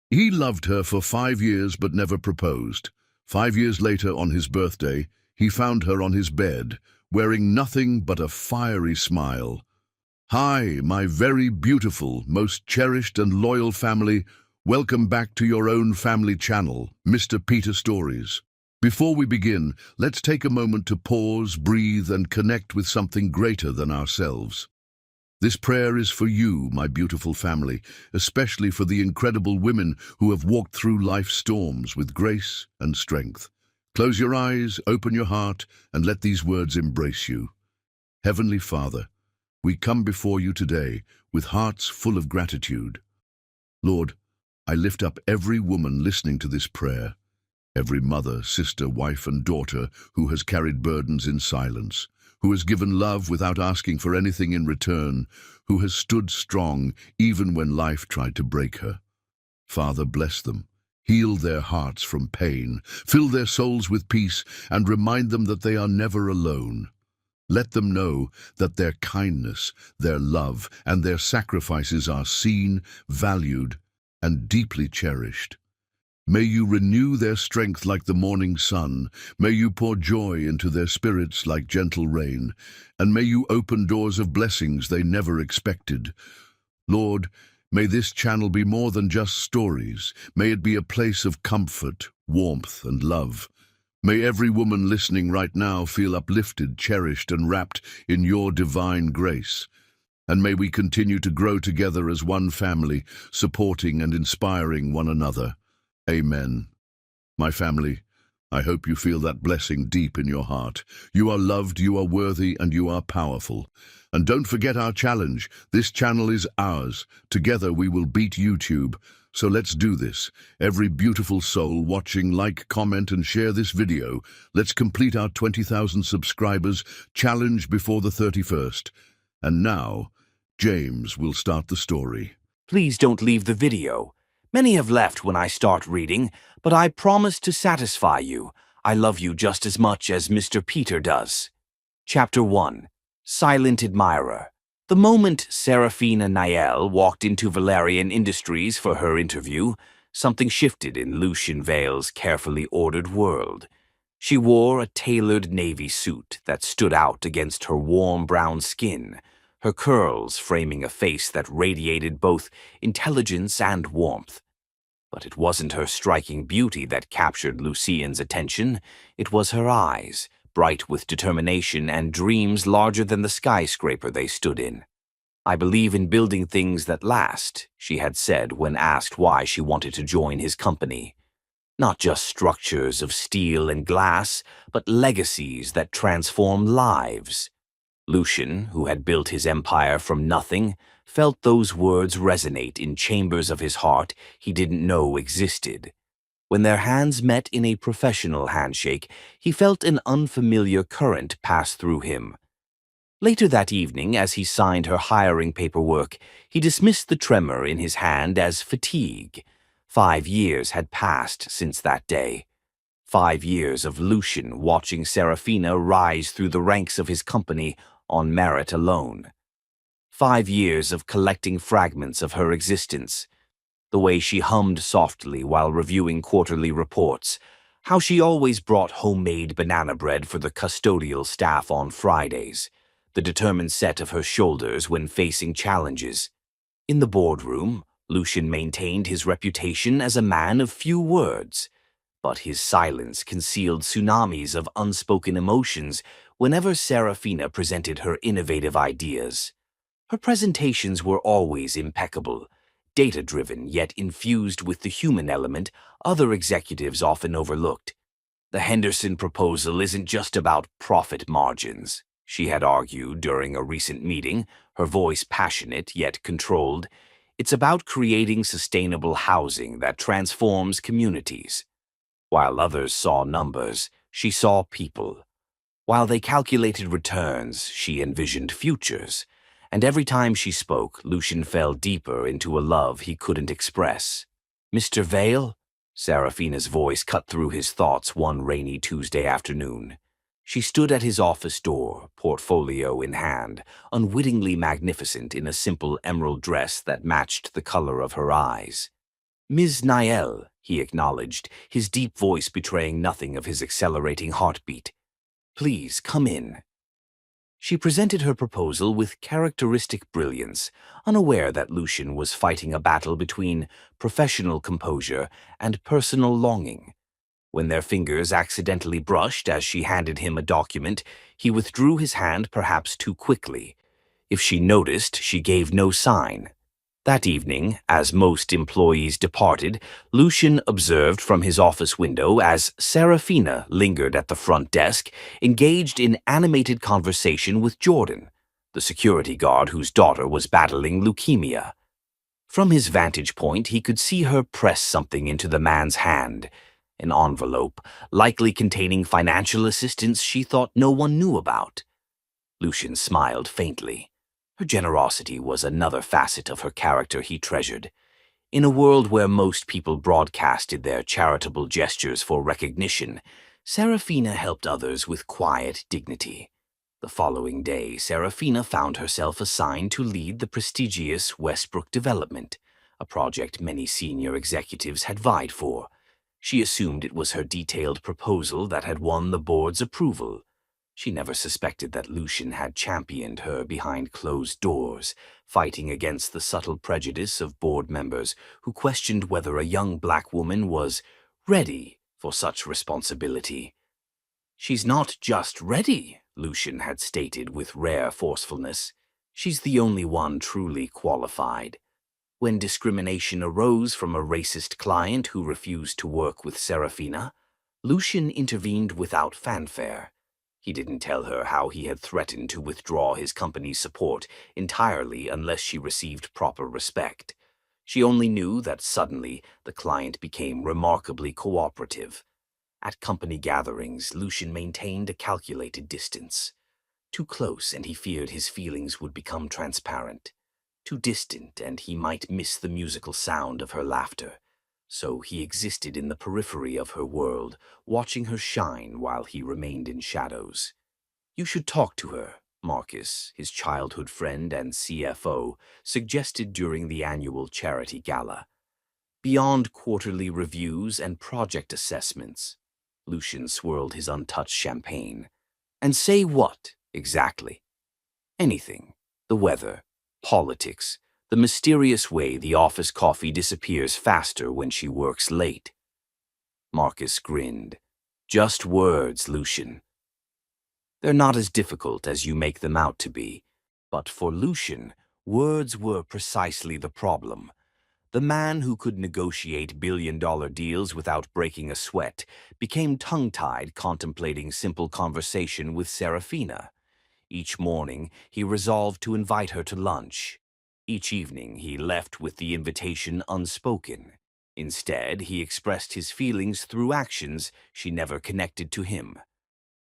He loved her for 5 years but never proposed. 5 years later, on his birthday, he found her on his bed, wearing nothing but a fiery smile. "Hi, my very beautiful, most cherished and loyal family. Welcome back to your own family channel, Mr. Peter Stories." Before we begin, let's take a moment to pause, breathe, and connect with something greater than ourselves. This prayer is for you, my beautiful family, especially for the incredible women who have walked through life's storms with grace and strength. Close your eyes, open your heart, and let these words embrace you. Heavenly Father, we come before you today with hearts full of gratitude. Lord, I lift up every woman listening to this prayer, every mother, sister, wife, and daughter who has carried burdens in silence, who has given love without asking for anything in return, who has stood strong even when life tried to break her. Father, bless them. Heal their hearts from pain, fill their souls with peace, and remind them that they are never alone. Let them know that their kindness, their love, and their sacrifices are seen, valued, and deeply cherished. May you renew their strength like the morning sun. May you pour joy into their spirits like gentle rain. And may you open doors of blessings they never expected. Lord, may this channel be more than just stories. May it be a place of comfort, warmth, and love. May every woman listening right now feel uplifted, cherished, and wrapped in your divine grace. And may we continue to grow together as one family, supporting and inspiring one another. Amen. My family, I hope you feel that blessing deep in your heart. You are loved, you are worthy, and you are powerful. And don't forget our challenge. This channel is ours. Together we will beat YouTube. So let's do this. Every beautiful soul watching, like, comment, and share this video. Let's complete our 20,000 subscribers challenge before the 31st. And now, James will start the story. Please don't leave the video. Many have left when I start reading, but I promise to satisfy you. I love you just as much as Mr. Peter does. Chapter 1. Silent Admirer. The moment Serafina Niel walked into Valerian Industries for her interview, something shifted in Lucian Vale's carefully ordered world. She wore a tailored navy suit that stood out against her warm brown skin, her curls framing a face that radiated both intelligence and warmth. But it wasn't her striking beauty that captured Lucian's attention. It was her eyes, bright with determination and dreams larger than the skyscraper they stood in. "I believe in building things that last," she had said when asked why she wanted to join his company. "Not just structures of steel and glass, but legacies that transform lives." Lucian, who had built his empire from nothing, felt those words resonate in chambers of his heart he didn't know existed. When their hands met in a professional handshake, he felt an unfamiliar current pass through him. Later that evening, as he signed her hiring paperwork, he dismissed the tremor in his hand as fatigue. 5 years had passed since that day. 5 years of Lucian watching Serafina rise through the ranks of his company on merit alone. 5 years of collecting fragments of her existence. The way she hummed softly while reviewing quarterly reports, how she always brought homemade banana bread for the custodial staff on Fridays, the determined set of her shoulders when facing challenges. In the boardroom, Lucian maintained his reputation as a man of few words, but his silence concealed tsunamis of unspoken emotions whenever Serafina presented her innovative ideas. Her presentations were always impeccable, data-driven yet infused with the human element other executives often overlooked. "The Henderson proposal isn't just about profit margins," she had argued during a recent meeting, her voice passionate yet controlled. "It's about creating sustainable housing that transforms communities." While others saw numbers, she saw people. While they calculated returns, she envisioned futures. And every time she spoke, Lucian fell deeper into a love he couldn't express. "Mr. Vale?" Serafina's voice cut through his thoughts one rainy Tuesday afternoon. She stood at his office door, portfolio in hand, unwittingly magnificent in a simple emerald dress that matched the color of her eyes. Ms. Niel, he acknowledged, his deep voice betraying nothing of his accelerating heartbeat. Please, come in. She presented her proposal with characteristic brilliance, unaware that Lucian was fighting a battle between professional composure and personal longing. When their fingers accidentally brushed as she handed him a document, he withdrew his hand perhaps too quickly. If she noticed, she gave no sign. That evening, as most employees departed, Lucian observed from his office window as Serafina lingered at the front desk, engaged in animated conversation with Jordan, the security guard whose daughter was battling leukemia. From his vantage point, he could see her press something into the man's hand, an envelope, likely containing financial assistance she thought no one knew about. Lucian smiled faintly. Her generosity was another facet of her character he treasured. In a world where most people broadcasted their charitable gestures for recognition, Serafina helped others with quiet dignity. The following day, Serafina found herself assigned to lead the prestigious Westbrook development, a project many senior executives had vied for. She assumed it was her detailed proposal that had won the board's approval. She never suspected that Lucian had championed her behind closed doors, fighting against the subtle prejudice of board members who questioned whether a young black woman was ready for such responsibility. She's not just ready, Lucian had stated with rare forcefulness. She's the only one truly qualified. When discrimination arose from a racist client who refused to work with Serafina, Lucian intervened without fanfare. He didn't tell her how he had threatened to withdraw his company's support entirely unless she received proper respect. She only knew that suddenly the client became remarkably cooperative. At company gatherings, Lucian maintained a calculated distance. Too close, and he feared his feelings would become transparent. Too distant, and he might miss the musical sound of her laughter. So he existed in the periphery of her world, watching her shine while he remained in shadows. You should talk to her, Marcus, his childhood friend and CFO, suggested during the annual charity gala. Beyond quarterly reviews and project assessments, Lucian swirled his untouched champagne. And say what, exactly? Anything. The weather, politics, the mysterious way the office coffee disappears faster when she works late. Marcus grinned. Just words, Lucian. They're not as difficult as you make them out to be. But for Lucian, words were precisely the problem. The man who could negotiate billion-dollar deals without breaking a sweat became tongue-tied contemplating simple conversation with Serafina. Each morning, he resolved to invite her to lunch. Each evening, he left with the invitation unspoken. Instead, he expressed his feelings through actions she never connected to him.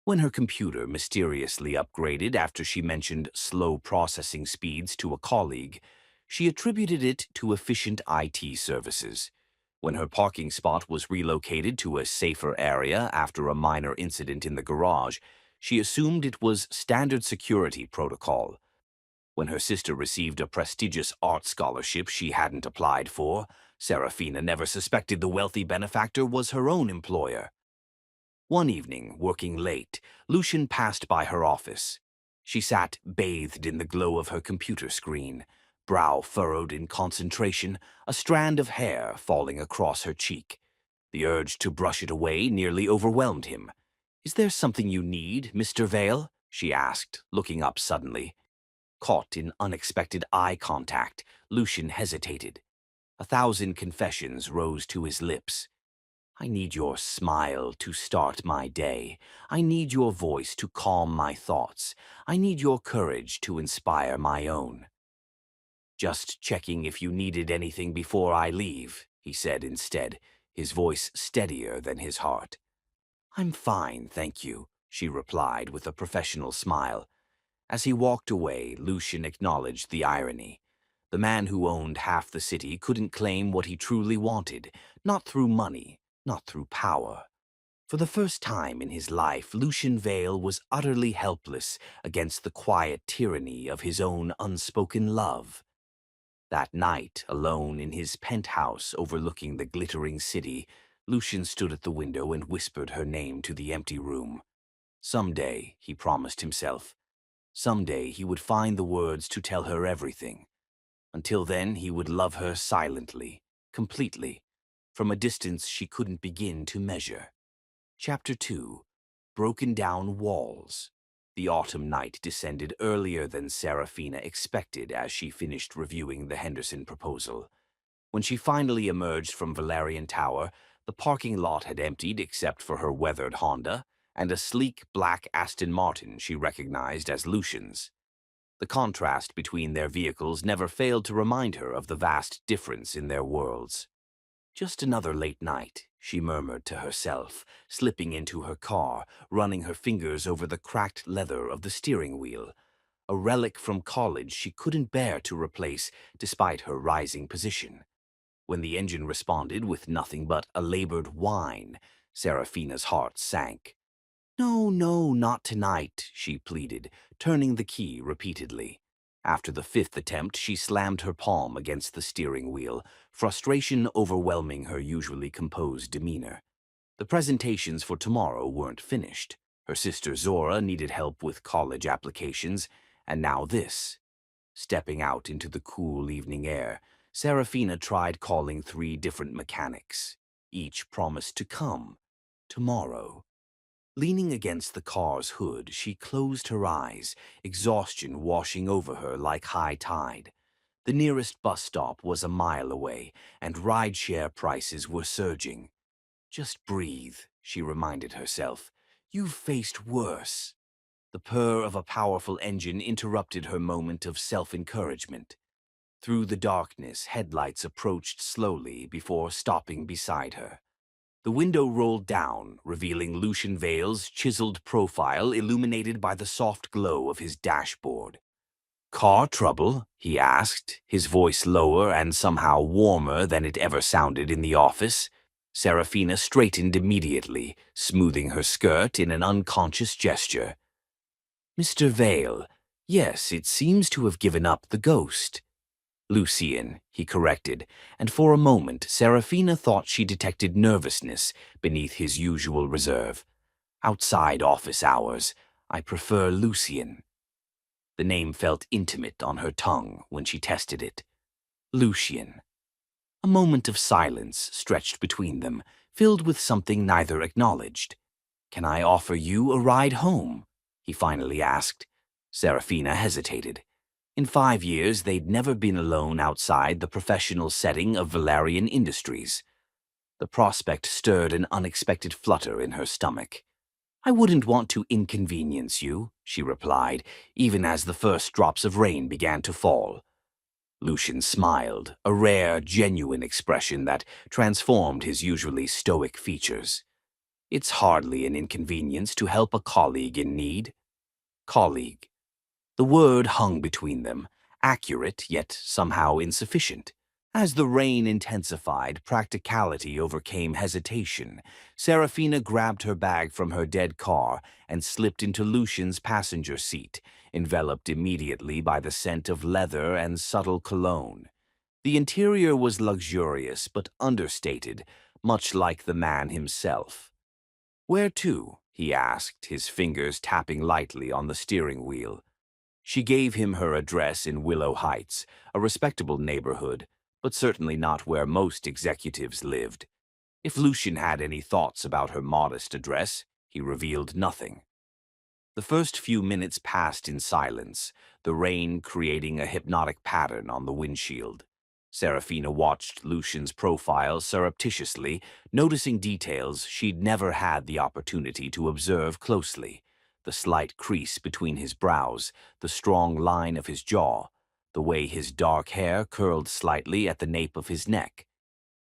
When her computer mysteriously upgraded after she mentioned slow processing speeds to a colleague, she attributed it to efficient IT services. When her parking spot was relocated to a safer area after a minor incident in the garage, she assumed it was standard security protocol. When her sister received a prestigious art scholarship she hadn't applied for, Serafina never suspected the wealthy benefactor was her own employer. One evening, working late, Lucian passed by her office. She sat bathed in the glow of her computer screen, brow furrowed in concentration, a strand of hair falling across her cheek. The urge to brush it away nearly overwhelmed him. "Is there something you need, Mr. Vale?" she asked, looking up suddenly. Caught in unexpected eye contact, Lucian hesitated. 1,000 confessions rose to his lips. I need your smile to start my day. I need your voice to calm my thoughts. I need your courage to inspire my own. Just checking if you needed anything before I leave, he said instead, his voice steadier than his heart. I'm fine, thank you, she replied with a professional smile. As he walked away, Lucian acknowledged the irony. The man who owned half the city couldn't claim what he truly wanted, not through money, not through power. For the first time in his life, Lucian Vale was utterly helpless against the quiet tyranny of his own unspoken love. That night, alone in his penthouse overlooking the glittering city, Lucian stood at the window and whispered her name to the empty room. Someday, he promised himself, someday he would find the words to tell her everything. Until then, he would love her silently, completely, from a distance she couldn't begin to measure. Chapter 2. Broken Down Walls. The autumn night descended earlier than Serafina expected as she finished reviewing the Henderson proposal. When she finally emerged from Valerian Tower, the parking lot had emptied except for her weathered Honda and a sleek black Aston Martin she recognized as Lucian's. The contrast between their vehicles never failed to remind her of the vast difference in their worlds. Just another late night, she murmured to herself, slipping into her car, running her fingers over the cracked leather of the steering wheel. A relic from college she couldn't bear to replace despite her rising position. When the engine responded with nothing but a labored whine, Serafina's heart sank. "No, no, not tonight," she pleaded, turning the key repeatedly. After the fifth attempt, she slammed her palm against the steering wheel, frustration overwhelming her usually composed demeanor. The presentations for tomorrow weren't finished. Her sister Zora needed help with college applications, and now this. Stepping out into the cool evening air, Serafina tried calling 3 different mechanics. Each promised to come. Tomorrow. Leaning against the car's hood, she closed her eyes, exhaustion washing over her like high tide. The nearest bus stop was a mile away, and rideshare prices were surging. "Just breathe," she reminded herself. "You've faced worse." The purr of a powerful engine interrupted her moment of self-encouragement. Through the darkness, headlights approached slowly before stopping beside her. The window rolled down, revealing Lucian Vale's chiseled profile illuminated by the soft glow of his dashboard. "Car trouble?" he asked, his voice lower and somehow warmer than it ever sounded in the office. Serafina straightened immediately, smoothing her skirt in an unconscious gesture. "Mr. Vale, yes, it seems to have given up the ghost." "Lucian," he corrected, and for a moment Serafina thought she detected nervousness beneath his usual reserve. "Outside office hours, I prefer Lucian." The name felt intimate on her tongue when she tested it. Lucian. A moment of silence stretched between them, filled with something neither acknowledged. "Can I offer you a ride home?" he finally asked. Serafina hesitated. In 5 years, they'd never been alone outside the professional setting of Valerian Industries. The prospect stirred an unexpected flutter in her stomach. "I wouldn't want to inconvenience you," she replied, even as the first drops of rain began to fall. Lucian smiled, a rare, genuine expression that transformed his usually stoic features. "It's hardly an inconvenience to help a colleague in need." Colleague. The word hung between them, accurate yet somehow insufficient. As the rain intensified, practicality overcame hesitation. Serafina grabbed her bag from her dead car and slipped into Lucian's passenger seat, enveloped immediately by the scent of leather and subtle cologne. The interior was luxurious but understated, much like the man himself. "Where to?" he asked, his fingers tapping lightly on the steering wheel. She gave him her address in Willow Heights, a respectable neighborhood, but certainly not where most executives lived. If Lucian had any thoughts about her modest address, he revealed nothing. The first few minutes passed in silence, the rain creating a hypnotic pattern on the windshield. Serafina watched Lucian's profile surreptitiously, noticing details she'd never had the opportunity to observe closely. The slight crease between his brows, the strong line of his jaw, the way his dark hair curled slightly at the nape of his neck.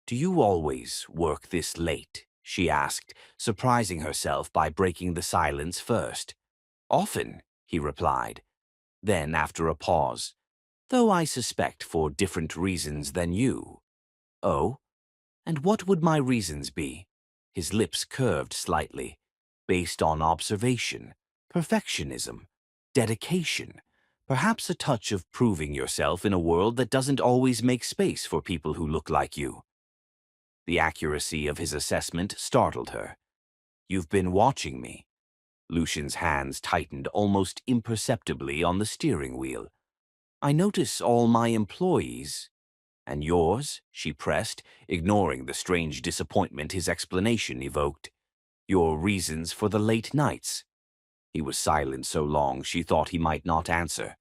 "Do you always work this late?" she asked, surprising herself by breaking the silence first. "Often," he replied. Then, after a pause, "though I suspect for different reasons than you." "Oh? And what would my reasons be?" His lips curved slightly. "Based on observation, perfectionism, dedication, Perhaps a touch of proving yourself in a world that doesn't always make space for people who look like you. The accuracy of his assessment startled her. You've been watching me. Lucian's hands tightened almost imperceptibly on the steering wheel. I notice all my employees. And yours? She pressed, ignoring the strange disappointment his explanation evoked. Your reasons for the late nights. He was silent so long she thought he might not answer.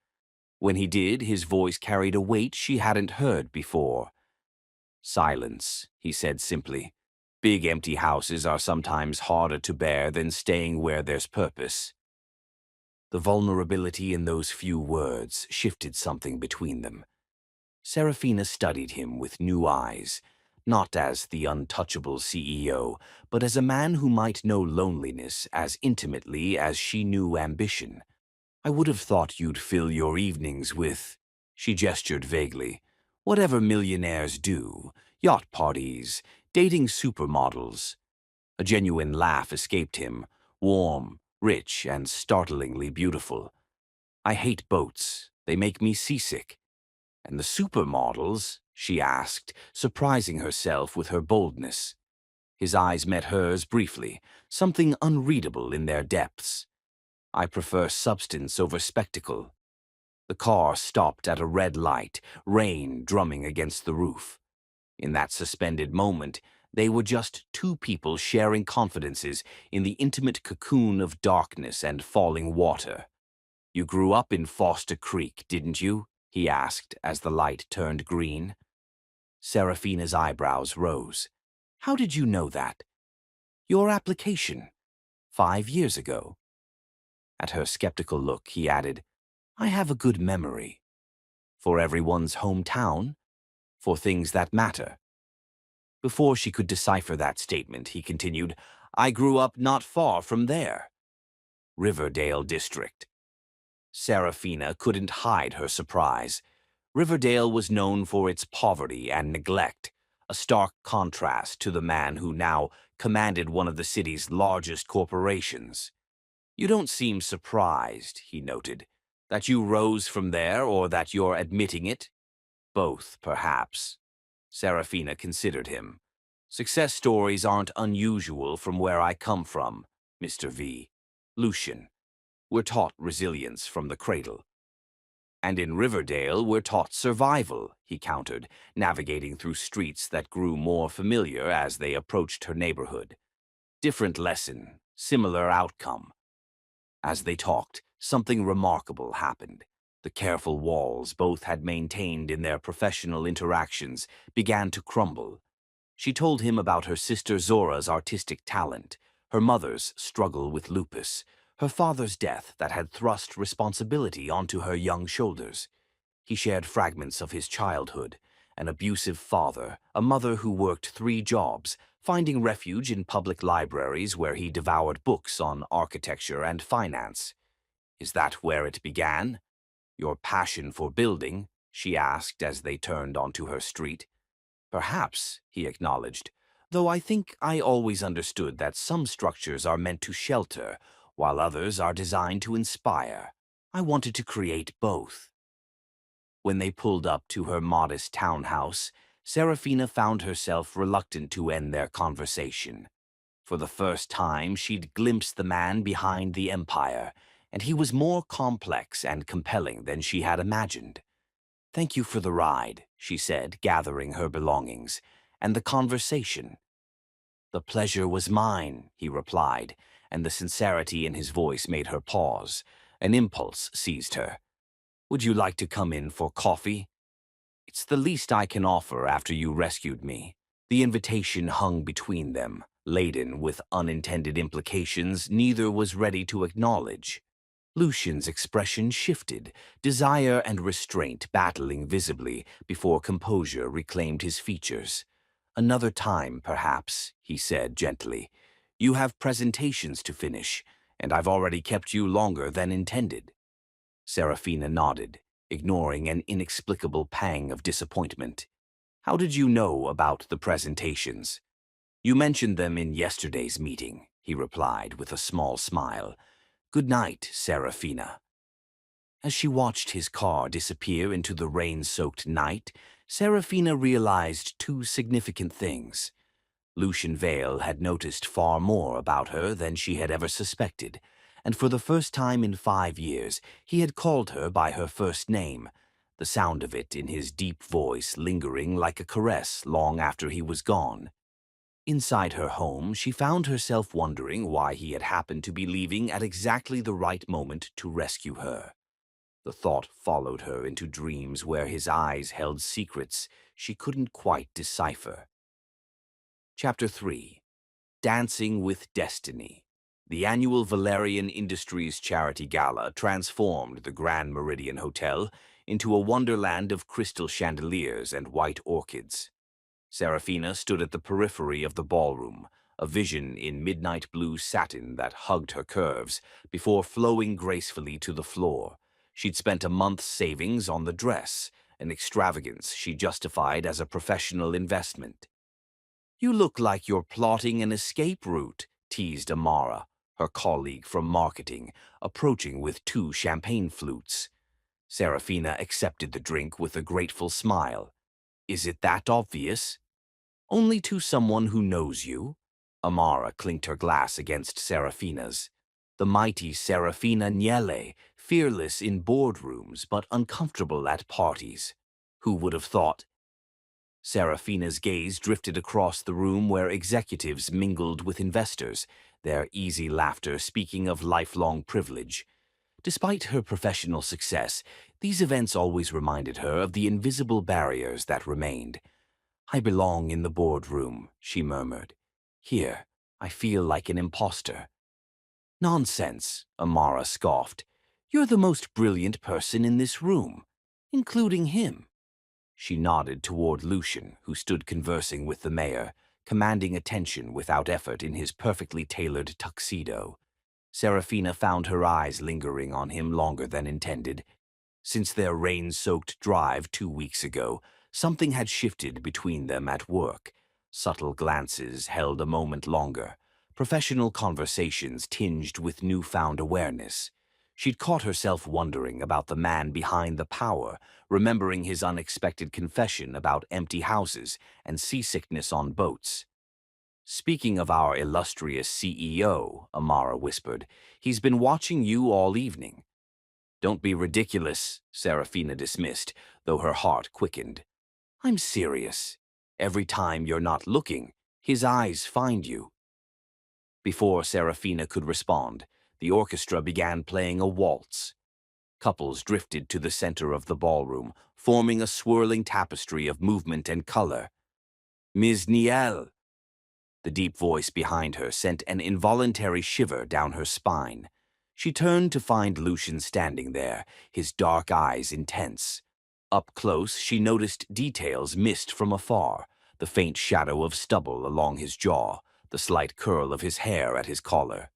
When he did, his voice carried a weight she hadn't heard before. Silence, he said simply. Big empty houses are sometimes harder to bear than staying where there's purpose. The vulnerability in those few words shifted something between them. Serafina studied him with new eyes, not as the untouchable CEO, but as a man who might know loneliness as intimately as she knew ambition. I would have thought you'd fill your evenings with, she gestured vaguely, whatever millionaires do, yacht parties, dating supermodels. A genuine laugh escaped him, warm, rich, and startlingly beautiful. I hate boats. They make me seasick. And the supermodels? She asked, surprising herself with her boldness. His eyes met hers briefly, something unreadable in their depths. I prefer substance over spectacle. The car stopped at a red light, rain drumming against the roof. In that suspended moment, they were just two people sharing confidences in the intimate cocoon of darkness and falling water. You grew up in Foster Creek, didn't you? He asked as the light turned green. Serafina's eyebrows rose. How did you know that? Your application. 5 years ago. At her skeptical look, he added, I have a good memory. For everyone's hometown? For things that matter. Before she could decipher that statement, he continued, I grew up not far from there. Riverdale District. Serafina couldn't hide her surprise. Riverdale was known for its poverty and neglect, a stark contrast to the man who now commanded one of the city's largest corporations. You don't seem surprised, he noted, that you rose from there or that you're admitting it. Both, perhaps. Serafina considered him. Success stories aren't unusual from where I come from, Mr. V. Lucian. We're taught resilience from the cradle. And in Riverdale, we're taught survival, he countered, navigating through streets that grew more familiar as they approached her neighborhood. Different lesson, similar outcome. As they talked, something remarkable happened. The careful walls both had maintained in their professional interactions began to crumble. She told him about her sister Zora's artistic talent, her mother's struggle with lupus, her father's death that had thrust responsibility onto her young shoulders. He shared fragments of his childhood, an abusive father, a mother who worked 3 jobs, finding refuge in public libraries where he devoured books on architecture and finance. Is that where it began? Your passion for building? She asked as they turned onto her street. Perhaps, he acknowledged, though I think I always understood that some structures are meant to shelter, while others are designed to inspire. I wanted to create both. When they pulled up to her modest townhouse, Serafina found herself reluctant to end their conversation. For the first time, she'd glimpsed the man behind the empire, and he was more complex and compelling than she had imagined. Thank you for the ride, she said, gathering her belongings, and the conversation. The pleasure was mine, he replied, and the sincerity in his voice made her pause. An impulse seized her. Would you like to come in for coffee? It's the least I can offer after you rescued me. The invitation hung between them, laden with unintended implications neither was ready to acknowledge. Lucian's expression shifted, desire and restraint battling visibly before composure reclaimed his features. Another time, perhaps, he said gently. You have presentations to finish, and I've already kept you longer than intended. Serafina nodded, ignoring an inexplicable pang of disappointment. How did you know about the presentations? You mentioned them in yesterday's meeting, he replied with a small smile. Good night, Serafina. As she watched his car disappear into the rain-soaked night, Serafina realized two significant things. Lucian Vale had noticed far more about her than she had ever suspected, and for the first time in 5 years he had called her by her first name, the sound of it in his deep voice lingering like a caress long after he was gone. Inside her home, she found herself wondering why he had happened to be leaving at exactly the right moment to rescue her. The thought followed her into dreams where his eyes held secrets she couldn't quite decipher. Chapter 3. Dancing with Destiny. The annual Valerian Industries Charity Gala transformed the Grand Meridian Hotel into a wonderland of crystal chandeliers and white orchids. Serafina stood at the periphery of the ballroom, a vision in midnight blue satin that hugged her curves before flowing gracefully to the floor. She'd spent a month's savings on the dress, an extravagance she justified as a professional investment. "You look like you're plotting an escape route," teased Amara, her colleague from marketing, approaching with 2 champagne flutes. Serafina accepted the drink with a grateful smile. "Is it that obvious?" "Only to someone who knows you." Amara clinked her glass against Serafina's. The mighty Serafina Niele, fearless in boardrooms but uncomfortable at parties. Who would have thought? Serafina's gaze drifted across the room where executives mingled with investors, their easy laughter speaking of lifelong privilege. Despite her professional success, these events always reminded her of the invisible barriers that remained. "I belong in the boardroom," she murmured. "Here, I feel like an imposter." "Nonsense," Amara scoffed. "You're the most brilliant person in this room, including him." She nodded toward Lucian, who stood conversing with the mayor, commanding attention without effort in his perfectly tailored tuxedo. Serafina found her eyes lingering on him longer than intended. Since their rain-soaked drive 2 weeks ago, something had shifted between them at work. Subtle glances held a moment longer, professional conversations tinged with newfound awareness. She'd caught herself wondering about the man behind the power, remembering his unexpected confession about empty houses and seasickness on boats. "Speaking of our illustrious CEO," Amara whispered, "he's been watching you all evening." "Don't be ridiculous," Serafina dismissed, though her heart quickened. "I'm serious. Every time you're not looking, his eyes find you." Before Serafina could respond, the orchestra began playing a waltz. Couples drifted to the center of the ballroom, forming a swirling tapestry of movement and color. "Ms. Niel!" The deep voice behind her sent an involuntary shiver down her spine. She turned to find Lucian standing there, his dark eyes intense. Up close, she noticed details missed from afar, the faint shadow of stubble along his jaw, the slight curl of his hair at his collar.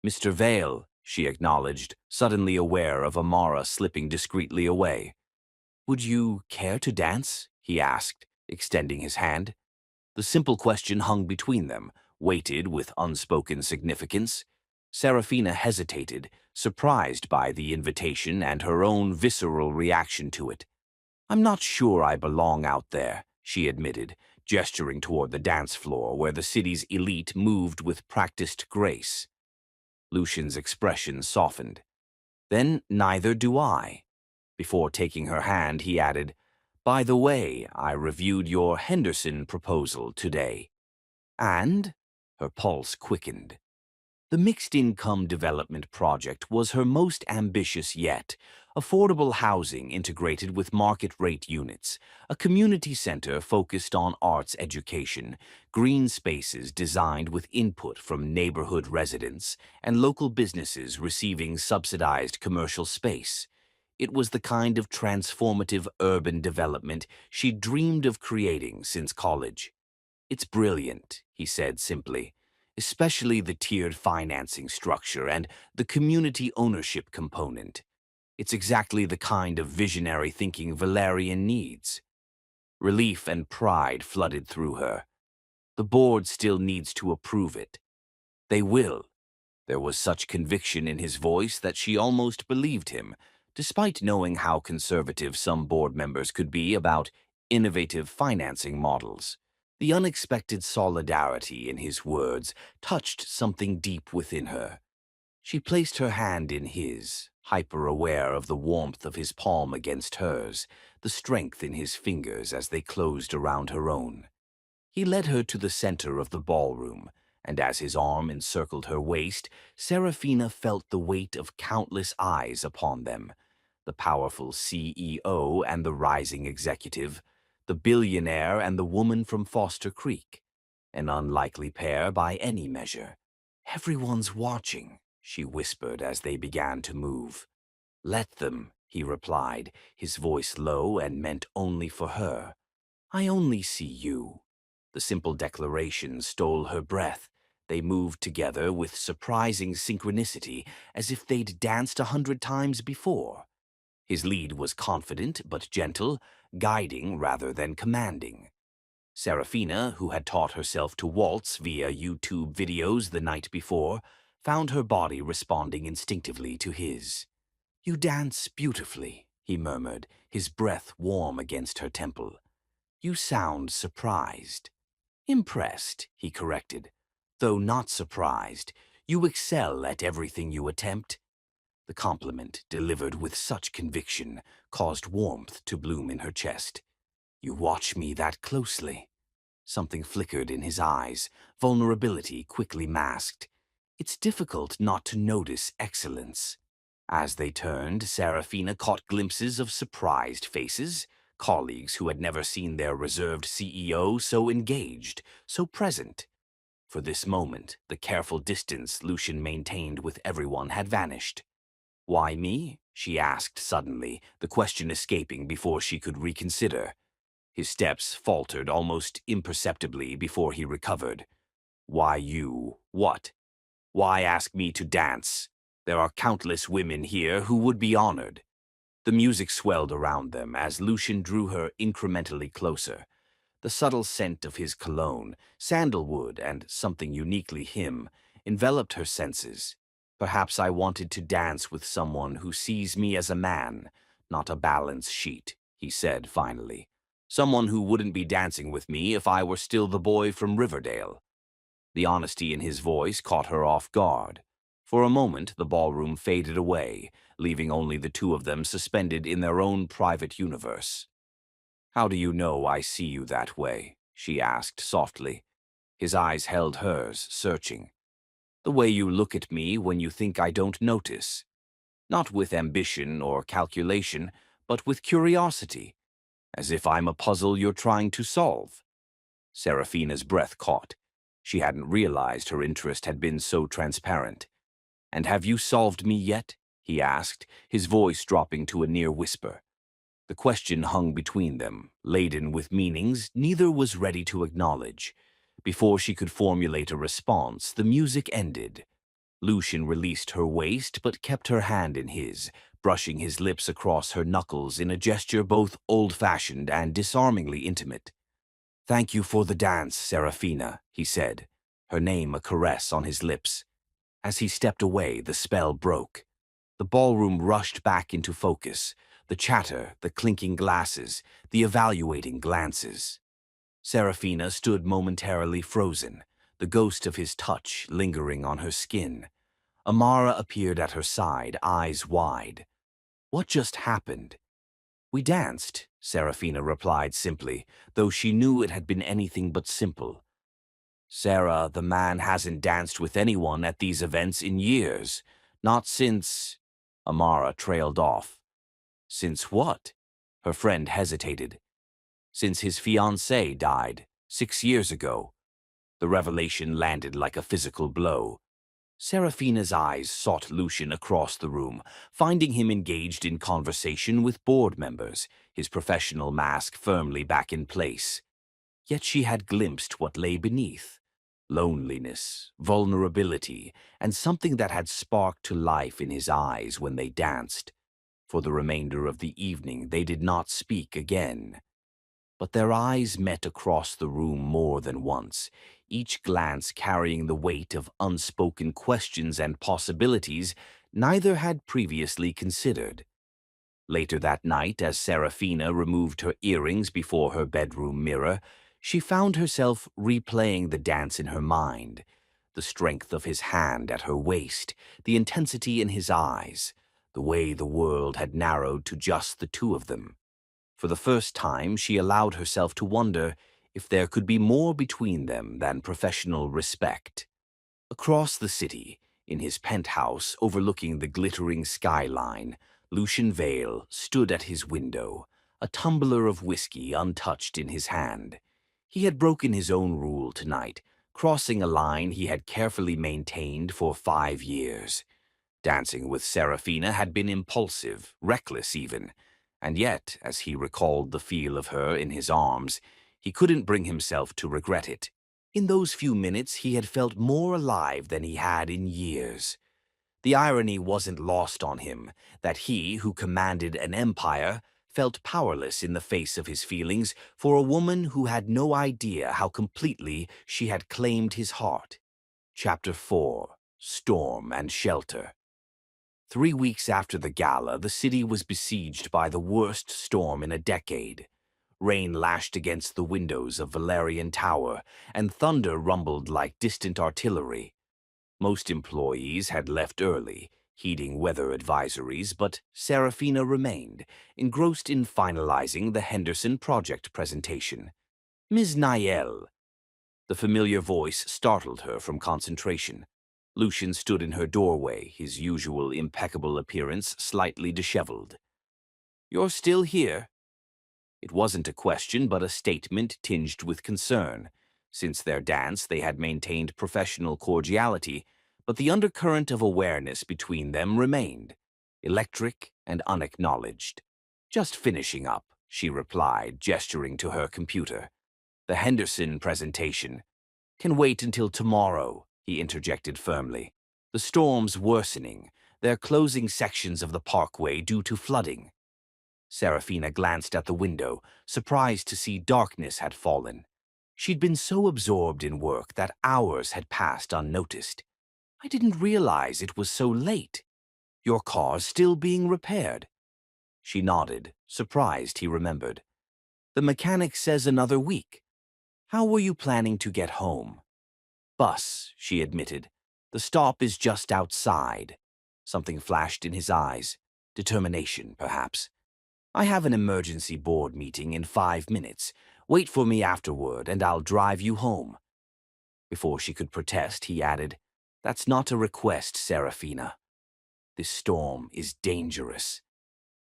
"Mr. Vale," she acknowledged, suddenly aware of Amara slipping discreetly away. "Would you care to dance?" he asked, extending his hand. The simple question hung between them, weighted with unspoken significance. Serafina hesitated, surprised by the invitation and her own visceral reaction to it. "I'm not sure I belong out there," she admitted, gesturing toward the dance floor where the city's elite moved with practiced grace. Lucian's expression softened. "Then neither do I." Before taking her hand, he added, "By the way, I reviewed your Henderson proposal today." "And?" Her pulse quickened. The mixed-income development project was her most ambitious yet. Affordable housing integrated with market-rate units, a community center focused on arts education, green spaces designed with input from neighborhood residents, and local businesses receiving subsidized commercial space. It was the kind of transformative urban development she dreamed of creating since college. "It's brilliant," he said simply, "especially the tiered financing structure and the community ownership component. It's exactly the kind of visionary thinking Valerian needs." Relief and pride flooded through her. The board still needs to approve it. They will. There was such conviction in his voice that she almost believed him, despite knowing how conservative some board members could be about innovative financing models. The unexpected solidarity in his words touched something deep within her. She placed her hand in his, hyper-aware of the warmth of his palm against hers, the strength in his fingers as they closed around her own. He led her to the center of the ballroom, and as his arm encircled her waist, Serafina felt the weight of countless eyes upon them. The powerful CEO and the rising executive, the billionaire and the woman from Foster Creek. An unlikely pair by any measure. "Everyone's watching," she whispered as they began to move. "Let them," he replied, his voice low and meant only for her. "I only see you." The simple declaration stole her breath. They moved together with surprising synchronicity, as if they'd danced 100 times before. His lead was confident but gentle, guiding rather than commanding. Serafina, who had taught herself to waltz via YouTube videos the night before, found her body responding instinctively to his. "You dance beautifully," he murmured, his breath warm against her temple. "You sound surprised." "Impressed," he corrected. "Though not surprised. You excel at everything you attempt." The compliment, delivered with such conviction, caused warmth to bloom in her chest. "You watch me that closely." Something flickered in his eyes, vulnerability quickly masked. "It's difficult not to notice excellence." As they turned, Serafina caught glimpses of surprised faces, colleagues who had never seen their reserved CEO so engaged, so present. For this moment, the careful distance Lucian maintained with everyone had vanished. "Why me?" she asked suddenly, the question escaping before she could reconsider. His steps faltered almost imperceptibly before he recovered. "Why you? What? Why ask me to dance? There are countless women here who would be honored." The music swelled around them as Lucian drew her incrementally closer. The subtle scent of his cologne, sandalwood and something uniquely him, enveloped her senses. "Perhaps I wanted to dance with someone who sees me as a man, not a balance sheet," he said finally. "Someone who wouldn't be dancing with me if I were still the boy from Riverdale." The honesty in his voice caught her off guard. For a moment, the ballroom faded away, leaving only the two of them suspended in their own private universe. "How do you know I see you that way?" she asked softly. His eyes held hers, searching. "The way you look at me when you think I don't notice. Not with ambition or calculation, but with curiosity, as if I'm a puzzle you're trying to solve." Serafina's breath caught. She hadn't realized her interest had been so transparent. "And have you solved me yet?" he asked, his voice dropping to a near whisper. The question hung between them, laden with meanings neither was ready to acknowledge. Before she could formulate a response, the music ended. Lucian released her waist but kept her hand in his, brushing his lips across her knuckles in a gesture both old-fashioned and disarmingly intimate. "Thank you for the dance, Serafina," he said, her name a caress on his lips. As he stepped away, the spell broke. The ballroom rushed back into focus, the chatter, the clinking glasses, the evaluating glances. Serafina stood momentarily frozen, the ghost of his touch lingering on her skin. Amara appeared at her side, eyes wide. "What just happened?" "We danced," Serafina replied simply, though she knew it had been anything but simple. "Sarah, the man hasn't danced with anyone at these events in years. Not since—" Amara trailed off. "Since what?" Her friend hesitated. "Since his fiancée died, 6 years ago." The revelation landed like a physical blow. Serafina's eyes sought Lucian across the room, finding him engaged in conversation with board members, his professional mask firmly back in place. Yet she had glimpsed what lay beneath. Loneliness, vulnerability, and something that had sparked to life in his eyes when they danced. For the remainder of the evening they did not speak again. But their eyes met across the room more than once, each glance carrying the weight of unspoken questions and possibilities neither had previously considered. Later that night, as Serafina removed her earrings before her bedroom mirror, she found herself replaying the dance in her mind. The strength of his hand at her waist, the intensity in his eyes, the way the world had narrowed to just the two of them. For the first time, she allowed herself to wonder if there could be more between them than professional respect. Across the city, in his penthouse overlooking the glittering skyline, Lucian Vale stood at his window, a tumbler of whiskey untouched in his hand. He had broken his own rule tonight, crossing a line he had carefully maintained for 5 years. Dancing with Serafina had been impulsive, reckless even, and yet, as he recalled the feel of her in his arms, he couldn't bring himself to regret it. In those few minutes he had felt more alive than he had in years. The irony wasn't lost on him that he, who commanded an empire, felt powerless in the face of his feelings for a woman who had no idea how completely she had claimed his heart. Chapter 4: Storm and Shelter. 3 weeks after the gala, the city was besieged by the worst storm in a decade. Rain lashed against the windows of Valerian Tower, and thunder rumbled like distant artillery. Most employees had left early, heeding weather advisories, but Serafina remained, engrossed in finalizing the Henderson project presentation. "Ms. Niel." The familiar voice startled her from concentration. Lucian stood in her doorway, his usual impeccable appearance slightly disheveled. "You're still here?" It wasn't a question, but a statement tinged with concern. Since their dance, they had maintained professional cordiality, but the undercurrent of awareness between them remained, electric and unacknowledged. "Just finishing up," she replied, gesturing to her computer. "The Henderson presentation can wait until tomorrow," he interjected firmly. "The storm's worsening. They're closing sections of the parkway due to flooding." Serafina glanced at the window, surprised to see darkness had fallen. She'd been so absorbed in work that hours had passed unnoticed. "I didn't realize it was so late. Your car's still being repaired." She nodded, surprised he remembered. "The mechanic says another week. How were you planning to get home?" "Bus," she admitted. "The stop is just outside." Something flashed in his eyes. Determination, perhaps. "I have an emergency board meeting in 5 minutes. Wait for me afterward and I'll drive you home." Before she could protest, he added, "That's not a request, Serafina. This storm is dangerous."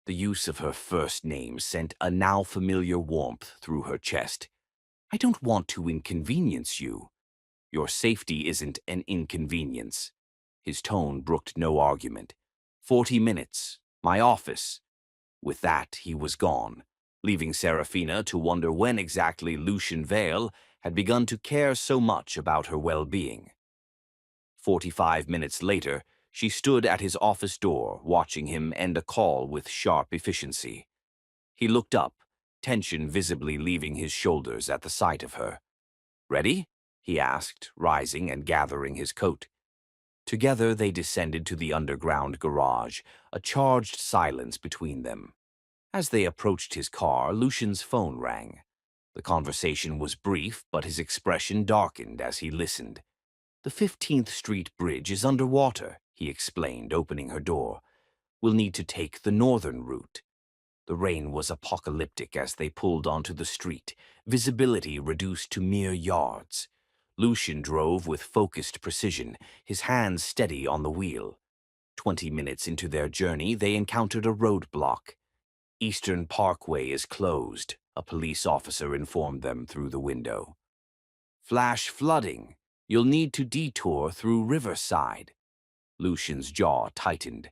The use of her first name sent a now familiar warmth through her chest. "I don't want to inconvenience you." "Your safety isn't an inconvenience." His tone brooked no argument. 40 minutes. My office." With that, he was gone, leaving Serafina to wonder when exactly Lucian Vale had begun to care so much about her well-being. 45 minutes later, she stood at his office door, watching him end a call with sharp efficiency. He looked up, tension visibly leaving his shoulders at the sight of her. "Ready?" he asked, rising and gathering his coat. Together they descended to the underground garage, a charged silence between them. As they approached his car, Lucian's phone rang. The conversation was brief, but his expression darkened as he listened. "The 15th Street Bridge is underwater," he explained, opening her door. "We'll need to take the northern route." The rain was apocalyptic as they pulled onto the street, visibility reduced to mere yards. Lucian drove with focused precision, his hands steady on the wheel. 20 minutes into their journey, they encountered a roadblock. "Eastern Parkway is closed," a police officer informed them through the window. "Flash flooding. You'll need to detour through Riverside." Lucian's jaw tightened.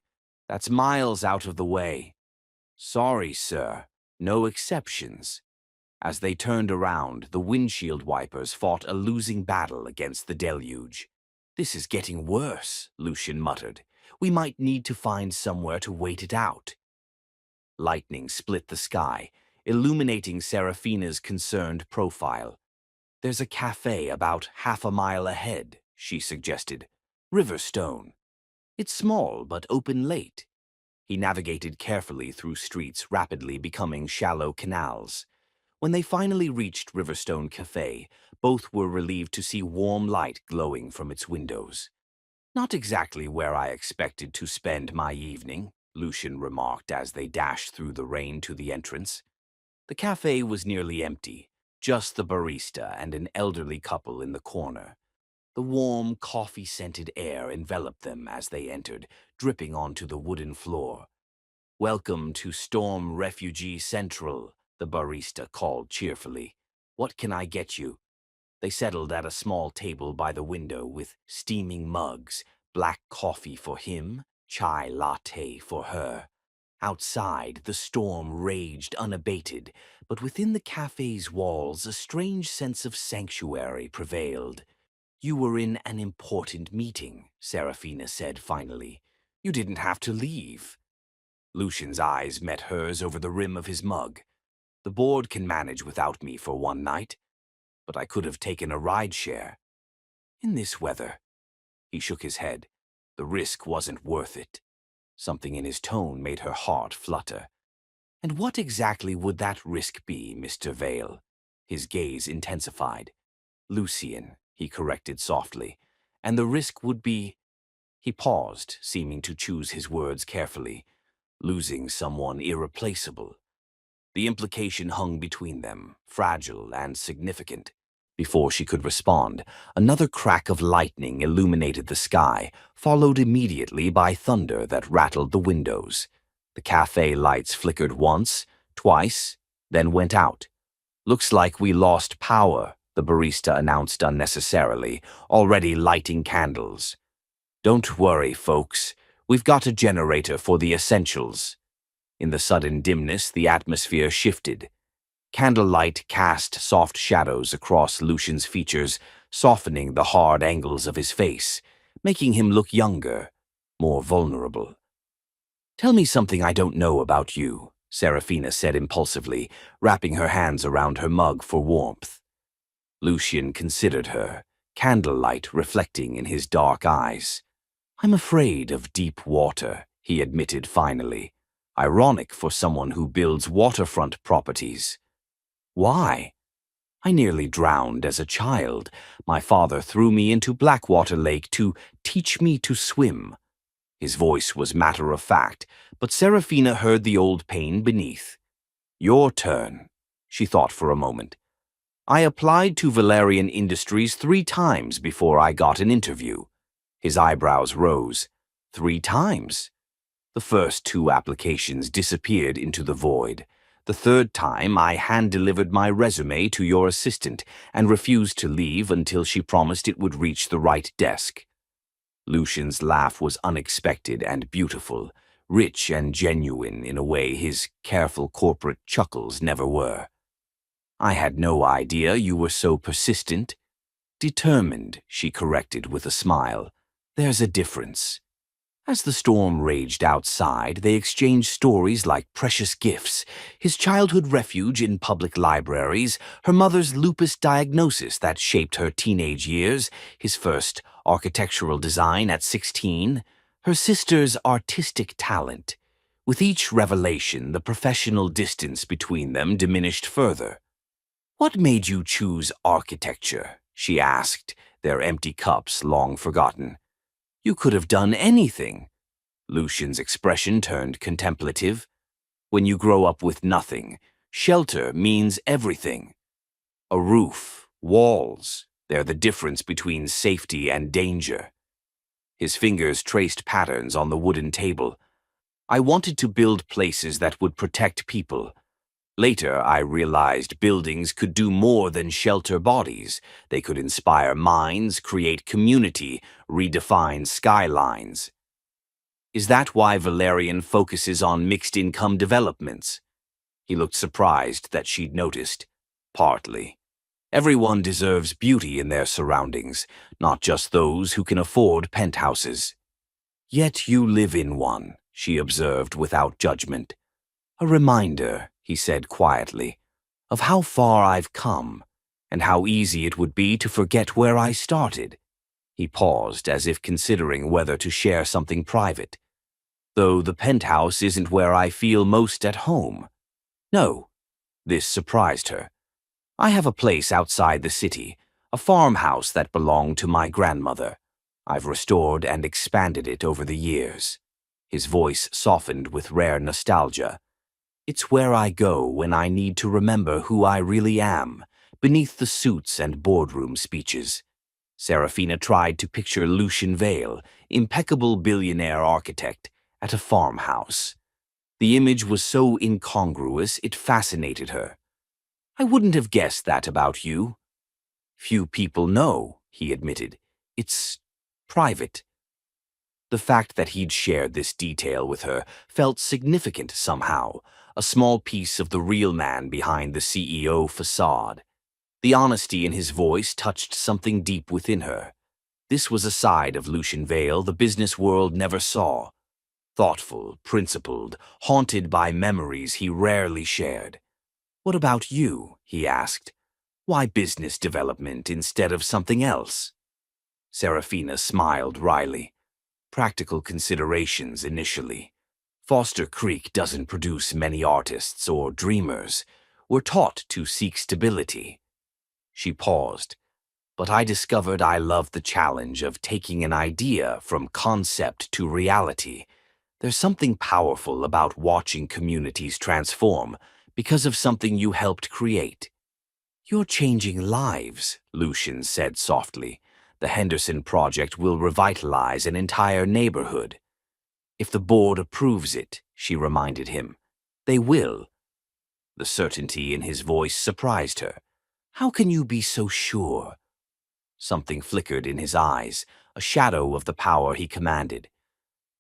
"That's miles out of the way." "Sorry, sir. No exceptions." As they turned around, the windshield wipers fought a losing battle against the deluge. "This is getting worse," Lucian muttered. "We might need to find somewhere to wait it out." Lightning split the sky, illuminating Serafina's concerned profile. "There's a cafe about half a mile ahead," she suggested. "Riverstone. It's small, but open late." He navigated carefully through streets rapidly becoming shallow canals. When they finally reached Riverstone Cafe, both were relieved to see warm light glowing from its windows. "Not exactly where I expected to spend my evening," Lucian remarked as they dashed through the rain to the entrance. The cafe was nearly empty, just the barista and an elderly couple in the corner. The warm, coffee-scented air enveloped them as they entered, dripping onto the wooden floor. "Welcome to Storm Refugee Central," the barista called cheerfully. "What can I get you?" They settled at a small table by the window with steaming mugs, black coffee for him, chai latte for her. Outside, the storm raged unabated, but within the cafe's walls a strange sense of sanctuary prevailed. "You were in an important meeting," Serafina said finally. "You didn't have to leave." Lucian's eyes met hers over the rim of his mug. "The board can manage without me for one night, but I could have taken a ride share." "In this weather?" He shook his head. The risk wasn't worth it. Something in his tone made her heart flutter. "And what exactly would that risk be, Mr. Vale?" His gaze intensified. "Lucian," he corrected softly. "And the risk would be—" He paused, seeming to choose his words carefully. "Losing someone irreplaceable." The implication hung between them, fragile and significant. Before she could respond, another crack of lightning illuminated the sky, followed immediately by thunder that rattled the windows. The cafe lights flickered once, twice, then went out. "Looks like we lost power," the barista announced unnecessarily, already lighting candles. "Don't worry, folks. We've got a generator for the essentials." In the sudden dimness, the atmosphere shifted. Candlelight cast soft shadows across Lucian's features, softening the hard angles of his face, making him look younger, more vulnerable. "Tell me something I don't know about you," Serafina said impulsively, wrapping her hands around her mug for warmth. Lucian considered her, candlelight reflecting in his dark eyes. "I'm afraid of deep water," he admitted finally. Ironic for someone who builds waterfront properties. "Why?" "I nearly drowned as a child. My father threw me into Blackwater Lake to teach me to swim." His voice was matter-of-fact, but Serafina heard the old pain beneath. "Your turn." She thought for a moment. "I applied to Valerian Industries 3 times before I got an interview." His eyebrows rose. 3 times? The first 2 applications disappeared into the void. The third time, I hand-delivered my resume to your assistant and refused to leave until she promised it would reach the right desk. Lucian's laugh was unexpected and beautiful, rich and genuine in a way his careful corporate chuckles never were. "I had no idea you were so persistent." "Determined," she corrected with a smile. "There's a difference." As the storm raged outside, they exchanged stories like precious gifts: his childhood refuge in public libraries, her mother's lupus diagnosis that shaped her teenage years, his first architectural design at 16, her sister's artistic talent. With each revelation, the professional distance between them diminished further. "What made you choose architecture?" she asked, their empty cups long forgotten. "You could have done anything." Lucian's expression turned contemplative. "When you grow up with nothing, shelter means everything. A roof, walls, they're the difference between safety and danger." His fingers traced patterns on the wooden table. "I wanted to build places that would protect people. Later, I realized buildings could do more than shelter bodies. They could inspire minds, create community, redefine skylines." "Is that why Valerian focuses on mixed-income developments?" He looked surprised that she'd noticed. "Partly. Everyone deserves beauty in their surroundings, not just those who can afford penthouses." "Yet you live in one," she observed without judgment. "A reminder," he said quietly, "of how far I've come, and how easy it would be to forget where I started." He paused, as if considering whether to share something private. though the penthouse isn't where I feel most at home. No, this surprised her. I have a place outside the city, a farmhouse that belonged to my grandmother. I've restored and expanded it over the years. His voice softened with rare nostalgia. It's where I go when I need to remember who I really am, beneath the suits and boardroom speeches. Serafina tried to picture Lucian Vale, impeccable billionaire architect, at a farmhouse. The image was so incongruous it fascinated her. I wouldn't have guessed that about you. Few people know, he admitted. It's private. The fact that he'd shared this detail with her felt significant somehow, a small piece of the real man behind the CEO facade. The honesty in his voice touched something deep within her. This was a side of Lucian Vale the business world never saw. Thoughtful, principled, haunted by memories he rarely shared. What about you? He asked. Why business development instead of something else? Serafina smiled wryly. Practical considerations initially. Foster Creek doesn't produce many artists or dreamers. We're taught to seek stability. She paused. But I discovered I loved the challenge of taking an idea from concept to reality. There's something powerful about watching communities transform because of something you helped create. You're changing lives, Lucian said softly. The Henderson Project will revitalize an entire neighborhood. If the board approves it, she reminded him. They will. The certainty in his voice surprised her. How can you be so sure? Something flickered in his eyes, a shadow of the power he commanded.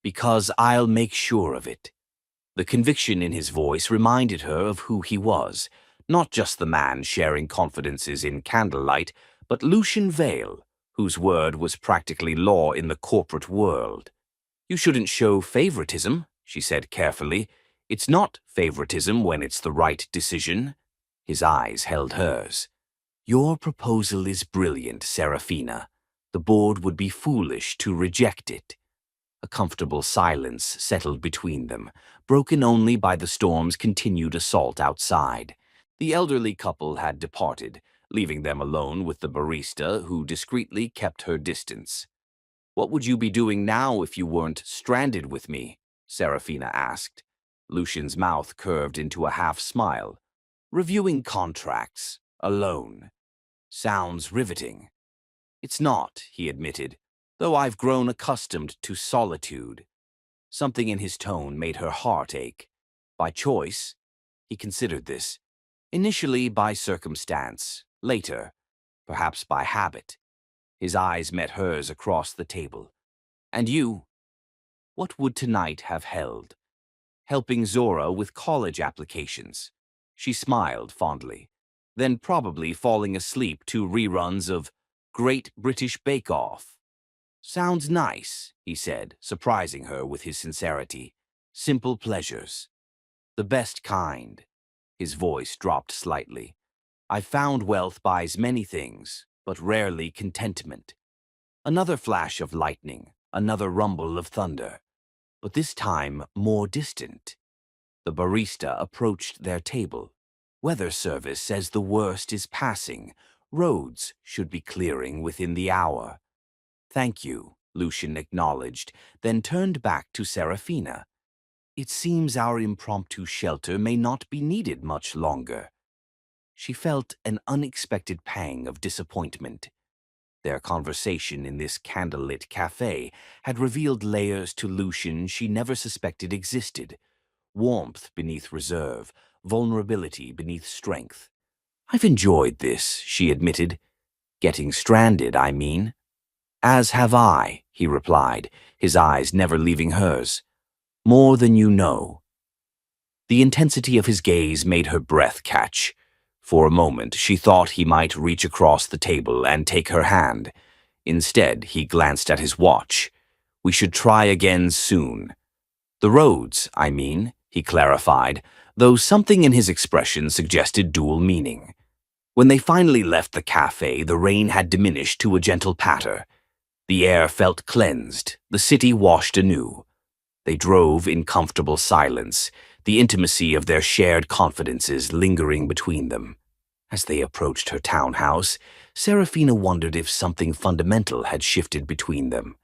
Because I'll make sure of it. The conviction in his voice reminded her of who he was, not just the man sharing confidences in candlelight, but Lucian Vale, whose word was practically law in the corporate world. You shouldn't show favoritism, she said carefully. It's not favoritism when it's the right decision. His eyes held hers. Your proposal is brilliant, Serafina. The board would be foolish to reject it. A comfortable silence settled between them, broken only by the storm's continued assault outside. The elderly couple had departed, leaving them alone with the barista who discreetly kept her distance. What would you be doing now if you weren't stranded with me? Serafina asked. Lucian's mouth curved into a half-smile. Reviewing contracts, alone. Sounds riveting. It's not, he admitted, though I've grown accustomed to solitude. Something in his tone made her heart ache. By choice? He considered this. Initially by circumstance, later, perhaps by habit. His eyes met hers across the table. And you? What would tonight have held? Helping Zora with college applications. She smiled fondly, then probably falling asleep to reruns of Great British Bake Off. Sounds nice, he said, surprising her with his sincerity. Simple pleasures. The best kind. His voice dropped slightly. I've found wealth buys many things, but rarely contentment. Another flash of lightning, another rumble of thunder. But this time more distant. The barista approached their table. Weather service says the worst is passing. Roads should be clearing within the hour. Thank you, Lucian acknowledged, then turned back to Serafina. It seems our impromptu shelter may not be needed much longer. She felt an unexpected pang of disappointment. Their conversation in this candlelit cafe had revealed layers to Lucian she never suspected existed. Warmth beneath reserve, vulnerability beneath strength. I've enjoyed this, she admitted. Getting stranded, I mean. As have I, he replied, his eyes never leaving hers. More than you know. The intensity of his gaze made her breath catch. For a moment, she thought he might reach across the table and take her hand. Instead, he glanced at his watch. We should try again soon. The roads, I mean, he clarified, though something in his expression suggested dual meaning. When they finally left the cafe, the rain had diminished to a gentle patter. The air felt cleansed, the city washed anew. They drove in comfortable silence, the intimacy of their shared confidences lingering between them. As they approached her townhouse, Serafina wondered if something fundamental had shifted between them.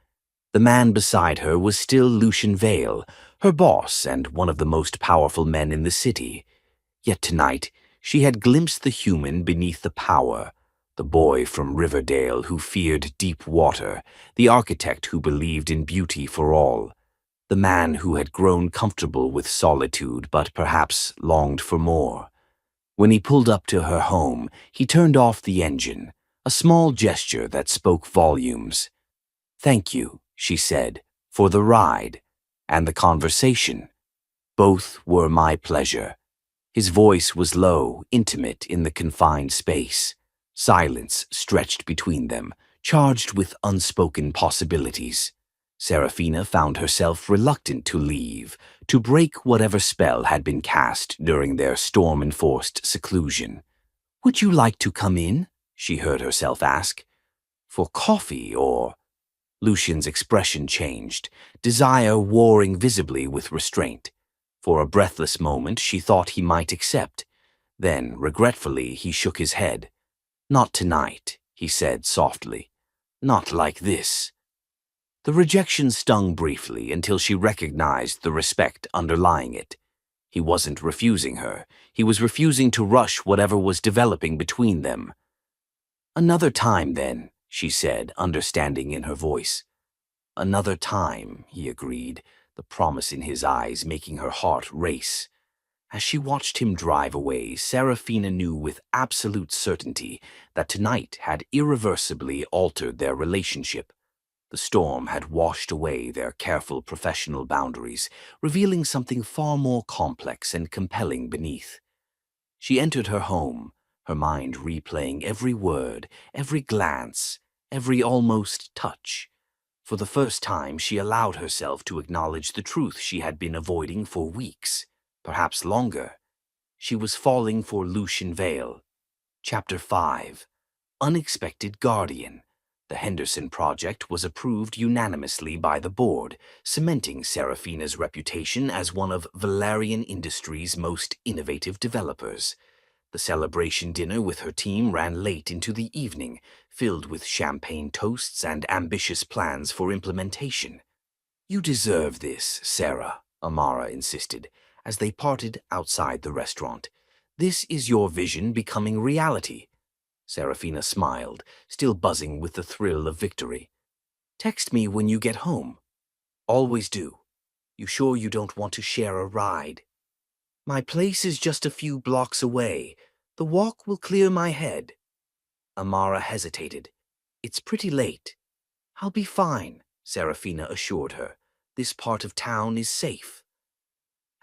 The man beside her was still Lucian Vale, her boss and one of the most powerful men in the city. Yet tonight, she had glimpsed the human beneath the power, the boy from Riverdale who feared deep water, the architect who believed in beauty for all, the man who had grown comfortable with solitude but perhaps longed for more. When he pulled up to her home, he turned off the engine, a small gesture that spoke volumes. "Thank you," she said, "for the ride and the conversation. Both were my pleasure." His voice was low, intimate in the confined space. Silence stretched between them, charged with unspoken possibilities. Serafina found herself reluctant to leave, to break whatever spell had been cast during their storm-enforced seclusion. "Would you like to come in?" she heard herself ask. "For coffee or—" Lucian's expression changed, desire warring visibly with restraint. For a breathless moment she thought he might accept. Then, regretfully, he shook his head. "Not tonight," he said softly. "Not like this." The rejection stung briefly until she recognized the respect underlying it. He wasn't refusing her. He was refusing to rush whatever was developing between them. "Another time, then," she said, understanding in her voice. "Another time," he agreed, the promise in his eyes making her heart race. As she watched him drive away, Serafina knew with absolute certainty that tonight had irreversibly altered their relationship. The storm had washed away their careful professional boundaries, revealing something far more complex and compelling beneath. She entered her home, her mind replaying every word, every glance, every almost touch. For the first time, she allowed herself to acknowledge the truth she had been avoiding for weeks, perhaps longer. She was falling for Lucian Vale. Chapter 5. Unexpected Guardian. The Henderson project was approved unanimously by the board, cementing Serafina's reputation as one of Valerian Industries' most innovative developers. The celebration dinner with her team ran late into the evening, filled with champagne toasts and ambitious plans for implementation. "You deserve this, Sarah," Amara insisted, as they parted outside the restaurant. "This is your vision becoming reality." Serafina smiled, still buzzing with the thrill of victory. "Text me when you get home." "Always do. You sure you don't want to share a ride?" "My place is just a few blocks away. The walk will clear my head." Amara hesitated. "It's pretty late." "I'll be fine," Serafina assured her. "This part of town is safe."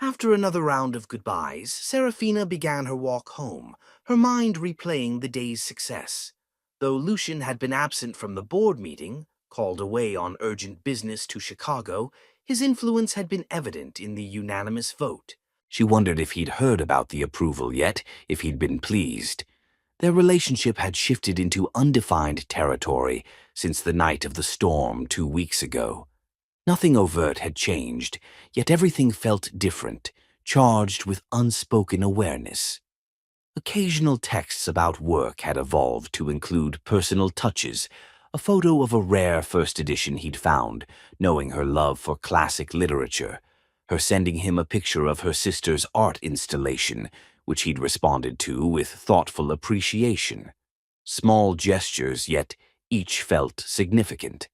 After another round of goodbyes, Serafina began her walk home, her mind replaying the day's success. Though Lucian had been absent from the board meeting, called away on urgent business to Chicago, his influence had been evident in the unanimous vote. She wondered if he'd heard about the approval yet, if he'd been pleased. Their relationship had shifted into undefined territory since the night of the storm 2 weeks ago. Nothing overt had changed, yet everything felt different, charged with unspoken awareness. Occasional texts about work had evolved to include personal touches, a photo of a rare first edition he'd found, knowing her love for classic literature, her sending him a picture of her sister's art installation, which he'd responded to with thoughtful appreciation. Small gestures, yet each felt significant,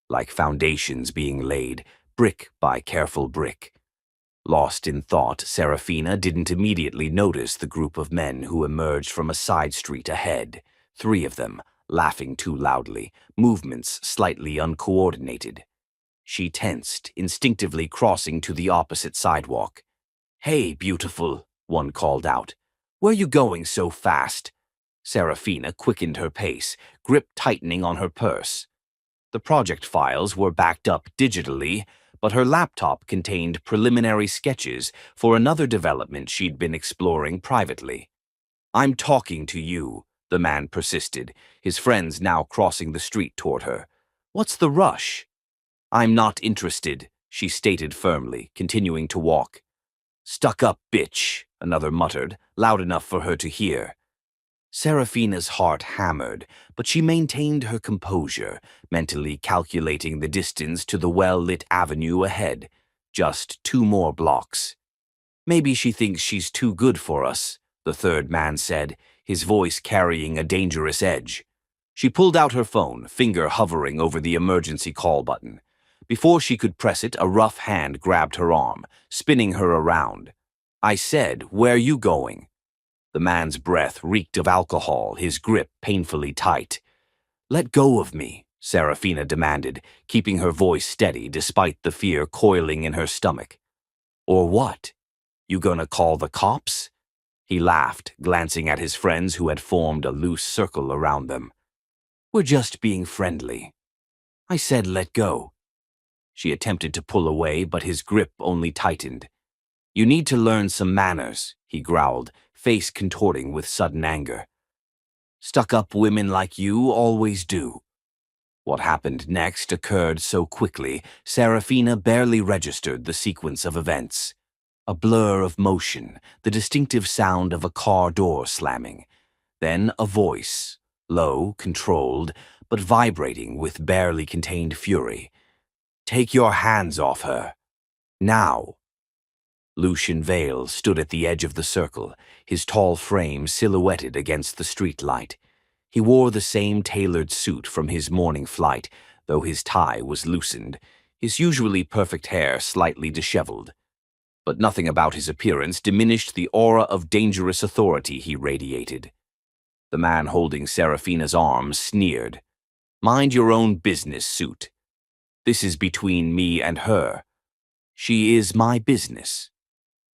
like foundations being laid, brick by careful brick. Lost in thought, Serafina didn't immediately notice the group of men who emerged from a side street ahead, 3 of them, laughing too loudly, movements slightly uncoordinated. She tensed, instinctively crossing to the opposite sidewalk. "Hey, beautiful," one called out. "Where you going so fast?" Serafina quickened her pace, grip tightening on her purse. The project files were backed up digitally, but her laptop contained preliminary sketches for another development she'd been exploring privately. "I'm talking to you," the man persisted, his friends now crossing the street toward her. "What's the rush?" "I'm not interested," she stated firmly, continuing to walk. "Stuck up, bitch," another muttered, loud enough for her to hear. Serafina's heart hammered, but she maintained her composure, mentally calculating the distance to the well-lit avenue ahead. Just 2 more blocks. "Maybe she thinks she's too good for us," the third man said, his voice carrying a dangerous edge. She pulled out her phone, finger hovering over the emergency call button. Before she could press it, a rough hand grabbed her arm, spinning her around. "I said, where you going?" The man's breath reeked of alcohol, his grip painfully tight. "Let go of me," Serafina demanded, keeping her voice steady despite the fear coiling in her stomach. "Or what? You gonna call the cops?" He laughed, glancing at his friends who had formed a loose circle around them. "We're just being friendly." "I said let go." She attempted to pull away, but his grip only tightened. "You need to learn some manners," he growled, face contorting with sudden anger. "Stuck-up women like you always do." What happened next occurred so quickly, Serafina barely registered the sequence of events. A blur of motion, the distinctive sound of a car door slamming. Then a voice, low, controlled, but vibrating with barely contained fury. "Take your hands off her. Now." Lucian Vale stood at the edge of the circle, his tall frame silhouetted against the street light. He wore the same tailored suit from his morning flight, though his tie was loosened, his usually perfect hair slightly disheveled. But nothing about his appearance diminished the aura of dangerous authority he radiated. The man holding Serafina's arm sneered. "Mind your own business, suit. This is between me and her. She is my business."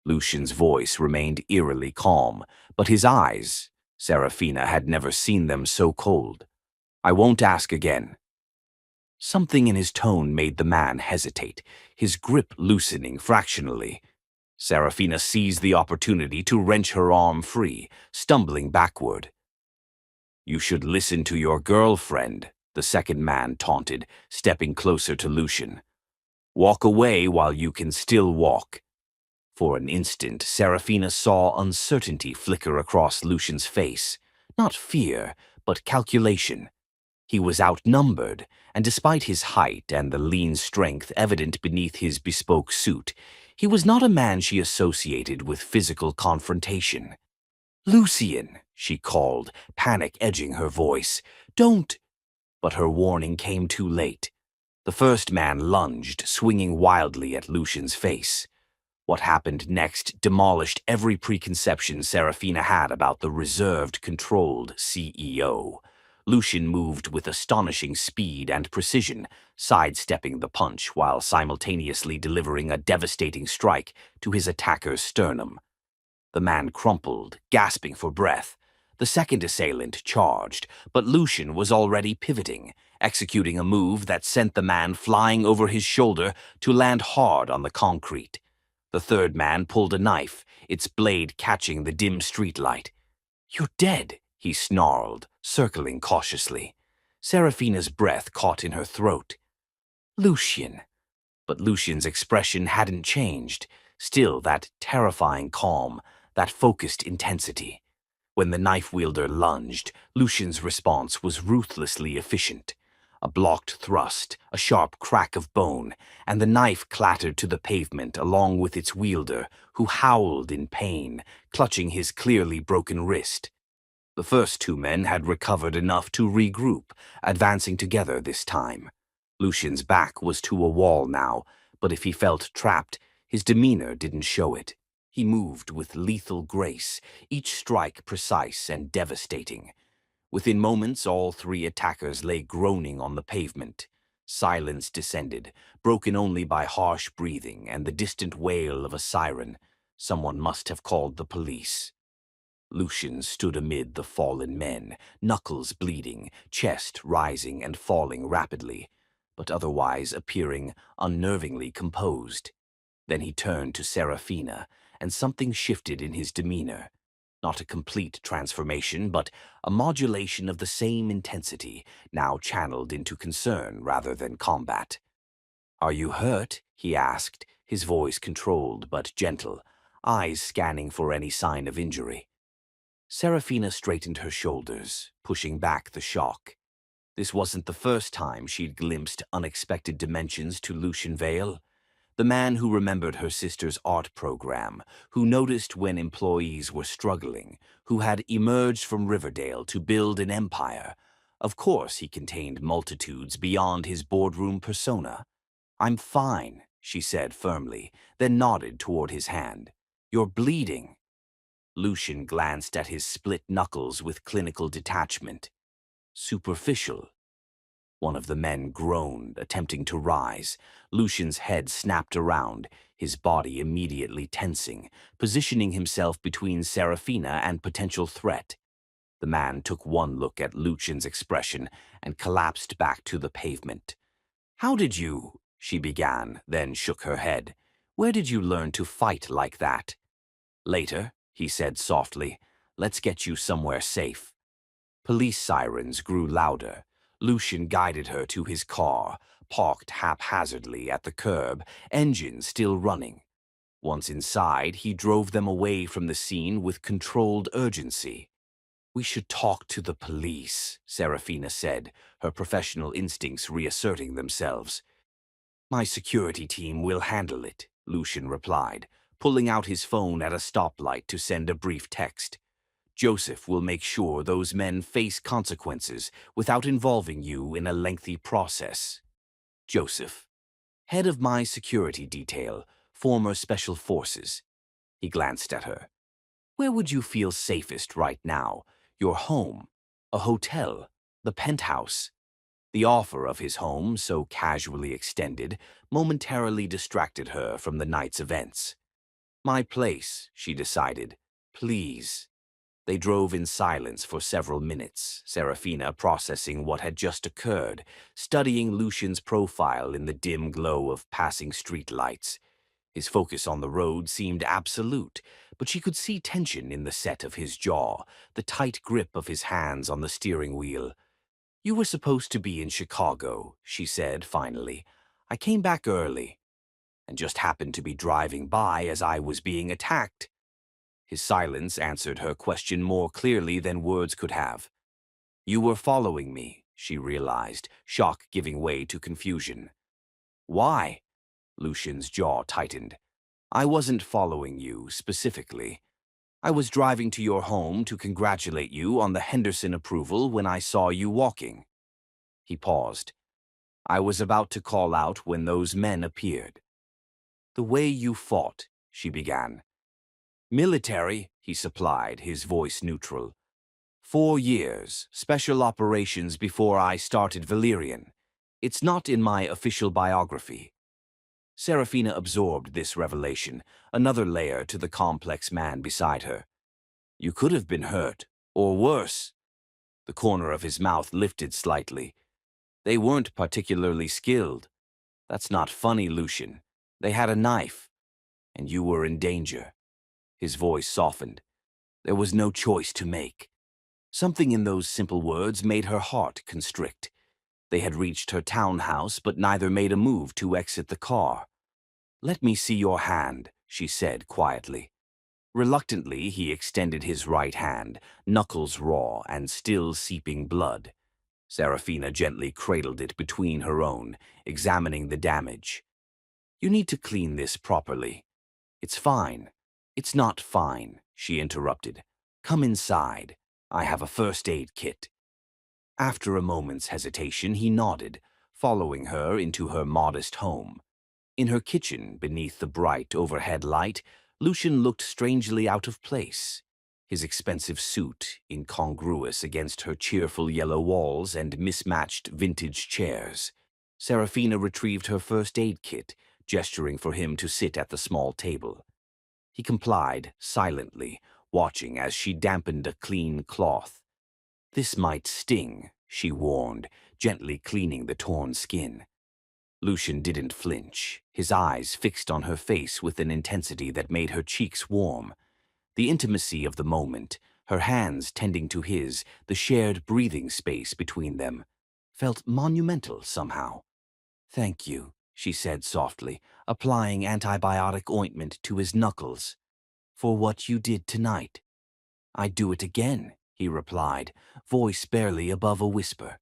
Lucian's voice remained eerily calm, but his eyes, Serafina had never seen them so cold. "I won't ask again." Something in his tone made the man hesitate, his grip loosening fractionally. Serafina seized the opportunity to wrench her arm free, stumbling backward. "You should listen to your girlfriend," the second man taunted, stepping closer to Lucian. "Walk away while you can still walk." For an instant, Serafina saw uncertainty flicker across Lucian's face. Not fear, but calculation. He was outnumbered, and despite his height and the lean strength evident beneath his bespoke suit, he was not a man she associated with physical confrontation. "Lucian," she called, panic edging her voice. "Don't—" But her warning came too late. The first man lunged, swinging wildly at Lucian's face. What happened next demolished every preconception Serafina had about the reserved, controlled CEO. Lucian moved with astonishing speed and precision, sidestepping the punch while simultaneously delivering a devastating strike to his attacker's sternum. The man crumpled, gasping for breath. The second assailant charged, but Lucian was already pivoting, executing a move that sent the man flying over his shoulder to land hard on the concrete. The third man pulled a knife, its blade catching the dim streetlight. "You're dead," he snarled, circling cautiously. Serafina's breath caught in her throat. "Lucian." But Lucian's expression hadn't changed, still that terrifying calm, that focused intensity. When the knife wielder lunged, Lucian's response was ruthlessly efficient. A blocked thrust, a sharp crack of bone, and the knife clattered to the pavement along with its wielder, who howled in pain, clutching his clearly broken wrist. The first 2 men had recovered enough to regroup, advancing together this time. Lucian's back was to a wall now, but if he felt trapped, his demeanor didn't show it. He moved with lethal grace, each strike precise and devastating. Within moments, all 3 attackers lay groaning on the pavement. Silence descended, broken only by harsh breathing and the distant wail of a siren. Someone must have called the police. Lucian stood amid the fallen men, knuckles bleeding, chest rising and falling rapidly, but otherwise appearing unnervingly composed. Then he turned to Serafina, and something shifted in his demeanor. Not a complete transformation, but a modulation of the same intensity, now channeled into concern rather than combat. "Are you hurt?" he asked, his voice controlled but gentle, eyes scanning for any sign of injury. Serafina straightened her shoulders, pushing back the shock. This wasn't the first time she'd glimpsed unexpected dimensions to Lucian Vale. The man who remembered her sister's art program, who noticed when employees were struggling, who had emerged from Riverdale to build an empire. Of course, he contained multitudes beyond his boardroom persona. "I'm fine," she said firmly, then nodded toward his hand. "You're bleeding." Lucian glanced at his split knuckles with clinical detachment. "Superficial." One of the men groaned, attempting to rise. Lucian's head snapped around, his body immediately tensing, positioning himself between Serafina and potential threat. The man took one look at Lucian's expression and collapsed back to the pavement. "How did you—" she began, then shook her head. "Where did you learn to fight like that?" "Later," he said softly. "Let's get you somewhere safe." Police sirens grew louder. Lucian guided her to his car, parked haphazardly at the curb, engine still running. Once inside, he drove them away from the scene with controlled urgency. "We should talk to the police," Serafina said, her professional instincts reasserting themselves. "My security team will handle it," Lucian replied, pulling out his phone at a stoplight to send a brief text. "Joseph will make sure those men face consequences without involving you in a lengthy process." Joseph, head of my security detail, former Special Forces. He glanced at her. "Where would you feel safest right now? Your home? A hotel? The penthouse?" The offer of his home, so casually extended, momentarily distracted her from the night's events. "My place," she decided. "Please." They drove in silence for several minutes, Serafina processing what had just occurred, studying Lucian's profile in the dim glow of passing streetlights. His focus on the road seemed absolute, but she could see tension in the set of his jaw, the tight grip of his hands on the steering wheel. "You were supposed to be in Chicago," she said finally. "I came back early, and just happened to be driving by as I was being attacked." His silence answered her question more clearly than words could have. "You were following me," she realized, shock giving way to confusion. "Why?" Lucian's jaw tightened. "I wasn't following you, specifically. I was driving to your home to congratulate you on the Henderson approval when I saw you walking." He paused. "I was about to call out when those men appeared." "The way you fought," she began. "Military," he supplied, his voice neutral. 4 years, special operations before I started Valyrian. It's not in my official biography." Serafina absorbed this revelation, another layer to the complex man beside her. "You could have been hurt, or worse." The corner of his mouth lifted slightly. "They weren't particularly skilled." "That's not funny, Lucian. They had a knife, and you were in danger." His voice softened. There was no choice to make. Something in those simple words made her heart constrict. They had reached her townhouse, but neither made a move to exit the car. "Let me see your hand," she said quietly. Reluctantly, he extended his right hand, knuckles raw and still seeping blood. Serafina gently cradled it between her own, examining the damage. "You need to clean this properly." "It's fine." "It's not fine," she interrupted. "Come inside. I have a first aid kit." After a moment's hesitation, he nodded, following her into her modest home. In her kitchen, beneath the bright overhead light, Lucian looked strangely out of place. His expensive suit incongruous against her cheerful yellow walls and mismatched vintage chairs. Serafina retrieved her first aid kit, gesturing for him to sit at the small table. He complied, silently, watching as she dampened a clean cloth. "This might sting," she warned, gently cleaning the torn skin. Lucian didn't flinch, his eyes fixed on her face with an intensity that made her cheeks warm. The intimacy of the moment, her hands tending to his, the shared breathing space between them, felt monumental somehow. "Thank you," she said softly, applying antibiotic ointment to his knuckles. "For what you did tonight." "I'd do it again," he replied, voice barely above a whisper.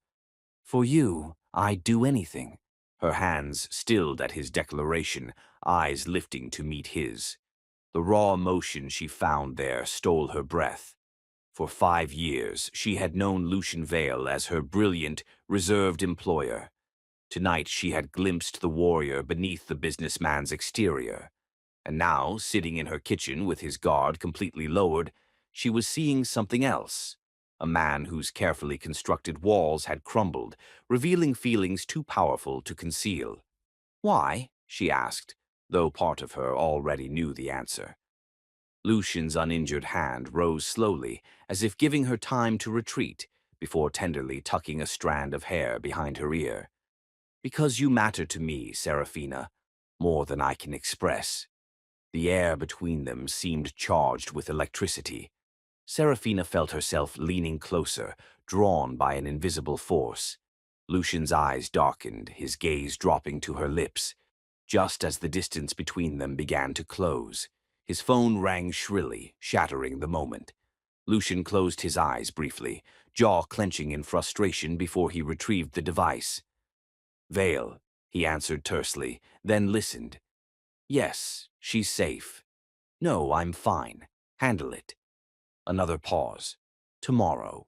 "For you, I'd do anything." Her hands stilled at his declaration, eyes lifting to meet his. The raw emotion she found there stole her breath. For 5 years, she had known Lucian Vale as her brilliant, reserved employer. Tonight she had glimpsed the warrior beneath the businessman's exterior. And now, sitting in her kitchen with his guard completely lowered, she was seeing something else. A man whose carefully constructed walls had crumbled, revealing feelings too powerful to conceal. "Why?" she asked, though part of her already knew the answer. Lucian's uninjured hand rose slowly, as if giving her time to retreat, before tenderly tucking a strand of hair behind her ear. "Because you matter to me, Serafina, more than I can express." The air between them seemed charged with electricity. Serafina felt herself leaning closer, drawn by an invisible force. Lucian's eyes darkened, his gaze dropping to her lips. Just as the distance between them began to close, his phone rang shrilly, shattering the moment. Lucian closed his eyes briefly, jaw clenching in frustration before he retrieved the device. "Vale," he answered tersely, then listened. "Yes, she's safe. No, I'm fine. Handle it." Another pause. "Tomorrow."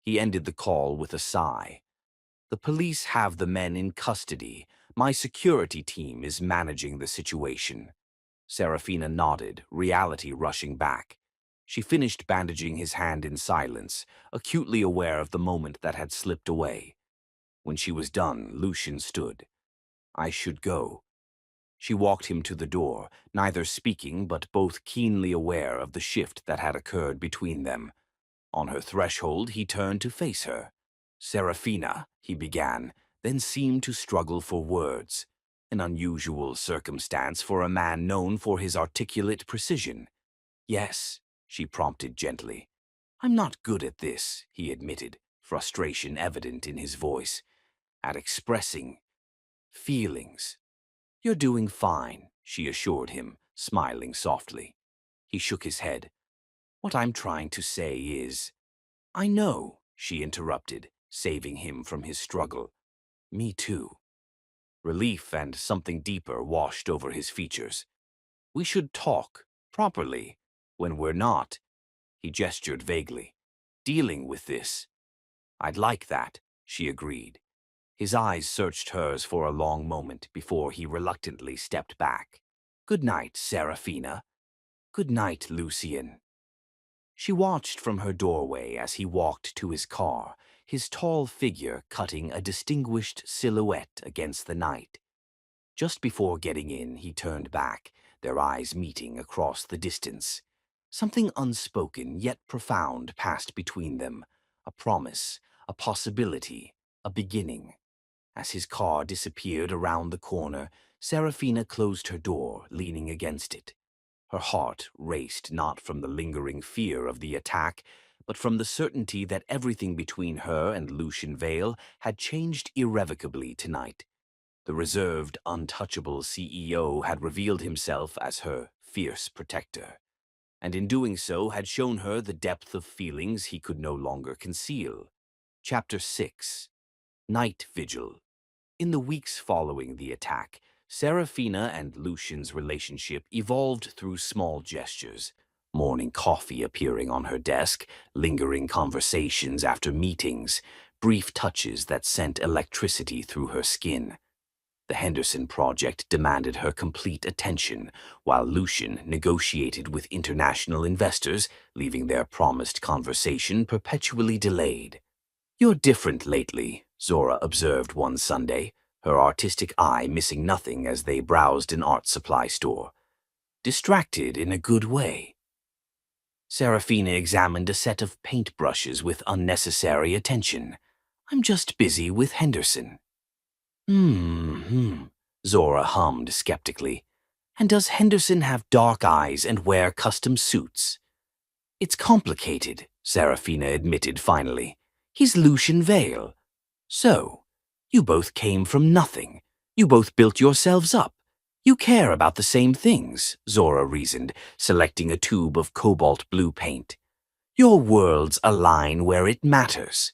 He ended the call with a sigh. "The police have the men in custody. My security team is managing the situation." Serafina nodded, reality rushing back. She finished bandaging his hand in silence, acutely aware of the moment that had slipped away. When she was done, Lucian stood. "I should go." She walked him to the door, neither speaking but both keenly aware of the shift that had occurred between them. On her threshold, he turned to face her. "Serafina," he began, then seemed to struggle for words. An unusual circumstance for a man known for his articulate precision. "Yes," she prompted gently. "I'm not good at this," he admitted, frustration evident in his voice. "At expressing feelings." "You're doing fine," she assured him, smiling softly. He shook his head. "What I'm trying to say is—" "I know," she interrupted, saving him from his struggle. "Me too." Relief and something deeper washed over his features. "We should talk, properly, when we're not," he gestured vaguely, "dealing with this." "I'd like that," she agreed. His eyes searched hers for a long moment before he reluctantly stepped back. "Good night, Serafina." "Good night, Lucian." She watched from her doorway as he walked to his car, his tall figure cutting a distinguished silhouette against the night. Just before getting in, he turned back, their eyes meeting across the distance. Something unspoken yet profound passed between them, a promise, a possibility, a beginning. As his car disappeared around the corner, Serafina closed her door, leaning against it. Her heart raced not from the lingering fear of the attack, but from the certainty that everything between her and Lucian Vale had changed irrevocably tonight. The reserved, untouchable CEO had revealed himself as her fierce protector, and in doing so had shown her the depth of feelings he could no longer conceal. Chapter 6. Night Vigil. In the weeks following the attack, Serafina and Lucian's relationship evolved through small gestures. Morning coffee appearing on her desk, lingering conversations after meetings, brief touches that sent electricity through her skin. The Henderson project demanded her complete attention, while Lucian negotiated with international investors, leaving their promised conversation perpetually delayed. "You're different lately," Zora observed one Sunday, her artistic eye missing nothing as they browsed an art supply store. "Distracted in a good way." Serafina examined a set of paintbrushes with unnecessary attention. "I'm just busy with Henderson." Zora hummed skeptically. "And does Henderson have dark eyes and wear custom suits?" "It's complicated," Serafina admitted finally. "He's Lucian Vale. So, you both came from nothing. You both built yourselves up. You care about the same things, Zora reasoned, selecting a tube of cobalt blue paint. Your worlds align where it matters.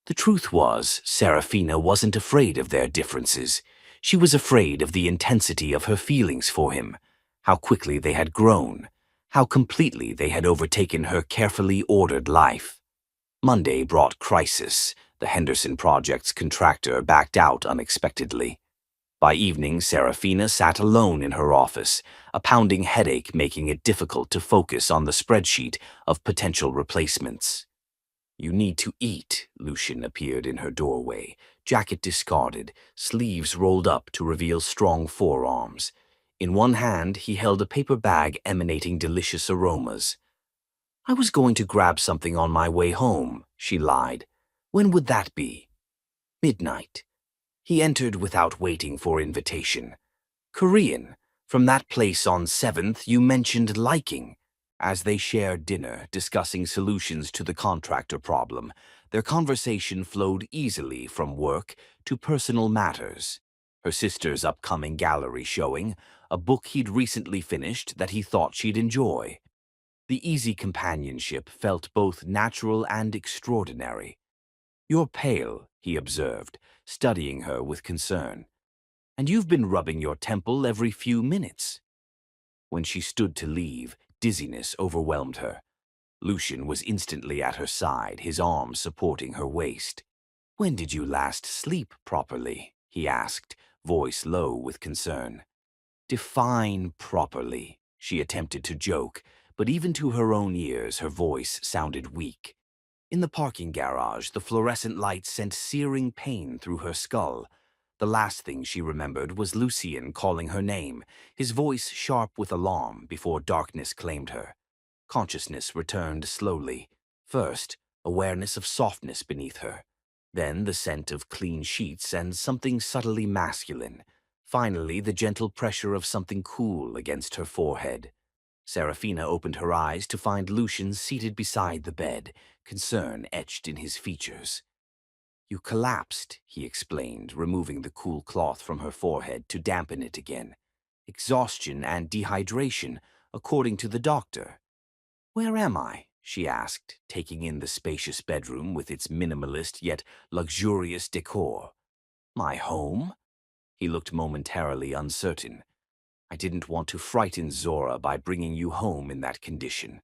The truth was, Serafina wasn't afraid of their differences. She was afraid of the intensity of her feelings for him, how quickly they had grown, how completely they had overtaken her carefully ordered life. Monday brought crisis. The Henderson Project's contractor backed out unexpectedly. By evening, Serafina sat alone in her office, a pounding headache making it difficult to focus on the spreadsheet of potential replacements. You need to eat, Lucian appeared in her doorway, jacket discarded, sleeves rolled up to reveal strong forearms. In one hand, he held a paper bag emanating delicious aromas. I was going to grab something on my way home, she lied. When would that be? Midnight. He entered without waiting for invitation. Korean, from that place on 7th you mentioned liking. As they shared dinner, discussing solutions to the contractor problem, their conversation flowed easily from work to personal matters. Her sister's upcoming gallery showing, a book he'd recently finished that he thought she'd enjoy. The easy companionship felt both natural and extraordinary. You're pale, he observed, studying her with concern. And you've been rubbing your temple every few minutes. When she stood to leave, dizziness overwhelmed her. Lucian was instantly at her side, his arms supporting her waist. When did you last sleep properly? He asked, voice low with concern. Define properly, she attempted to joke, but even to her own ears her voice sounded weak. In the parking garage, the fluorescent light sent searing pain through her skull. The last thing she remembered was Lucian calling her name, his voice sharp with alarm before darkness claimed her. Consciousness returned slowly. First, awareness of softness beneath her. Then the scent of clean sheets and something subtly masculine. Finally, the gentle pressure of something cool against her forehead. Serafina opened her eyes to find Lucian seated beside the bed, concern etched in his features. You collapsed, he explained, removing the cool cloth from her forehead to dampen it again. Exhaustion and dehydration, according to the doctor. Where am I? She asked, taking in the spacious bedroom with its minimalist yet luxurious decor. My home? He looked momentarily uncertain. I didn't want to frighten Zora by bringing you home in that condition.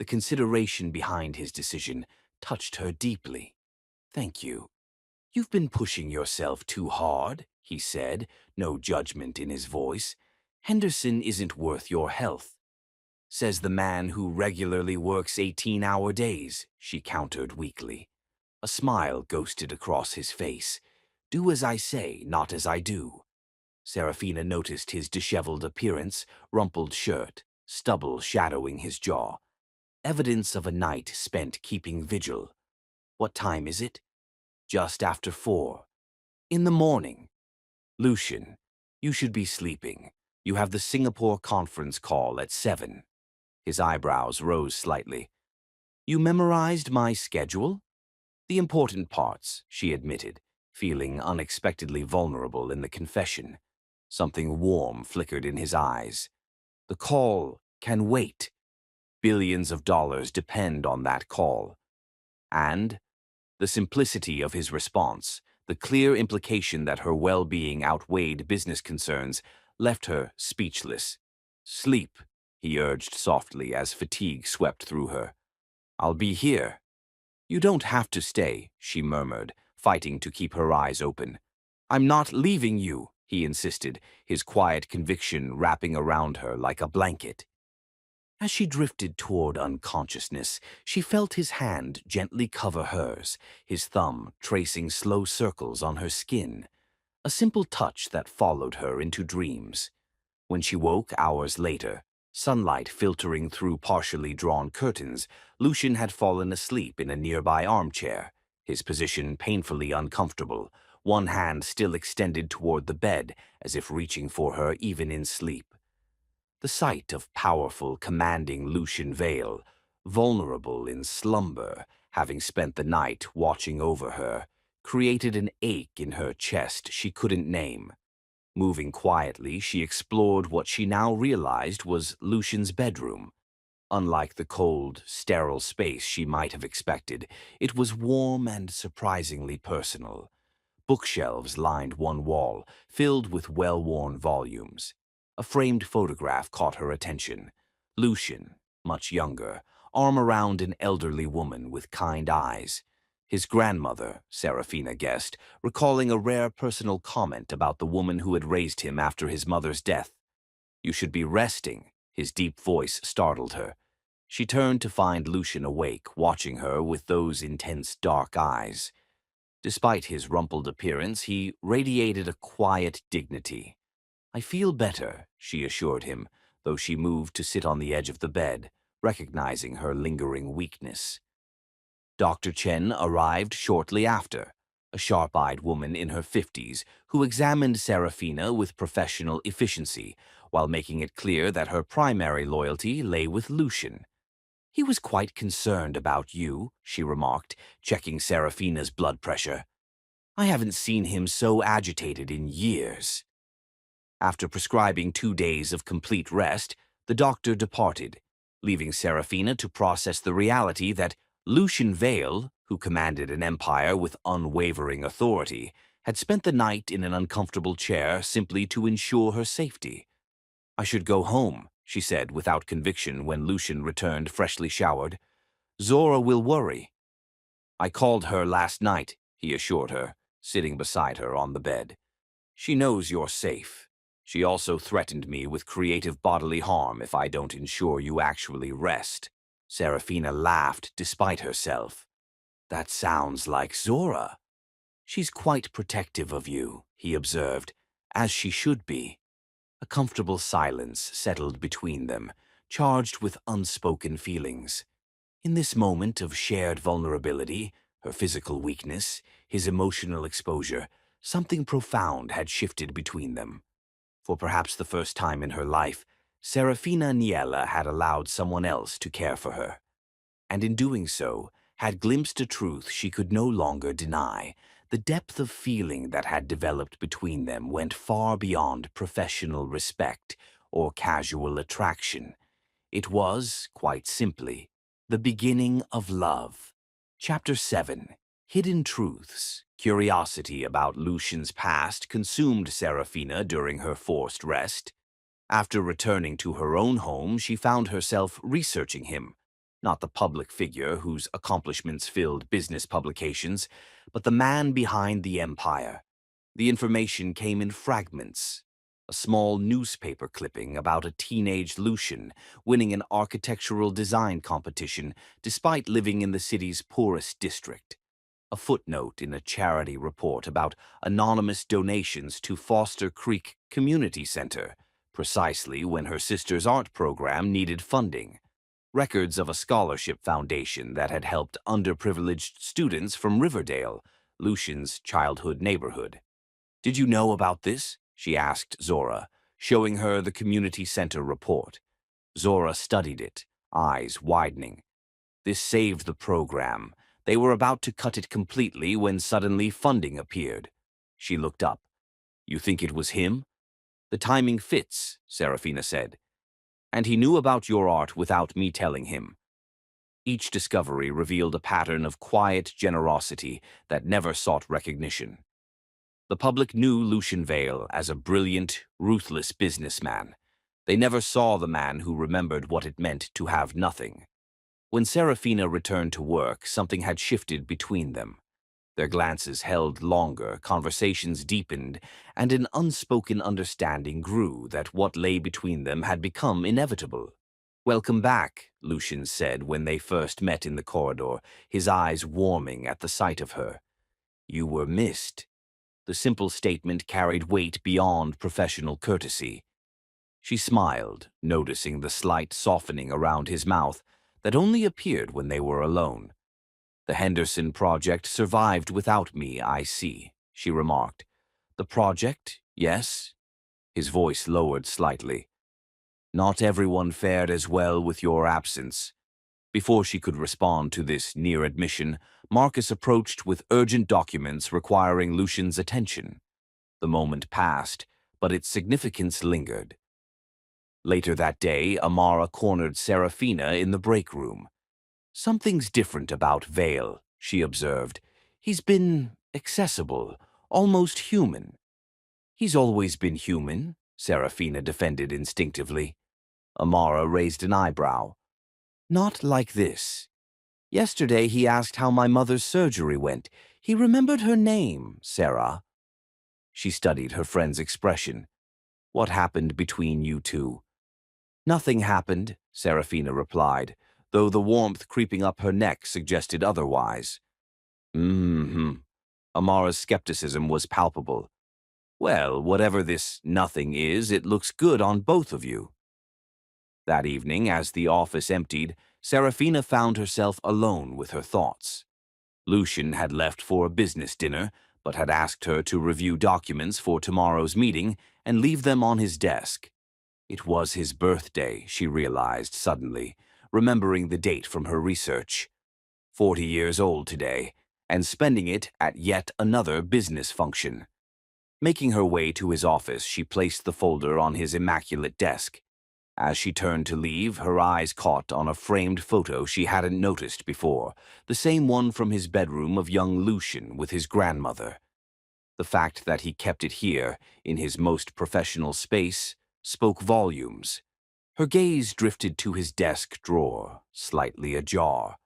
The consideration behind his decision touched her deeply. Thank you. You've been pushing yourself too hard, he said, no judgment in his voice. Henderson isn't worth your health. Says the man who regularly works 18-hour days, she countered weakly. A smile ghosted across his face. Do as I say, not as I do. Serafina noticed his disheveled appearance, rumpled shirt, stubble shadowing his jaw. Evidence of a night spent keeping vigil. What time is it? Just after 4. In the morning. Lucian, you should be sleeping. You have the Singapore conference call at 7. His eyebrows rose slightly. You memorized my schedule? The important parts, she admitted, feeling unexpectedly vulnerable in the confession. Something warm flickered in his eyes. The call can wait. Billions of dollars depend on that call. And the simplicity of his response, the clear implication that her well-being outweighed business concerns, left her speechless. Sleep, he urged softly as fatigue swept through her. I'll be here. You don't have to stay, she murmured, fighting to keep her eyes open. I'm not leaving you, he insisted, his quiet conviction wrapping around her like a blanket. As she drifted toward unconsciousness, she felt his hand gently cover hers, his thumb tracing slow circles on her skin, a simple touch that followed her into dreams. When she woke hours later, sunlight filtering through partially drawn curtains, Lucian had fallen asleep in a nearby armchair, his position painfully uncomfortable, one hand still extended toward the bed as if reaching for her even in sleep. The sight of powerful, commanding Lucian Vale, vulnerable in slumber, having spent the night watching over her, created an ache in her chest she couldn't name. Moving quietly, she explored what she now realized was Lucian's bedroom. Unlike the cold, sterile space she might have expected, it was warm and surprisingly personal. Bookshelves lined one wall, filled with well-worn volumes. A framed photograph caught her attention. Lucian, much younger, arm around an elderly woman with kind eyes. His grandmother, Serafina guessed, recalling a rare personal comment about the woman who had raised him after his mother's death. "You should be resting," his deep voice startled her. She turned to find Lucian awake, watching her with those intense dark eyes. Despite his rumpled appearance, he radiated a quiet dignity. "I feel better," she assured him, though she moved to sit on the edge of the bed, recognizing her lingering weakness. Dr. Chen arrived shortly after, a sharp-eyed woman in her 50s who examined Serafina with professional efficiency, while making it clear that her primary loyalty lay with Lucian. "He was quite concerned about you," she remarked, checking Serafina's blood pressure. "I haven't seen him so agitated in years." After prescribing 2 days of complete rest, the doctor departed, leaving Serafina to process the reality that Lucian Vale, who commanded an empire with unwavering authority, had spent the night in an uncomfortable chair simply to ensure her safety. "I should go home," she said without conviction when Lucian returned freshly showered. "Zora will worry." "I called her last night," he assured her, sitting beside her on the bed. "She knows you're safe. She also threatened me with creative bodily harm if I don't ensure you actually rest." Serafina laughed despite herself. "That sounds like Zora." "She's quite protective of you," he observed, "as she should be." A comfortable silence settled between them, charged with unspoken feelings. In this moment of shared vulnerability, her physical weakness, his emotional exposure, something profound had shifted between them. For perhaps the first time in her life, Serafina Niella had allowed someone else to care for her, and in doing so, had glimpsed a truth she could no longer deny. The depth of feeling that had developed between them went far beyond professional respect or casual attraction. It was, quite simply, the beginning of love. Chapter 7. Hidden Truths. Curiosity about Lucian's past consumed Serafina during her forced rest. After returning to her own home, she found herself researching him, not the public figure whose accomplishments filled business publications, but the man behind the empire. The information came in fragments. A small newspaper clipping about a teenage Lucian winning an architectural design competition despite living in the city's poorest district. A footnote in a charity report about anonymous donations to Foster Creek Community Center, precisely when her sister's art program needed funding. Records of a scholarship foundation that had helped underprivileged students from Riverdale, Lucian's childhood neighborhood. "Did you know about this?" she asked Zora, showing her the community center report. Zora studied it, eyes widening. This saved the program. They were about to cut it completely when suddenly funding appeared. She looked up. "You think it was him?" "The timing fits," Serafina said. "And he knew about your art without me telling him." Each discovery revealed a pattern of quiet generosity that never sought recognition. The public knew Lucian Vale as a brilliant, ruthless businessman. They never saw the man who remembered what it meant to have nothing. When Serafina returned to work, something had shifted between them. Their glances held longer, conversations deepened, and an unspoken understanding grew that what lay between them had become inevitable. "Welcome back," Lucian said when they first met in the corridor, his eyes warming at the sight of her. "You were missed." The simple statement carried weight beyond professional courtesy. She smiled, noticing the slight softening around his mouth that only appeared when they were alone. "The Henderson project survived without me, I see," she remarked. "The project, yes?" His voice lowered slightly. "Not everyone fared as well with your absence. Before she could respond to this near admission, Marcus approached with urgent documents requiring Lucian's attention. The moment passed, but its significance lingered. Later that day, Amara cornered Serafina in the break room. "Something's different about Vale," she observed. "He's been accessible, almost human." "He's always been human," Serafina defended instinctively. Amara raised an eyebrow. "Not like this. Yesterday he asked how my mother's surgery went. He remembered her name, Sarah." She studied her friend's expression. "What happened between you two?" "Nothing happened," Serafina replied, though the warmth creeping up her neck suggested otherwise. Amara's skepticism was palpable. "Well, whatever this nothing is, it looks good on both of you." That evening, as the office emptied, Serafina found herself alone with her thoughts. Lucian had left for a business dinner, but had asked her to review documents for tomorrow's meeting and leave them on his desk. It was his birthday, she realized suddenly, remembering the date from her research. 40 years old today, and spending it at yet another business function. Making her way to his office, she placed the folder on his immaculate desk. As she turned to leave, her eyes caught on a framed photo she hadn't noticed before, the same one from his bedroom of young Lucian with his grandmother. The fact that he kept it here, in his most professional space, spoke volumes. Her gaze drifted to his desk drawer, slightly ajar.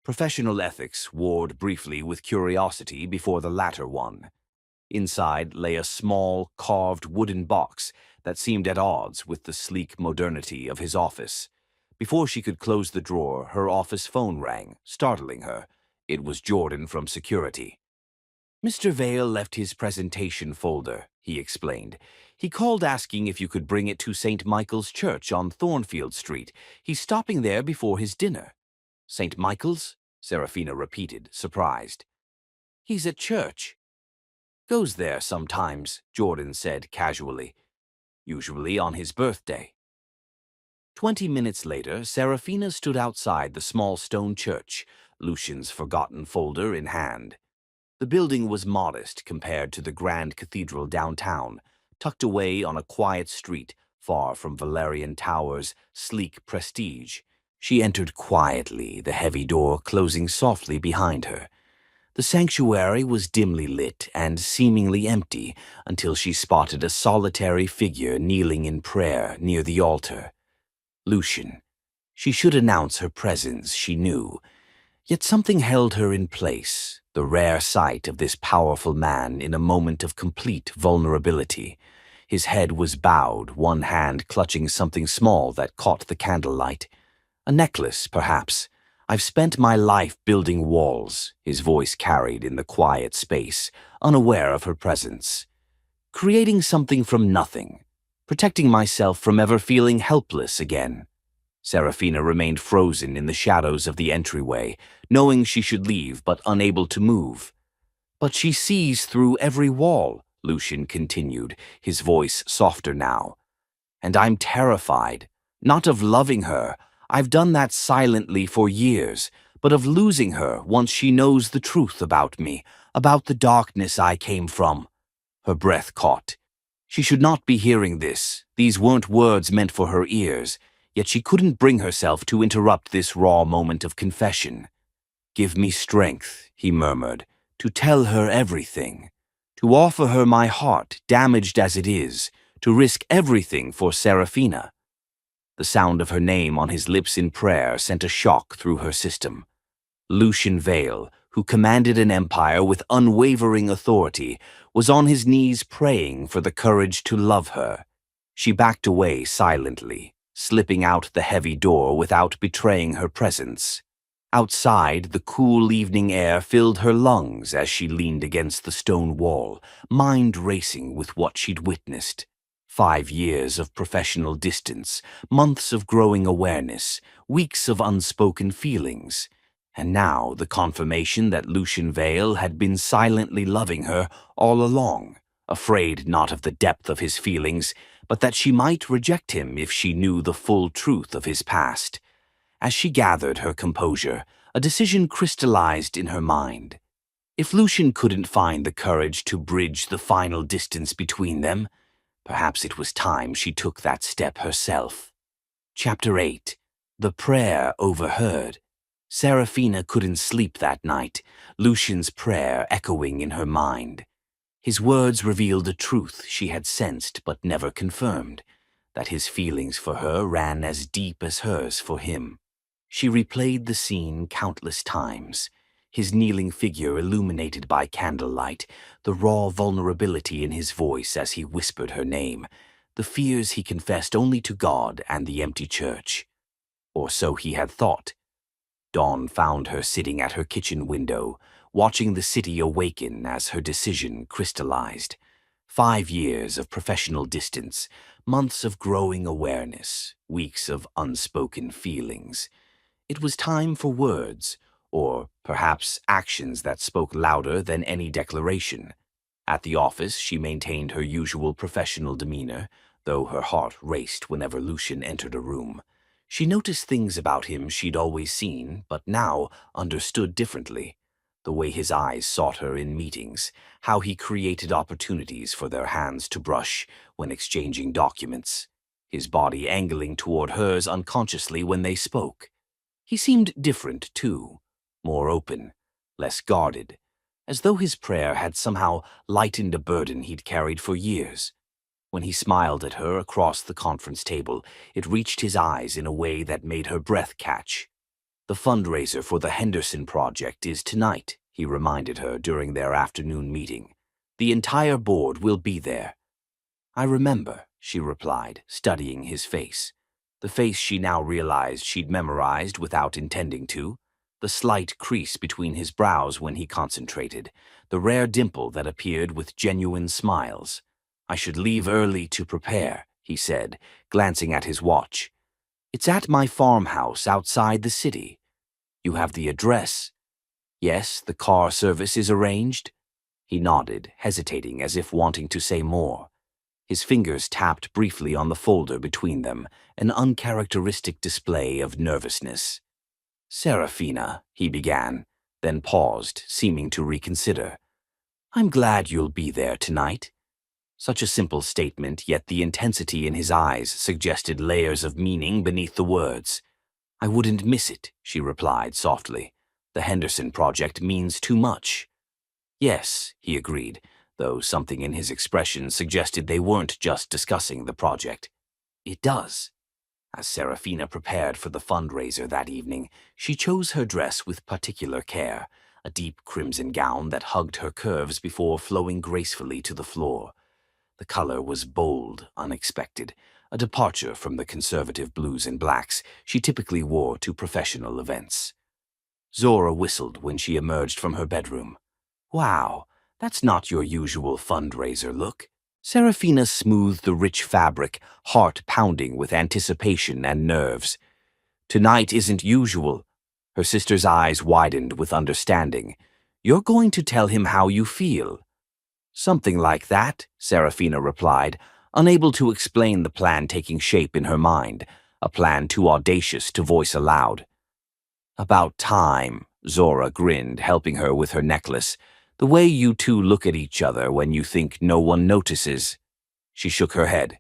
Professional ethics warred briefly with curiosity before the latter one. Inside lay a small, carved wooden box that seemed at odds with the sleek modernity of his office. Before she could close the drawer, her office phone rang, startling her. It was Jordan from security. "Mr. Vale left his presentation folder," he explained. "He called asking if you could bring it to St. Michael's Church on Thornfield Street. He's stopping there before his dinner." "St. Michael's?" Serafina repeated, surprised. "He's at church." "Goes there sometimes," Jordan said casually. "Usually on his birthday." 20 minutes later, Serafina stood outside the small stone church, Lucian's forgotten folder in hand. The building was modest compared to the grand cathedral downtown, tucked away on a quiet street, far from Valerian Tower's sleek prestige. She entered quietly, the heavy door closing softly behind her. The sanctuary was dimly lit and seemingly empty until she spotted a solitary figure kneeling in prayer near the altar. Lucian. She should announce her presence, she knew. Yet something held her in place, the rare sight of this powerful man in a moment of complete vulnerability. His head was bowed, one hand clutching something small that caught the candlelight. A necklace, perhaps. "I've spent my life building walls," his voice carried in the quiet space, unaware of her presence. "Creating something from nothing, protecting myself from ever feeling helpless again." Serafina remained frozen in the shadows of the entryway, knowing she should leave but unable to move. "But she sees through every wall," Lucian continued, his voice softer now. "And I'm terrified, not of loving her. I've done that silently for years, but of losing her once she knows the truth about me, about the darkness I came from." Her breath caught. She should not be hearing this. These weren't words meant for her ears, yet she couldn't bring herself to interrupt this raw moment of confession. "Give me strength," he murmured, "to tell her everything, to offer her my heart, damaged as it is, to risk everything for Serafina." The sound of her name on his lips in prayer sent a shock through her system. Lucian Vale, who commanded an empire with unwavering authority, was on his knees praying for the courage to love her. She backed away silently, slipping out the heavy door without betraying her presence. Outside, the cool evening air filled her lungs as she leaned against the stone wall, mind racing with what she'd witnessed. 5 years of professional distance, months of growing awareness, weeks of unspoken feelings, and now the confirmation that Lucian Vale had been silently loving her all along, afraid not of the depth of his feelings, but that she might reject him if she knew the full truth of his past. As she gathered her composure, a decision crystallized in her mind. If Lucian couldn't find the courage to bridge the final distance between them, perhaps it was time she took that step herself. Chapter 8. The Prayer Overheard. Serafina couldn't sleep that night, Lucian's prayer echoing in her mind. His words revealed a truth she had sensed but never confirmed, that his feelings for her ran as deep as hers for him. She replayed the scene countless times, his kneeling figure illuminated by candlelight, the raw vulnerability in his voice as he whispered her name, the fears he confessed only to God and the empty church. Or so he had thought. Dawn found her sitting at her kitchen window, watching the city awaken as her decision crystallized. 5 years of professional distance, months of growing awareness, weeks of unspoken feelings. It was time for words, or perhaps actions that spoke louder than any declaration. At the office, she maintained her usual professional demeanor, though her heart raced whenever Lucian entered a room. She noticed things about him she'd always seen, but now understood differently. The way his eyes sought her in meetings, how he created opportunities for their hands to brush when exchanging documents, his body angling toward hers unconsciously when they spoke. He seemed different, too, more open, less guarded, as though his prayer had somehow lightened a burden he'd carried for years. When he smiled at her across the conference table, it reached his eyes in a way that made her breath catch. "The fundraiser for the Henderson Project is tonight," he reminded her during their afternoon meeting. "The entire board will be there." "I remember," she replied, studying his face. The face she now realized she'd memorized without intending to. The slight crease between his brows when he concentrated, the rare dimple that appeared with genuine smiles. "I should leave early to prepare," he said, glancing at his watch. "It's at my farmhouse outside the city. You have the address?" "Yes, the car service is arranged." He nodded, hesitating as if wanting to say more. His fingers tapped briefly on the folder between them, an uncharacteristic display of nervousness. "Serafina," he began, then paused, seeming to reconsider. "I'm glad you'll be there tonight." Such a simple statement, yet the intensity in his eyes suggested layers of meaning beneath the words. "I wouldn't miss it," she replied softly. "The Henderson Project means too much." "Yes," he agreed, though something in his expression suggested they weren't just discussing the project. "It does." As Serafina prepared for the fundraiser that evening, she chose her dress with particular care, a deep crimson gown that hugged her curves before flowing gracefully to the floor. The color was bold, unexpected, a departure from the conservative blues and blacks she typically wore to professional events. Zora whistled when she emerged from her bedroom. "Wow, that's not your usual fundraiser look." Serafina smoothed the rich fabric, heart pounding with anticipation and nerves. "Tonight isn't usual." Her sister's eyes widened with understanding. "You're going to tell him how you feel." "Something like that," Serafina replied, unable to explain the plan taking shape in her mind, a plan too audacious to voice aloud. "About time," Zora grinned, helping her with her necklace. "The way you two look at each other when you think no one notices." She shook her head.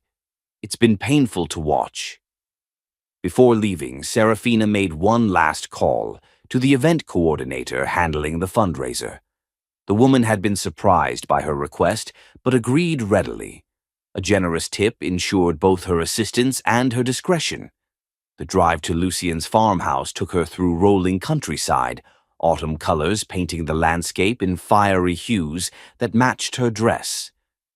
"It's been painful to watch." Before leaving, Serafina made one last call to the event coordinator handling the fundraiser. The woman had been surprised by her request, but agreed readily. A generous tip ensured both her assistance and her discretion. The drive to Lucian's farmhouse took her through rolling countryside, autumn colors painting the landscape in fiery hues that matched her dress.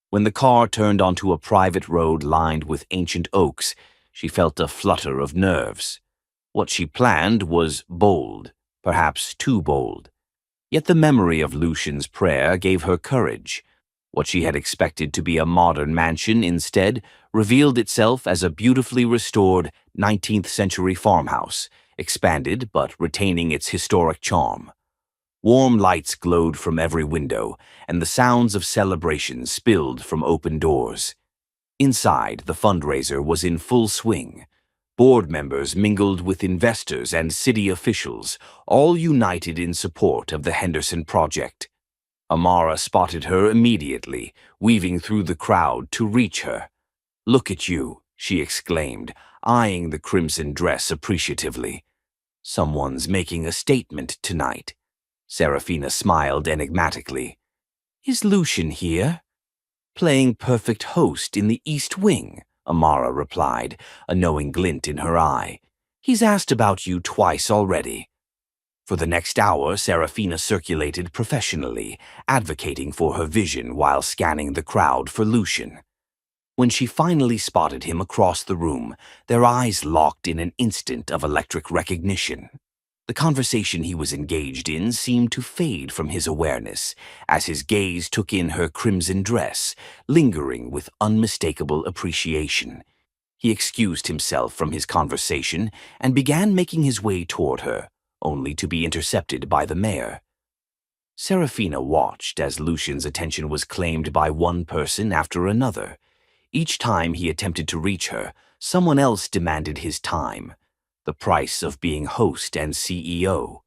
When the car turned onto a private road lined with ancient oaks, she felt a flutter of nerves. What she planned was bold, perhaps too bold. Yet the memory of Lucian's prayer gave her courage. What she had expected to be a modern mansion instead revealed itself as a beautifully restored 19th-century farmhouse, expanded but retaining its historic charm. Warm lights glowed from every window, and the sounds of celebration spilled from open doors. Inside, the fundraiser was in full swing. Board members mingled with investors and city officials, all united in support of the Henderson project. Amara spotted her immediately, weaving through the crowd to reach her. "Look at you," she exclaimed, eyeing the crimson dress appreciatively. "Someone's making a statement tonight." Serafina smiled enigmatically. "Is Lucian here?" "Playing perfect host in the East Wing," Amara replied, a knowing glint in her eye. "He's asked about you twice already." For the next hour, Serafina circulated professionally, advocating for her vision while scanning the crowd for Lucian. When she finally spotted him across the room, their eyes locked in an instant of electric recognition. The conversation he was engaged in seemed to fade from his awareness as his gaze took in her crimson dress, lingering with unmistakable appreciation. He excused himself from his conversation and began making his way toward her, only to be intercepted by the mayor. Serafina watched as Lucian's attention was claimed by one person after another. Each time he attempted to reach her, someone else demanded his time, the price of being host and CEO.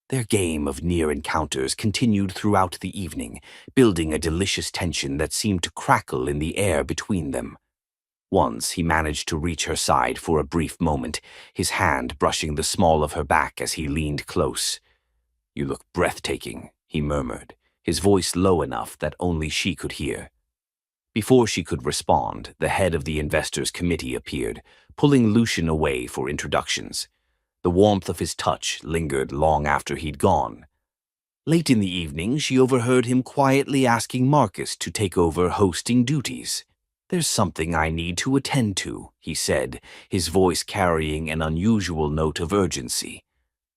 Their game of near encounters continued throughout the evening, building a delicious tension that seemed to crackle in the air between them. Once he managed to reach her side for a brief moment, his hand brushing the small of her back as he leaned close. "You look breathtaking," he murmured, his voice low enough that only she could hear. Before she could respond, the head of the investors' committee appeared, pulling Lucian away for introductions. The warmth of his touch lingered long after he'd gone. Late in the evening, she overheard him quietly asking Marcus to take over hosting duties. "There's something I need to attend to," he said, his voice carrying an unusual note of urgency.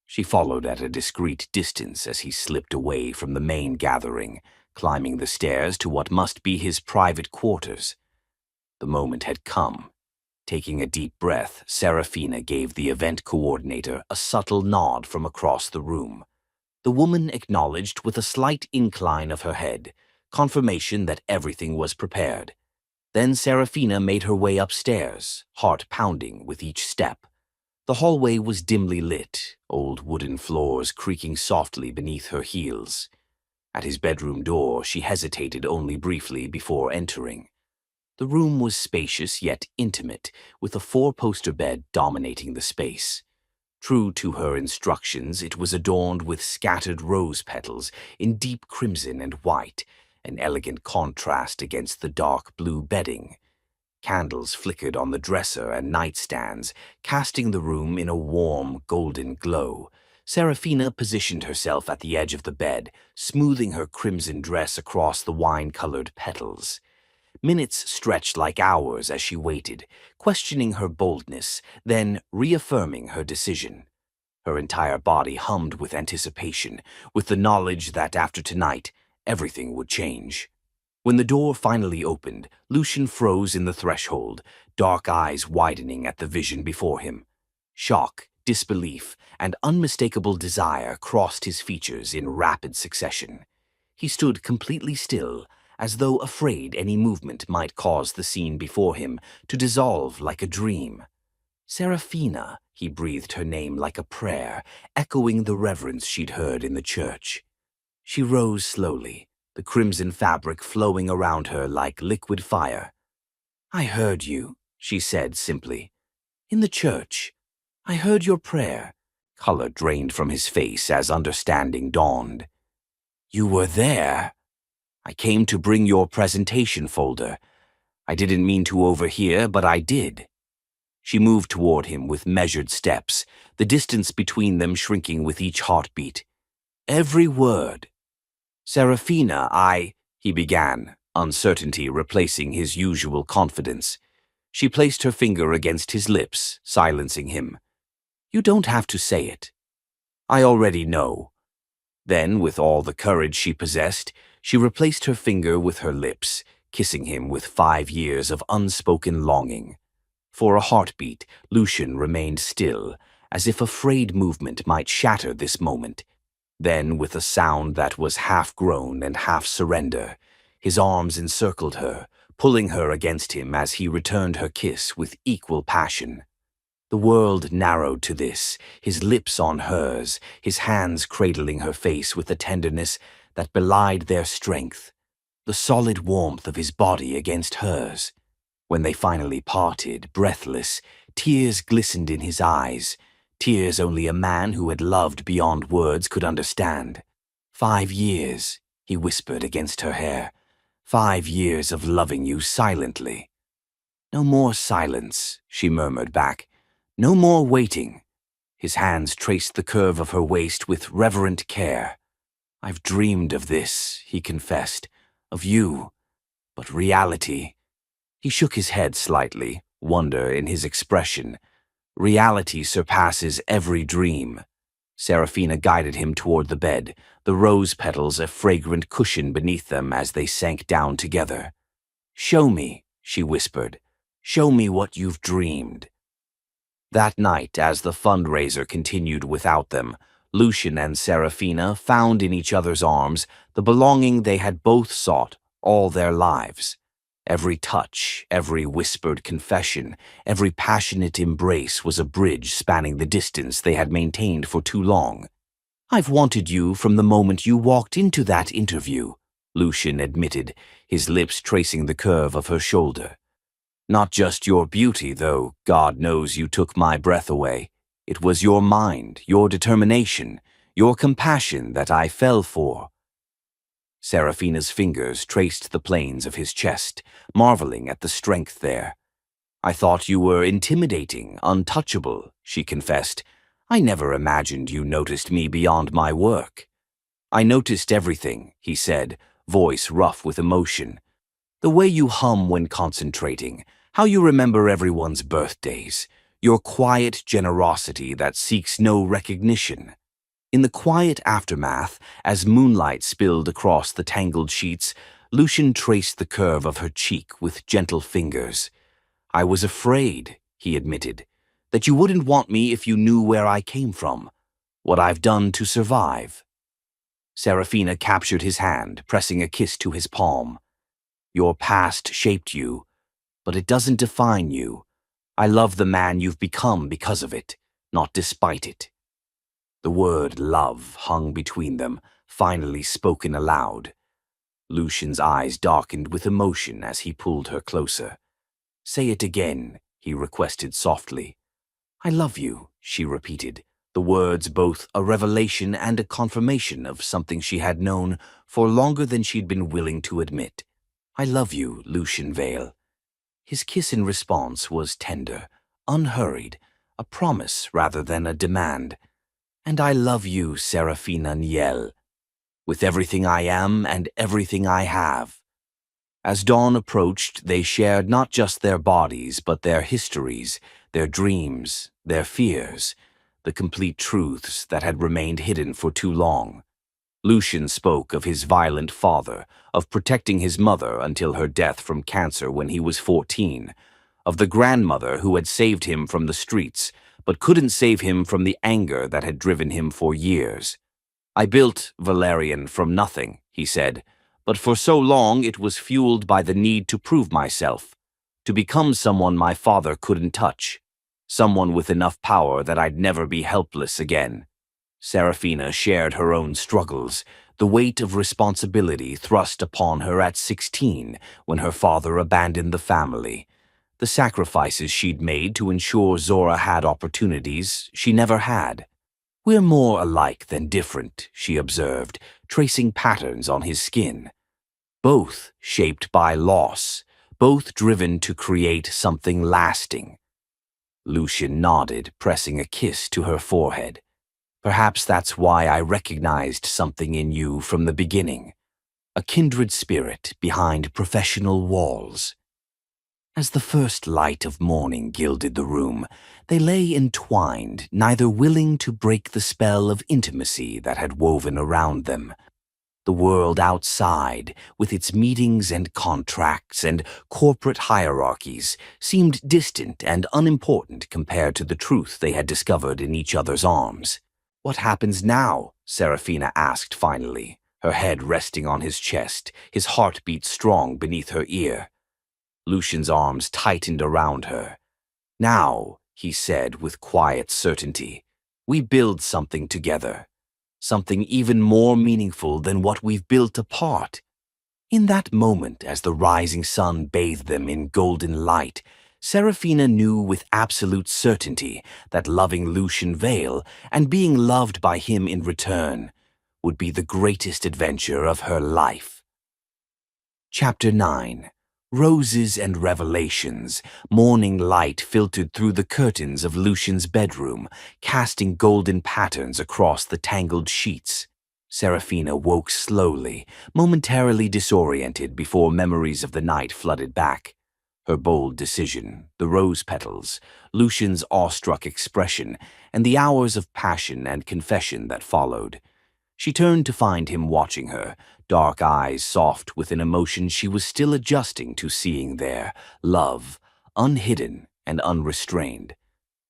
She followed at a discreet distance as he slipped away from the main gathering, climbing the stairs to what must be his private quarters. The moment had come. Taking a deep breath, Serafina gave the event coordinator a subtle nod from across the room. The woman acknowledged with a slight incline of her head, confirmation that everything was prepared. Then Serafina made her way upstairs, heart pounding with each step. The hallway was dimly lit, old wooden floors creaking softly beneath her heels. At his bedroom door, she hesitated only briefly before entering. The room was spacious yet intimate, with a four-poster bed dominating the space. True to her instructions, it was adorned with scattered rose petals in deep crimson and white, an elegant contrast against the dark blue bedding. Candles flickered on the dresser and nightstands, casting the room in a warm, golden glow. Serafina positioned herself at the edge of the bed, smoothing her crimson dress across the wine-colored petals. Minutes stretched like hours as she waited, questioning her boldness, then reaffirming her decision. Her entire body hummed with anticipation, with the knowledge that after tonight, everything would change. When the door finally opened, Lucian froze in the threshold, dark eyes widening at the vision before him. Shock, disbelief, and unmistakable desire crossed his features in rapid succession. He stood completely still, as though afraid any movement might cause the scene before him to dissolve like a dream. "Serafina," he breathed her name like a prayer, echoing the reverence she'd heard in the church. She rose slowly, the crimson fabric flowing around her like liquid fire. "I heard you," she said simply. "In the church. I heard your prayer." Color drained from his face as understanding dawned. "You were there?" "I came to bring your presentation folder. I didn't mean to overhear, but I did." She moved toward him with measured steps, the distance between them shrinking with each heartbeat. "Every word." "Serafina, he began, uncertainty replacing his usual confidence. She placed her finger against his lips, silencing him. "You don't have to say it." "I already know." Then, with all the courage she possessed, she replaced her finger with her lips, kissing him with 5 years of unspoken longing. For a heartbeat, Lucian remained still, as if afraid movement might shatter this moment. Then, with a sound that was half groan and half surrender, his arms encircled her, pulling her against him as he returned her kiss with equal passion. The world narrowed to this, his lips on hers, his hands cradling her face with a tenderness that belied their strength, the solid warmth of his body against hers. When they finally parted, breathless, tears glistened in his eyes, tears only a man who had loved beyond words could understand. 5 years, he whispered against her hair. 5 years of loving you silently. No more silence, she murmured back. No more waiting. His hands traced the curve of her waist with reverent care. I've dreamed of this, he confessed, of you, but reality. He shook his head slightly, wonder in his expression. Reality surpasses every dream. Serafina guided him toward the bed, the rose petals a fragrant cushion beneath them as they sank down together. Show me, she whispered. Show me what you've dreamed. That night, as the fundraiser continued without them, Lucian and Serafina found in each other's arms the belonging they had both sought all their lives. Every touch, every whispered confession, every passionate embrace was a bridge spanning the distance they had maintained for too long. I've wanted you from the moment you walked into that interview, Lucian admitted, his lips tracing the curve of her shoulder. Not just your beauty, though, God knows you took my breath away. It was your mind, your determination, your compassion that I fell for. Serafina's fingers traced the planes of his chest, marveling at the strength there. I thought you were intimidating, untouchable, she confessed. I never imagined you noticed me beyond my work. I noticed everything, he said, voice rough with emotion. The way you hum when concentrating, how you remember everyone's birthdays, your quiet generosity that seeks no recognition. In the quiet aftermath, as moonlight spilled across the tangled sheets, Lucian traced the curve of her cheek with gentle fingers. I was afraid, he admitted, that you wouldn't want me if you knew where I came from, what I've done to survive. Serafina captured his hand, pressing a kiss to his palm. Your past shaped you, but it doesn't define you. I love the man you've become because of it, not despite it. The word love hung between them, finally spoken aloud. Lucian's eyes darkened with emotion as he pulled her closer. Say it again, he requested softly. I love you, she repeated, the words both a revelation and a confirmation of something she had known for longer than she'd been willing to admit. I love you, Lucian Vale. His kiss in response was tender, unhurried, a promise rather than a demand. And I love you, Serafina Niel, with everything I am and everything I have. As dawn approached, they shared not just their bodies, but their histories, their dreams, their fears, the complete truths that had remained hidden for too long. Lucian spoke of his violent father, of protecting his mother until her death from cancer when he was 14, of the grandmother who had saved him from the streets, but couldn't save him from the anger that had driven him for years. I built Valerian from nothing, he said, but for so long it was fueled by the need to prove myself, to become someone my father couldn't touch, someone with enough power that I'd never be helpless again. Serafina shared her own struggles, the weight of responsibility thrust upon her at 16 when her father abandoned the family, the sacrifices she'd made to ensure Zora had opportunities she never had. We're more alike than different, she observed, tracing patterns on his skin. Both shaped by loss, both driven to create something lasting. Lucian nodded, pressing a kiss to her forehead. Perhaps that's why I recognized something in you from the beginning, a kindred spirit behind professional walls. As the first light of morning gilded the room, they lay entwined, neither willing to break the spell of intimacy that had woven around them. The world outside, with its meetings and contracts and corporate hierarchies, seemed distant and unimportant compared to the truth they had discovered in each other's arms. What happens now? Serafina asked finally, her head resting on his chest, his heartbeat strong beneath her ear. Lucian's arms tightened around her. Now, he said with quiet certainty. We build something together, something even more meaningful than what we've built apart. In that moment, as the rising sun bathed them in golden light, Serafina knew with absolute certainty that loving Lucian Vale and being loved by him in return would be the greatest adventure of her life. Chapter 9. Roses and Revelations. Morning light filtered through the curtains of Lucian's bedroom, casting golden patterns across the tangled sheets. Serafina woke slowly, momentarily disoriented before memories of the night flooded back. Her bold decision, the rose petals, Lucian's awestruck expression, and the hours of passion and confession that followed. She turned to find him watching her, dark eyes soft with an emotion she was still adjusting to seeing there, love, unhidden and unrestrained.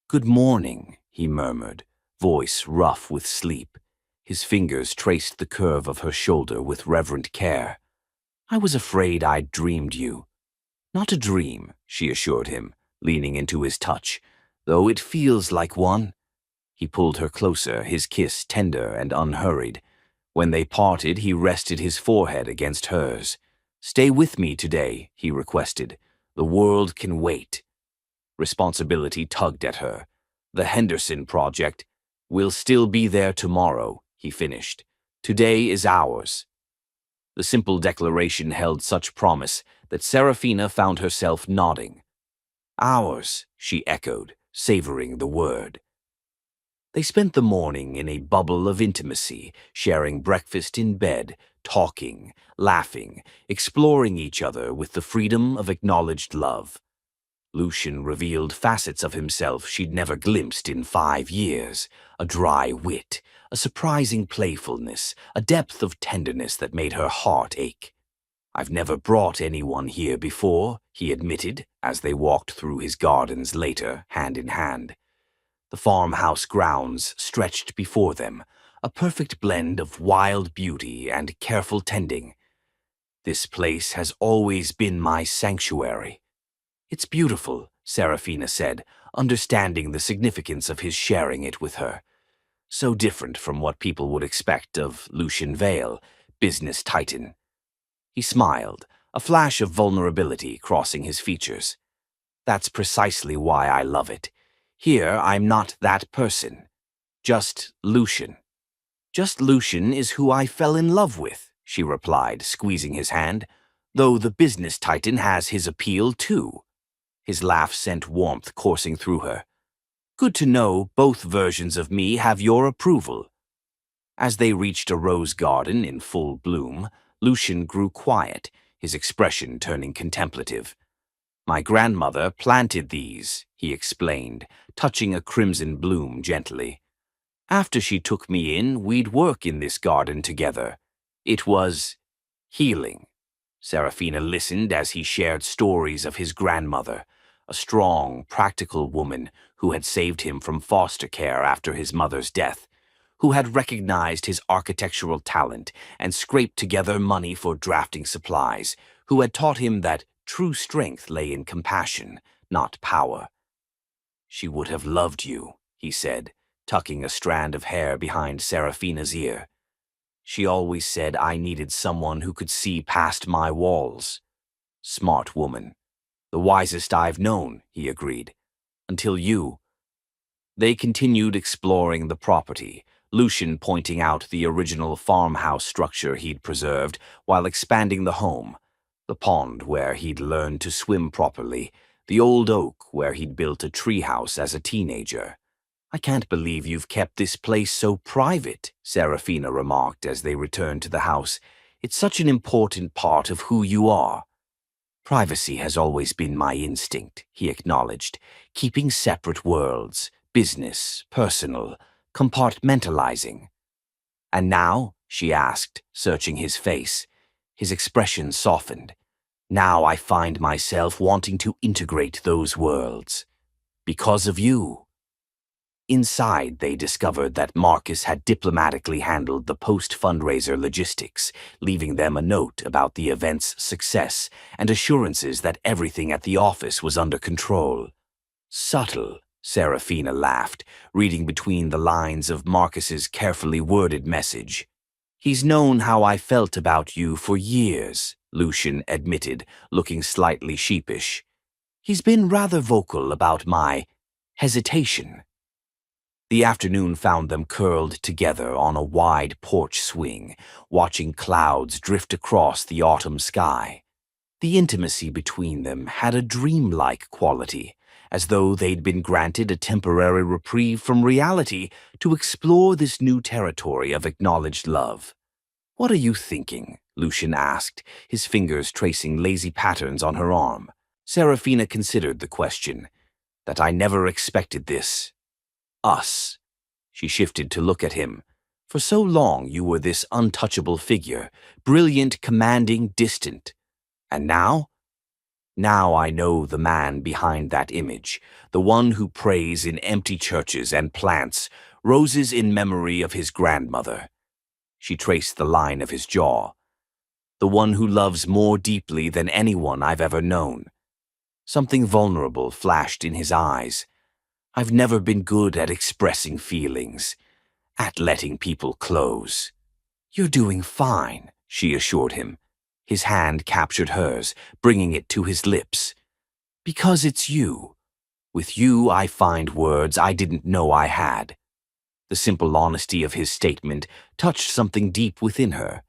"Good morning," he murmured, voice rough with sleep. His fingers traced the curve of her shoulder with reverent care. "I was afraid I'd dreamed you." "Not a dream," she assured him, leaning into his touch, "though it feels like one." He pulled her closer, his kiss tender and unhurried. When they parted, he rested his forehead against hers. "Stay with me today," he requested. "The world can wait." Responsibility tugged at her. "The Henderson Project will still be there tomorrow," he finished. "Today is ours." The simple declaration held such promise that Serafina found herself nodding. "Ours," she echoed, savoring the word. They spent the morning in a bubble of intimacy, sharing breakfast in bed, talking, laughing, exploring each other with the freedom of acknowledged love. Lucian revealed facets of himself she'd never glimpsed in 5 years, a dry wit, a surprising playfulness, a depth of tenderness that made her heart ache. "I've never brought anyone here before," he admitted, as they walked through his gardens later, hand in hand. The farmhouse grounds stretched before them, a perfect blend of wild beauty and careful tending. "This place has always been my sanctuary." "It's beautiful," Serafina said, understanding the significance of his sharing it with her. So different from what people would expect of Lucian Vale, business titan. He smiled, a flash of vulnerability crossing his features. "That's precisely why I love it. Here, I'm not that person. Just Lucian." "Just Lucian is who I fell in love with," she replied, squeezing his hand, "though the business titan has his appeal too." His laugh sent warmth coursing through her. "Good to know both versions of me have your approval." As they reached a rose garden in full bloom, Lucian grew quiet, his expression turning contemplative. "My grandmother planted these," he explained, touching a crimson bloom gently. "After she took me in, we'd work in this garden together. It was healing." Serafina listened as he shared stories of his grandmother, a strong, practical woman who had saved him from foster care after his mother's death, who had recognized his architectural talent and scraped together money for drafting supplies, who had taught him that true strength lay in compassion, not power. "She would have loved you," he said, tucking a strand of hair behind Serafina's ear. "She always said I needed someone who could see past my walls." "Smart woman. The wisest I've known," he agreed. "Until you." They continued exploring the property, Lucian pointing out the original farmhouse structure he'd preserved while expanding the home. The pond where he'd learned to swim properly, the old oak where he'd built a treehouse as a teenager. "I can't believe you've kept this place so private," Serafina remarked as they returned to the house. "It's such an important part of who you are." "Privacy has always been my instinct," he acknowledged, "keeping separate worlds, business, personal, compartmentalizing." "And now?" she asked, searching his face. His expression softened. "Now I find myself wanting to integrate those worlds. Because of you." Inside, they discovered that Marcus had diplomatically handled the post-fundraiser logistics, leaving them a note about the event's success and assurances that everything at the office was under control. Subtle, Serafina laughed, reading between the lines of Marcus's carefully worded message. He's known how I felt about you for years, Lucian admitted, looking slightly sheepish. He's been rather vocal about my hesitation. The afternoon found them curled together on a wide porch swing, watching clouds drift across the autumn sky. The intimacy between them had a dreamlike quality, as though they'd been granted a temporary reprieve from reality to explore this new territory of acknowledged love. "What are you thinking?" Lucian asked, his fingers tracing lazy patterns on her arm. Serafina considered the question. "That I never expected this. Us." She shifted to look at him. "For so long you were this untouchable figure, brilliant, commanding, distant. And now? Now I know the man behind that image, the one who prays in empty churches and plants roses in memory of his grandmother." She traced the line of his jaw. "The one who loves more deeply than anyone I've ever known." Something vulnerable flashed in his eyes. "I've never been good at expressing feelings, at letting people close." "You're doing fine," she assured him. His hand captured hers, bringing it to his lips. "Because it's you. With you I find words I didn't know I had." The simple honesty of his statement touched something deep within her.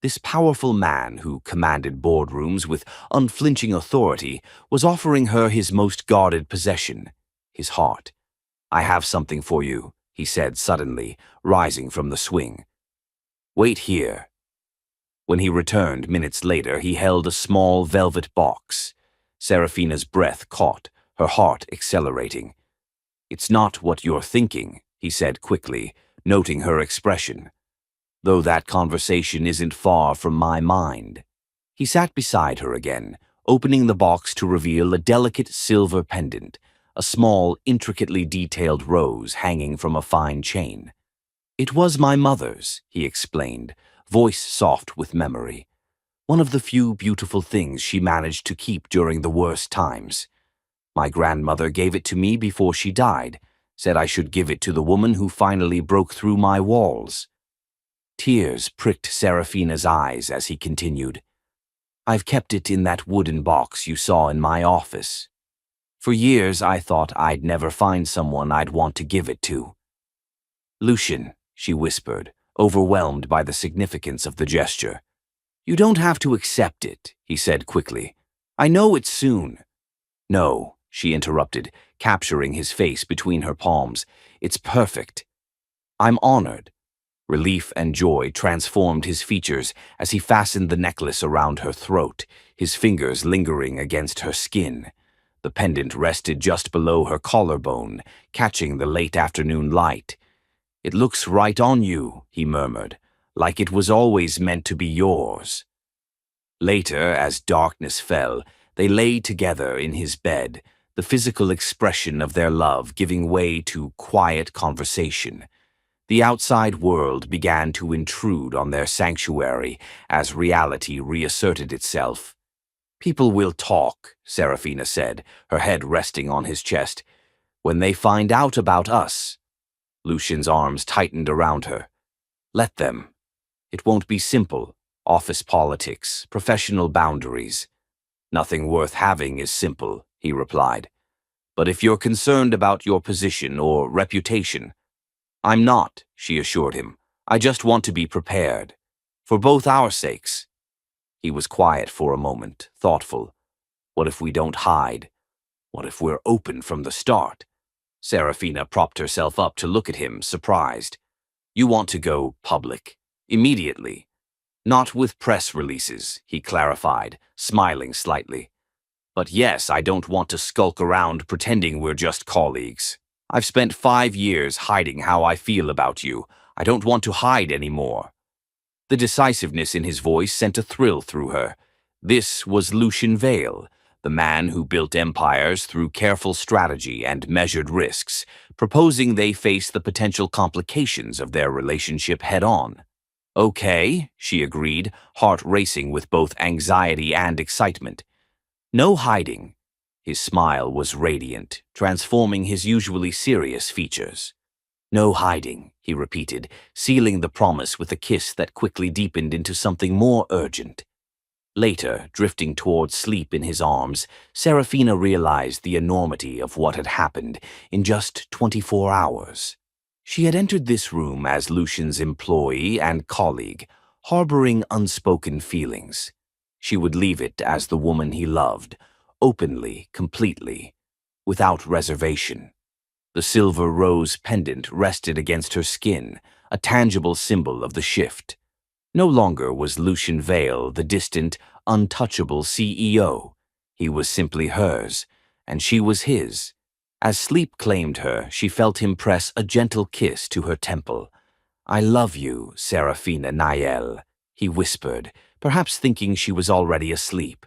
This powerful man who commanded boardrooms with unflinching authority was offering her his most guarded possession, his heart. "I have something for you," he said suddenly, rising from the swing. "Wait here." When he returned minutes later, he held a small velvet box. Serafina's breath caught, her heart accelerating. "It's not what you're thinking," he said quickly, noting her expression. "Though that conversation isn't far from my mind." He sat beside her again, opening the box to reveal a delicate silver pendant, a small, intricately detailed rose hanging from a fine chain. "It was my mother's," he explained, voice soft with memory. "One of the few beautiful things she managed to keep during the worst times. My grandmother gave it to me before she died, said I should give it to the woman who finally broke through my walls." Tears pricked Serafina's eyes as he continued. "I've kept it in that wooden box you saw in my office. For years I thought I'd never find someone I'd want to give it to." "Lucian," she whispered, overwhelmed by the significance of the gesture. "You don't have to accept it," he said quickly. "I know it's soon." "No," she interrupted, capturing his face between her palms. "It's perfect. I'm honored." Relief and joy transformed his features as he fastened the necklace around her throat, his fingers lingering against her skin. The pendant rested just below her collarbone, catching the late afternoon light. "It looks right on you," he murmured, "like it was always meant to be yours." Later, as darkness fell, they lay together in his bed, the physical expression of their love giving way to quiet conversation. The outside world began to intrude on their sanctuary as reality reasserted itself. "People will talk," Serafina said, her head resting on his chest, "when they find out about us." Lucian's arms tightened around her. "Let them. It won't be simple. Office politics, professional boundaries. Nothing worth having is simple," he replied. "But if you're concerned about your position or reputation—" "I'm not," she assured him. "I just want to be prepared. For both our sakes." He was quiet for a moment, thoughtful. "What if we don't hide? What if we're open from the start?" Serafina propped herself up to look at him, surprised. "You want to go public? Immediately?" "Not with press releases," he clarified, smiling slightly. "But yes, I don't want to skulk around pretending we're just colleagues. I've spent 5 years hiding how I feel about you. I don't want to hide anymore." The decisiveness in his voice sent a thrill through her. This was Lucian Vale, the man who built empires through careful strategy and measured risks, proposing they face the potential complications of their relationship head-on. "Okay," she agreed, heart racing with both anxiety and excitement. "No hiding. His smile was radiant, transforming his usually serious features. "No hiding," he repeated, sealing the promise with a kiss that quickly deepened into something more urgent. Later, drifting towards sleep in his arms, Serafina realized the enormity of what had happened in just 24 hours. She had entered this room as Lucian's employee and colleague, harboring unspoken feelings. She would leave it as the woman he loved, openly, completely, without reservation. The silver rose pendant rested against her skin, a tangible symbol of the shift. No longer was Lucian Vale the distant, untouchable CEO. He was simply hers, and she was his. As sleep claimed her, she felt him press a gentle kiss to her temple. "I love you, Serafina Nayel," he whispered, perhaps thinking she was already asleep.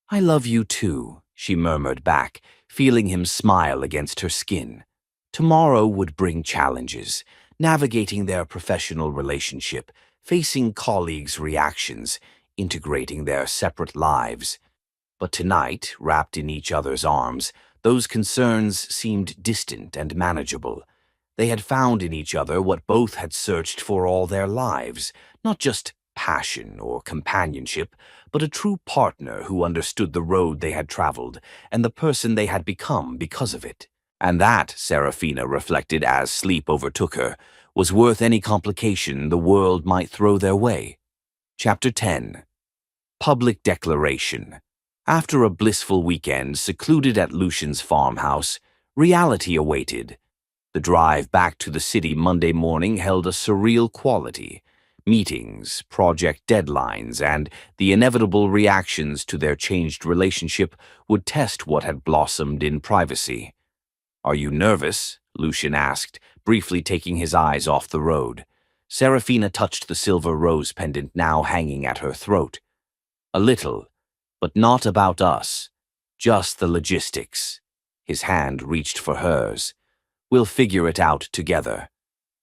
"I love you too," she murmured back, feeling him smile against her skin. Tomorrow would bring challenges, navigating their professional relationship, facing colleagues' reactions, integrating their separate lives. But tonight, wrapped in each other's arms, those concerns seemed distant and manageable. They had found in each other what both had searched for all their lives, not just passion or companionship, but a true partner who understood the road they had traveled and the person they had become because of it. And that, Serafina reflected as sleep overtook her, was worth any complication the world might throw their way. Chapter 10. Public Declaration. After a blissful weekend secluded at Lucian's farmhouse, reality awaited. The drive back to the city Monday morning held a surreal quality. Meetings, project deadlines, and the inevitable reactions to their changed relationship would test what had blossomed in privacy. "Are you nervous?" Lucian asked, briefly taking his eyes off the road. Serafina touched the silver rose pendant now hanging at her throat. "A little, but not about us. Just the logistics." His hand reached for hers. "We'll figure it out together."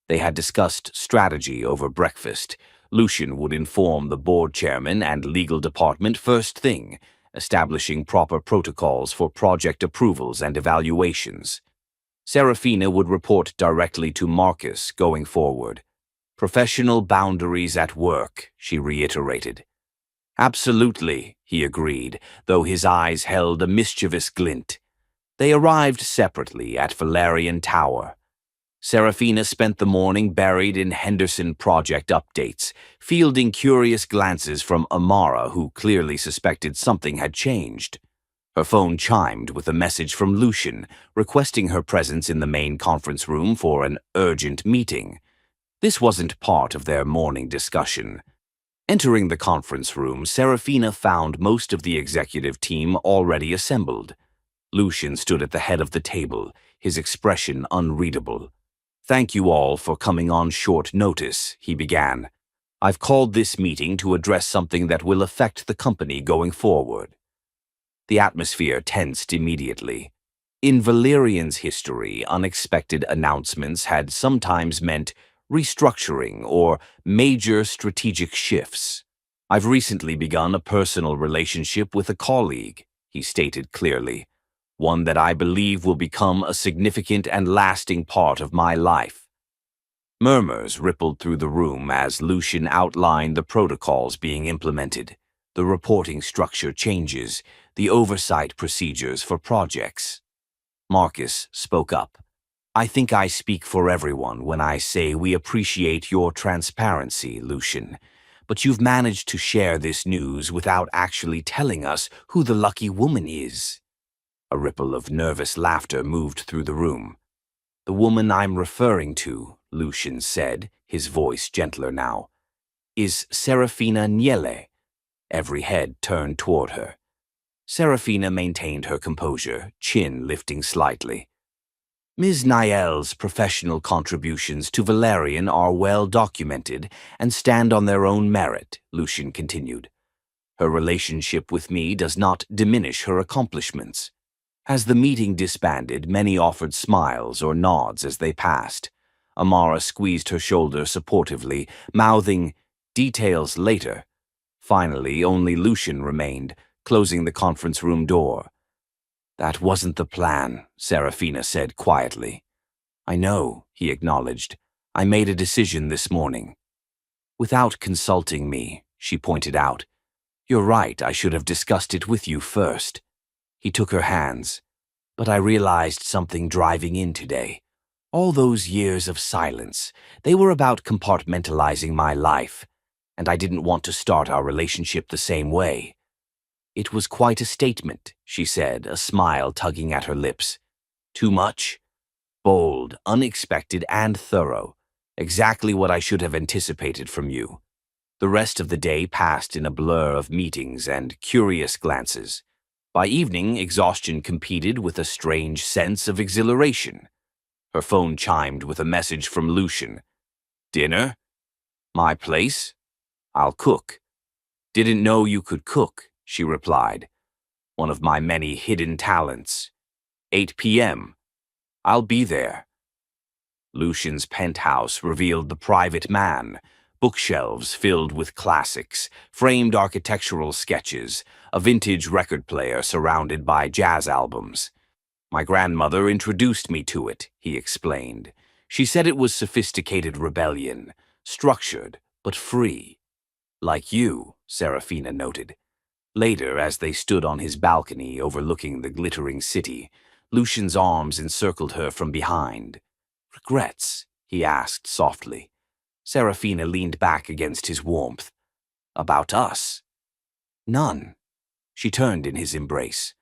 They had discussed strategy over breakfast. Lucian would inform the board chairman and legal department first thing, establishing proper protocols for project approvals and evaluations. Serafina would report directly to Marcus going forward. "Professional boundaries at work," she reiterated. "Absolutely," he agreed, though his eyes held a mischievous glint. They arrived separately at Valerian Tower. Serafina spent the morning buried in Henderson project updates, fielding curious glances from Amara, who clearly suspected something had changed. Her phone chimed with a message from Lucian, requesting her presence in the main conference room for an urgent meeting. This wasn't part of their morning discussion. Entering the conference room, Serafina found most of the executive team already assembled. Lucian stood at the head of the table, his expression unreadable. "Thank you all for coming on short notice," he began. "I've called this meeting to address something that will affect the company going forward." The atmosphere tensed immediately. In Valerian's history, unexpected announcements had sometimes meant restructuring or major strategic shifts. "I've recently begun a personal relationship with a colleague," he stated clearly. "One that I believe will become a significant and lasting part of my life." Murmurs rippled through the room as Lucian outlined the protocols being implemented, the reporting structure changes, the oversight procedures for projects. Marcus spoke up. "I think I speak for everyone when I say we appreciate your transparency, Lucian, but you've managed to share this news without actually telling us who the lucky woman is." A ripple of nervous laughter moved through the room. "The woman I'm referring to," Lucian said, his voice gentler now, "is Serafina Niele." Every head turned toward her. Serafina maintained her composure, chin lifting slightly. "Ms. Niel's professional contributions to Valerian are well documented and stand on their own merit," Lucian continued. "Her relationship with me does not diminish her accomplishments." As the meeting disbanded, many offered smiles or nods as they passed. Amara squeezed her shoulder supportively, mouthing, "Details later." Finally, only Lucian remained, closing the conference room door. That wasn't the plan, Serafina said quietly. I know, he acknowledged. I made a decision this morning. Without consulting me, she pointed out. You're right, I should have discussed it with you first. He took her hands. But I realized something driving in today. All those years of silence, they were about compartmentalizing my life, and I didn't want to start our relationship the same way. It was quite a statement, she said, a smile tugging at her lips. Too much? Bold, unexpected, and thorough. Exactly what I should have anticipated from you. The rest of the day passed in a blur of meetings and curious glances. By evening, exhaustion competed with a strange sense of exhilaration. Her phone chimed with a message from Lucian. Dinner? My place? I'll cook. Didn't know you could cook, she replied. One of my many hidden talents. 8 p.m. I'll be there. Lucian's penthouse revealed the private man, bookshelves filled with classics, framed architectural sketches, a vintage record player surrounded by jazz albums. My grandmother introduced me to it, he explained. She said it was sophisticated rebellion, structured but free. Like you, Serafina noted. Later, as they stood on his balcony overlooking the glittering city, Lucian's arms encircled her from behind. Regrets? He asked softly. Serafina leaned back against his warmth. About us? None. She turned in his embrace.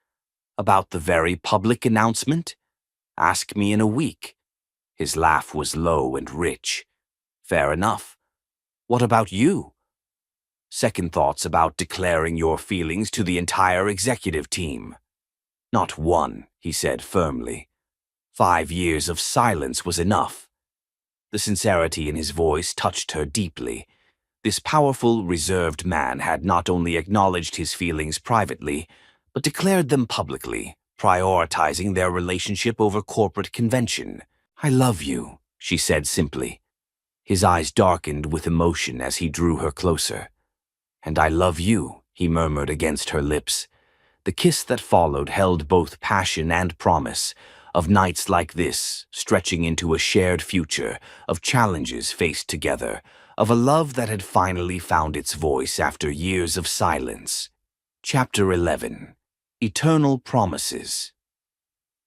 About the very public announcement? Ask me in a week. His laugh was low and rich. Fair enough. What about you? Second thoughts about declaring your feelings to the entire executive team. Not one, he said firmly. 5 years of silence was enough. The sincerity in his voice touched her deeply. This powerful, reserved man had not only acknowledged his feelings privately, but declared them publicly, prioritizing their relationship over corporate convention. I love you, she said simply. His eyes darkened with emotion as he drew her closer. And I love you, he murmured against her lips. The kiss that followed held both passion and promise, of nights like this, stretching into a shared future, of challenges faced together, of a love that had finally found its voice after years of silence. Chapter 11. Eternal Promises.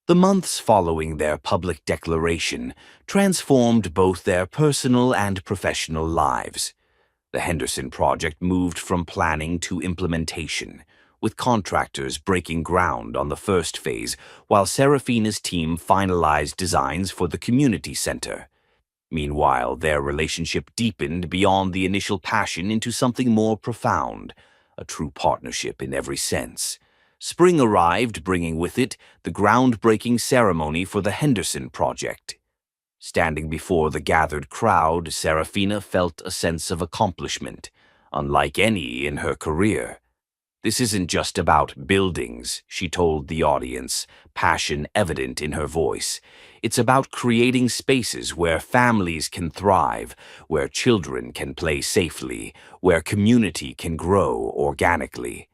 The months following their public declaration transformed both their personal and professional lives. The Henderson project moved from planning to implementation, with contractors breaking ground on the first phase while Serafina's team finalized designs for the community center. Meanwhile, their relationship deepened beyond the initial passion into something more profound, a true partnership in every sense. Spring arrived, bringing with it the groundbreaking ceremony for the Henderson project. Standing before the gathered crowd, Serafina felt a sense of accomplishment, unlike any in her career. This isn't just about buildings, she told the audience, passion evident in her voice. It's about creating spaces where families can thrive, where children can play safely, where community can grow organically.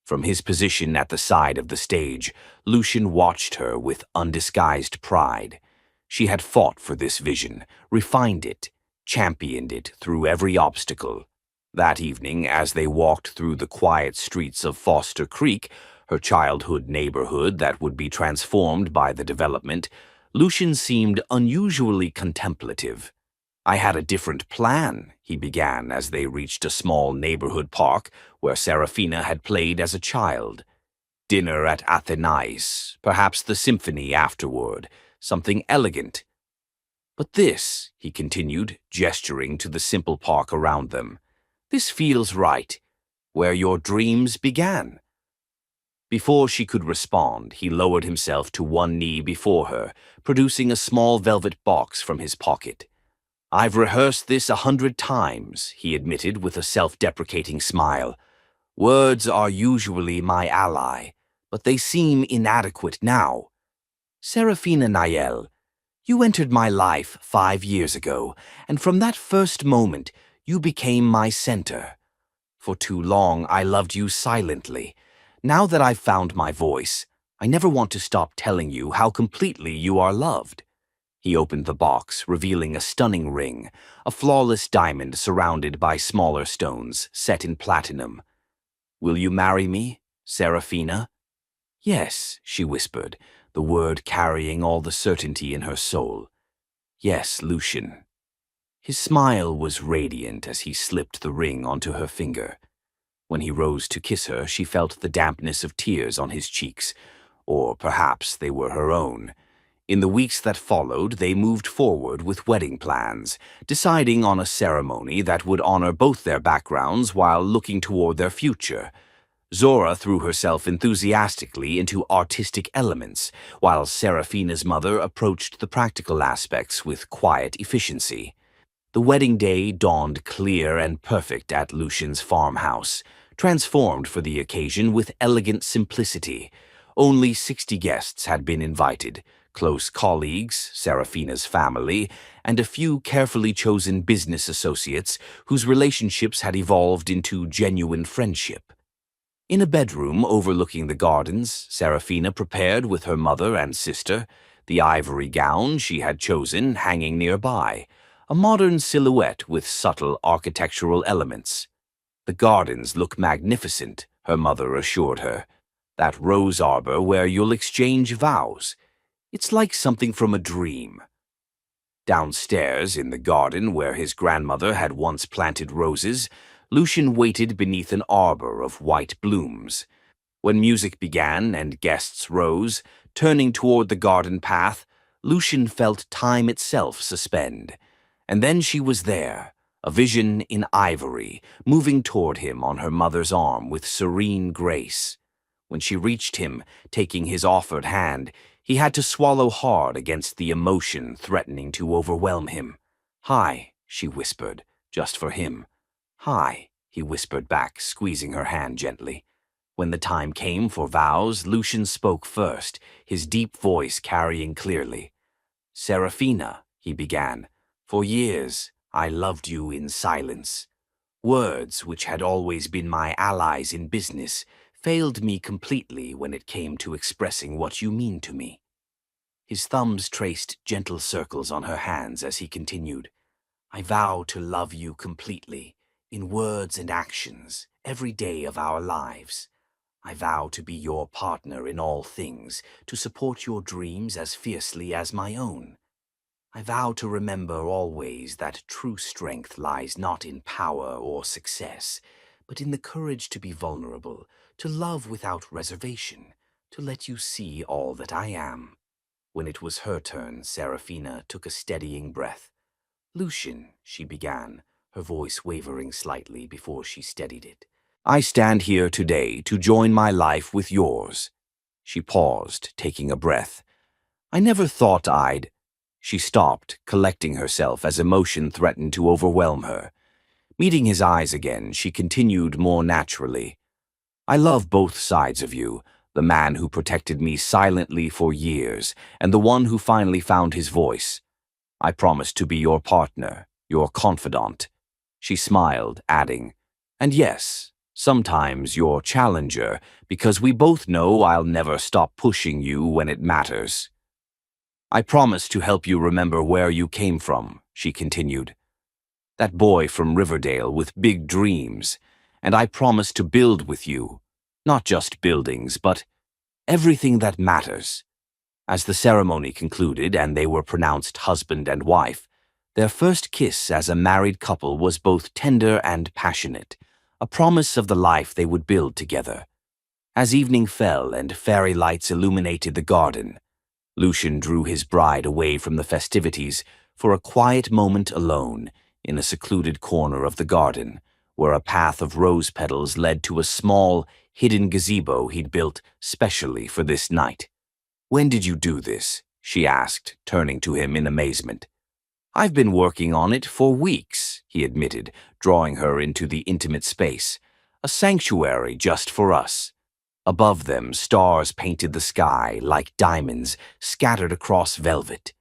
From his position at the side of the stage, Lucian watched her with undisguised pride. She had fought for this vision, refined it, championed it through every obstacle. That evening, as they walked through the quiet streets of Foster Creek, her childhood neighborhood that would be transformed by the development, Lucian seemed unusually contemplative. I had a different plan, he began as they reached a small neighborhood park where Serafina had played as a child. Dinner at Athenais, perhaps the symphony afterward, something elegant. But this, he continued, gesturing to the simple park around them, this feels right, where your dreams began. Before she could respond, he lowered himself to one knee before her, producing a small velvet box from his pocket. I've rehearsed this 100 times, he admitted with a self-deprecating smile. Words are usually my ally, but they seem inadequate now. Serafina Nayel, you entered my life 5 years ago, and from that first moment, you became my center. For too long, I loved you silently. Now that I've found my voice, I never want to stop telling you how completely you are loved." He opened the box, revealing a stunning ring, a flawless diamond surrounded by smaller stones, set in platinum. "Will you marry me, Serafina?" "Yes," she whispered, the word carrying all the certainty in her soul. "Yes, Lucian." His smile was radiant as he slipped the ring onto her finger. When he rose to kiss her, she felt the dampness of tears on his cheeks, or perhaps they were her own. In the weeks that followed, they moved forward with wedding plans, deciding on a ceremony that would honor both their backgrounds while looking toward their future. Zora threw herself enthusiastically into artistic elements, while Serafina's mother approached the practical aspects with quiet efficiency. The wedding day dawned clear and perfect at Lucian's farmhouse, transformed for the occasion with elegant simplicity. Only 60 guests had been invited, close colleagues, Serafina's family, and a few carefully chosen business associates whose relationships had evolved into genuine friendship. In a bedroom overlooking the gardens, Serafina prepared with her mother and sister, the ivory gown she had chosen hanging nearby, a modern silhouette with subtle architectural elements. "The gardens look magnificent," her mother assured her. "That rose arbor where you'll exchange vows. It's like something from a dream." Downstairs, in the garden where his grandmother had once planted roses, Lucian waited beneath an arbor of white blooms. When music began and guests rose, turning toward the garden path, Lucian felt time itself suspend. And then she was there, a vision in ivory, moving toward him on her mother's arm with serene grace. When she reached him, taking his offered hand, he had to swallow hard against the emotion threatening to overwhelm him. "Hi," she whispered, just for him. "Hi," he whispered back, squeezing her hand gently. When the time came for vows, Lucian spoke first, his deep voice carrying clearly. "Serafina," he began, "for years I loved you in silence. Words, which had always been my allies in business, failed me completely when it came to expressing what you mean to me." His thumbs traced gentle circles on her hands as he continued. "I vow to love you completely, in words and actions, every day of our lives. I vow to be your partner in all things, to support your dreams as fiercely as my own. I vow to remember always that true strength lies not in power or success, but in the courage to be vulnerable, to love without reservation, to let you see all that I am." When it was her turn, Serafina took a steadying breath. "Lucian," she began, her voice wavering slightly before she steadied it. "I stand here today to join my life with yours." She paused, taking a breath. "I never thought I'd—" She stopped, collecting herself as emotion threatened to overwhelm her. Meeting his eyes again, she continued more naturally. "I love both sides of you, the man who protected me silently for years, and the one who finally found his voice. I promise to be your partner, your confidant." She smiled, adding, "And yes, sometimes your challenger, because we both know I'll never stop pushing you when it matters." "I promise to help you remember where you came from," she continued. "That boy from Riverdale with big dreams, and I promise to build with you, not just buildings, but everything that matters." As the ceremony concluded and they were pronounced husband and wife, their first kiss as a married couple was both tender and passionate, a promise of the life they would build together. As evening fell and fairy lights illuminated the garden, Lucian drew his bride away from the festivities for a quiet moment alone in a secluded corner of the garden, where a path of rose petals led to a small, hidden gazebo he'd built specially for this night. "When did you do this?" she asked, turning to him in amazement. "I've been working on it for weeks," he admitted, drawing her into the intimate space, a sanctuary just for us. Above them, stars painted the sky like diamonds scattered across velvet.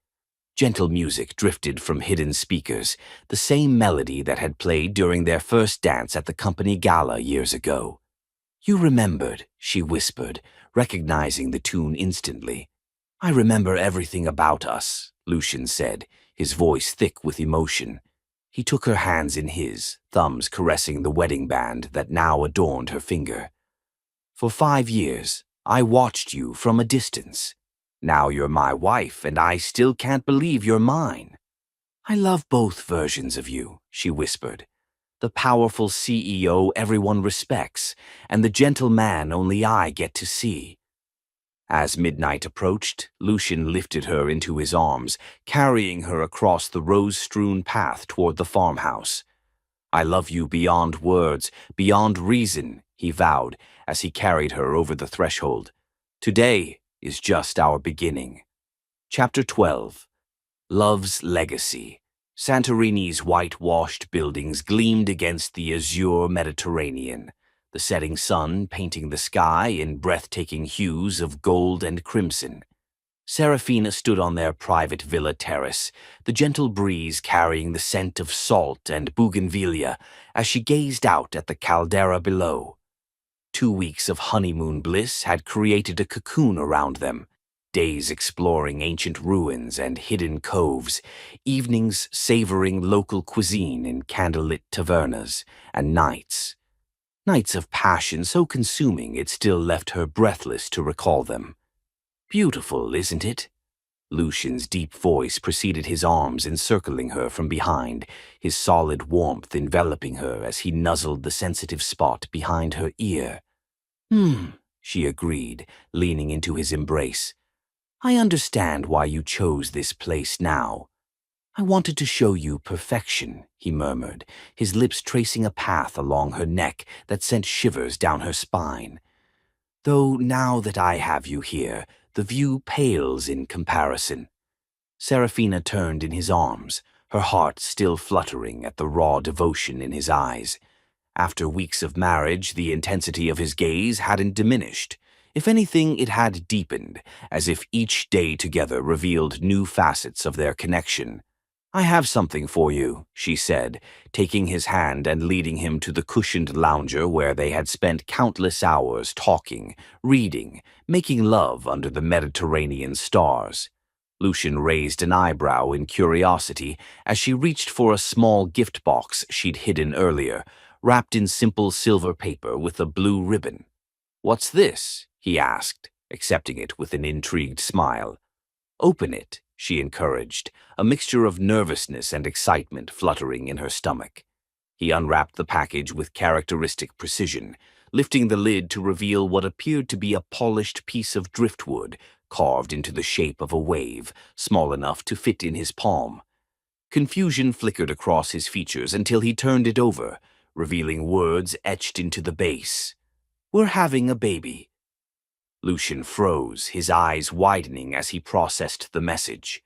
Gentle music drifted from hidden speakers, the same melody that had played during their first dance at the company gala years ago. You remembered, she whispered, recognizing the tune instantly. I remember everything about us, Lucian said, his voice thick with emotion. He took her hands in his, thumbs caressing the wedding band that now adorned her finger. For 5 years, I watched you from a distance. Now you're my wife, and I still can't believe you're mine. I love both versions of you, she whispered. The powerful CEO everyone respects, and the gentle man only I get to see. As midnight approached, Lucian lifted her into his arms, carrying her across the rose-strewn path toward the farmhouse. I love you beyond words, beyond reason, he vowed as he carried her over the threshold. Today is just our beginning. Chapter 12. Love's Legacy. Santorini's whitewashed buildings gleamed against the azure Mediterranean, the setting sun painting the sky in breathtaking hues of gold and crimson. Serafina stood on their private villa terrace, the gentle breeze carrying the scent of salt and bougainvillea as she gazed out at the caldera below. 2 weeks of honeymoon bliss had created a cocoon around them. Days exploring ancient ruins and hidden coves, evenings savoring local cuisine in candlelit tavernas, and nights of passion so consuming it still left her breathless to recall them. Beautiful, isn't it? Lucian's deep voice preceded his arms encircling her from behind, his solid warmth enveloping her as he nuzzled the sensitive spot behind her ear. She agreed, leaning into his embrace. I understand why you chose this place now. I wanted to show you perfection, he murmured, his lips tracing a path along her neck that sent shivers down her spine. Though now that I have you here, the view pales in comparison. Serafina turned in his arms, her heart still fluttering at the raw devotion in his eyes. After weeks of marriage, the intensity of his gaze hadn't diminished. If anything, it had deepened, as if each day together revealed new facets of their connection. I have something for you, she said, taking his hand and leading him to the cushioned lounger where they had spent countless hours talking, reading, making love under the Mediterranean stars. Lucian raised an eyebrow in curiosity as she reached for a small gift box she'd hidden earlier, wrapped in simple silver paper with a blue ribbon. What's this? He asked, accepting it with an intrigued smile. Open it, she encouraged, a mixture of nervousness and excitement fluttering in her stomach. He unwrapped the package with characteristic precision, lifting the lid to reveal what appeared to be a polished piece of driftwood carved into the shape of a wave, small enough to fit in his palm. Confusion flickered across his features until he turned it over, revealing words etched into the base. We're having a baby. Lucian froze, his eyes widening as he processed the message.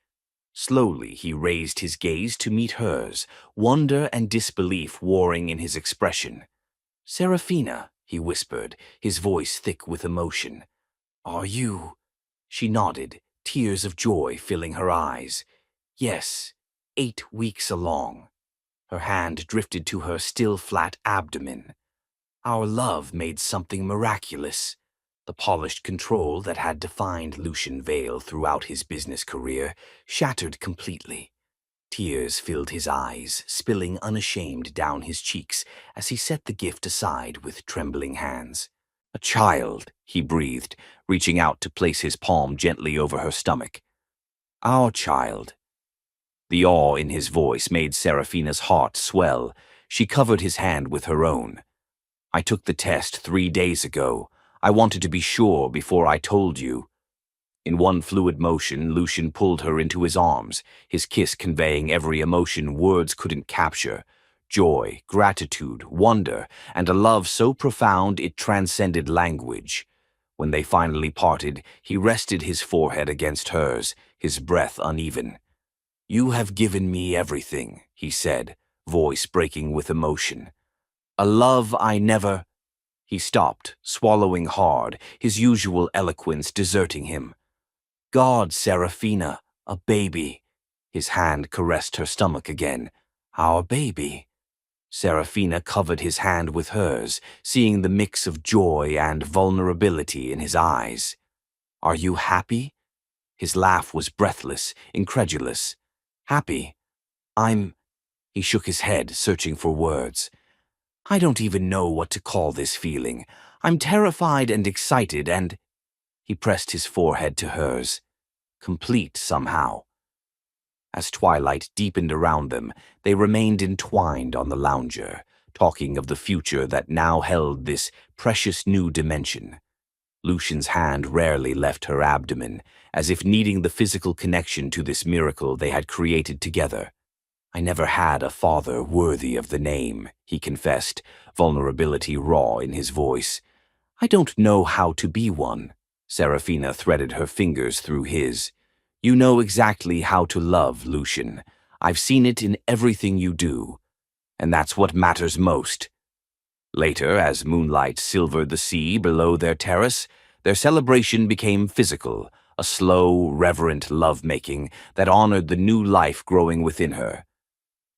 Slowly, he raised his gaze to meet hers, wonder and disbelief warring in his expression. Serafina, he whispered, his voice thick with emotion. Are you? She nodded, tears of joy filling her eyes. Yes, 8 weeks along. Her hand drifted to her still flat abdomen. Our love made something miraculous. The polished control that had defined Lucian Vale throughout his business career shattered completely. Tears filled his eyes, spilling unashamed down his cheeks as he set the gift aside with trembling hands. A child, he breathed, reaching out to place his palm gently over her stomach. Our child. The awe in his voice made Serafina's heart swell. She covered his hand with her own. I took the test 3 days ago. I wanted to be sure before I told you. In one fluid motion, Lucian pulled her into his arms, his kiss conveying every emotion words couldn't capture. Joy, gratitude, wonder, and a love so profound it transcended language. When they finally parted, he rested his forehead against hers, his breath uneven. You have given me everything, he said, voice breaking with emotion. A love I never... He stopped, swallowing hard, his usual eloquence deserting him. God, Serafina, a baby. His hand caressed her stomach again. Our baby. Serafina covered his hand with hers, seeing the mix of joy and vulnerability in his eyes. "Are you happy?" His laugh was breathless, incredulous. "Happy? I'm—" He shook his head, searching for words. "I don't even know what to call this feeling. I'm terrified and excited and—" He pressed his forehead to hers. Complete somehow. As twilight deepened around them, they remained entwined on the lounger, talking of the future that now held this precious new dimension. Lucian's hand rarely left her abdomen, as if needing the physical connection to this miracle they had created together. "I never had a father worthy of the name," he confessed, vulnerability raw in his voice. "I don't know how to be one." Serafina threaded her fingers through his. "You know exactly how to love, Lucian. I've seen it in everything you do. And that's what matters most." Later, as moonlight silvered the sea below their terrace, their celebration became physical, a slow, reverent love-making that honored the new life growing within her.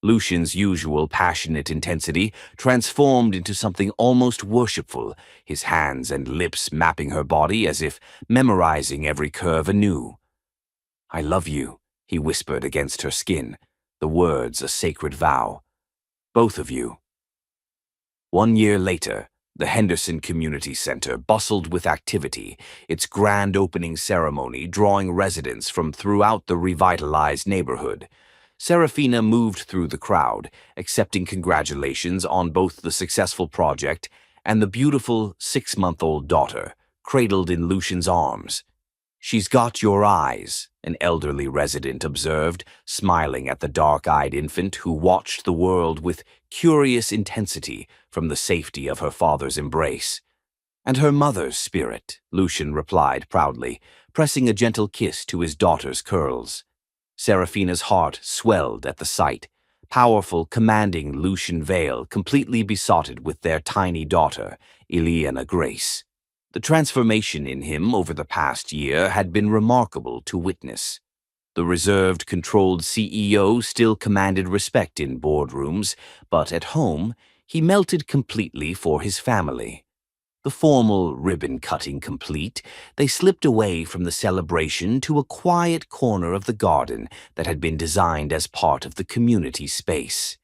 Lucian's usual passionate intensity transformed into something almost worshipful, his hands and lips mapping her body as if memorizing every curve anew. "I love you," he whispered against her skin, the words a sacred vow. "Both of you." 1 year later, the Henderson Community Center bustled with activity, its grand opening ceremony drawing residents from throughout the revitalized neighborhood. Serafina moved through the crowd, accepting congratulations on both the successful project and the beautiful 6-month-old daughter, cradled in Lucian's arms. "She's got your eyes," an elderly resident observed, smiling at the dark-eyed infant who watched the world with curious intensity from the safety of her father's embrace. "And her mother's spirit," Lucian replied proudly, pressing a gentle kiss to his daughter's curls. Serafina's heart swelled at the sight. Powerful, commanding Lucian Vale completely besotted with their tiny daughter, Ileana Grace. The transformation in him over the past year had been remarkable to witness. The reserved, controlled CEO still commanded respect in boardrooms, but at home, he melted completely for his family. The formal ribbon-cutting complete, they slipped away from the celebration to a quiet corner of the garden that had been designed as part of the community space.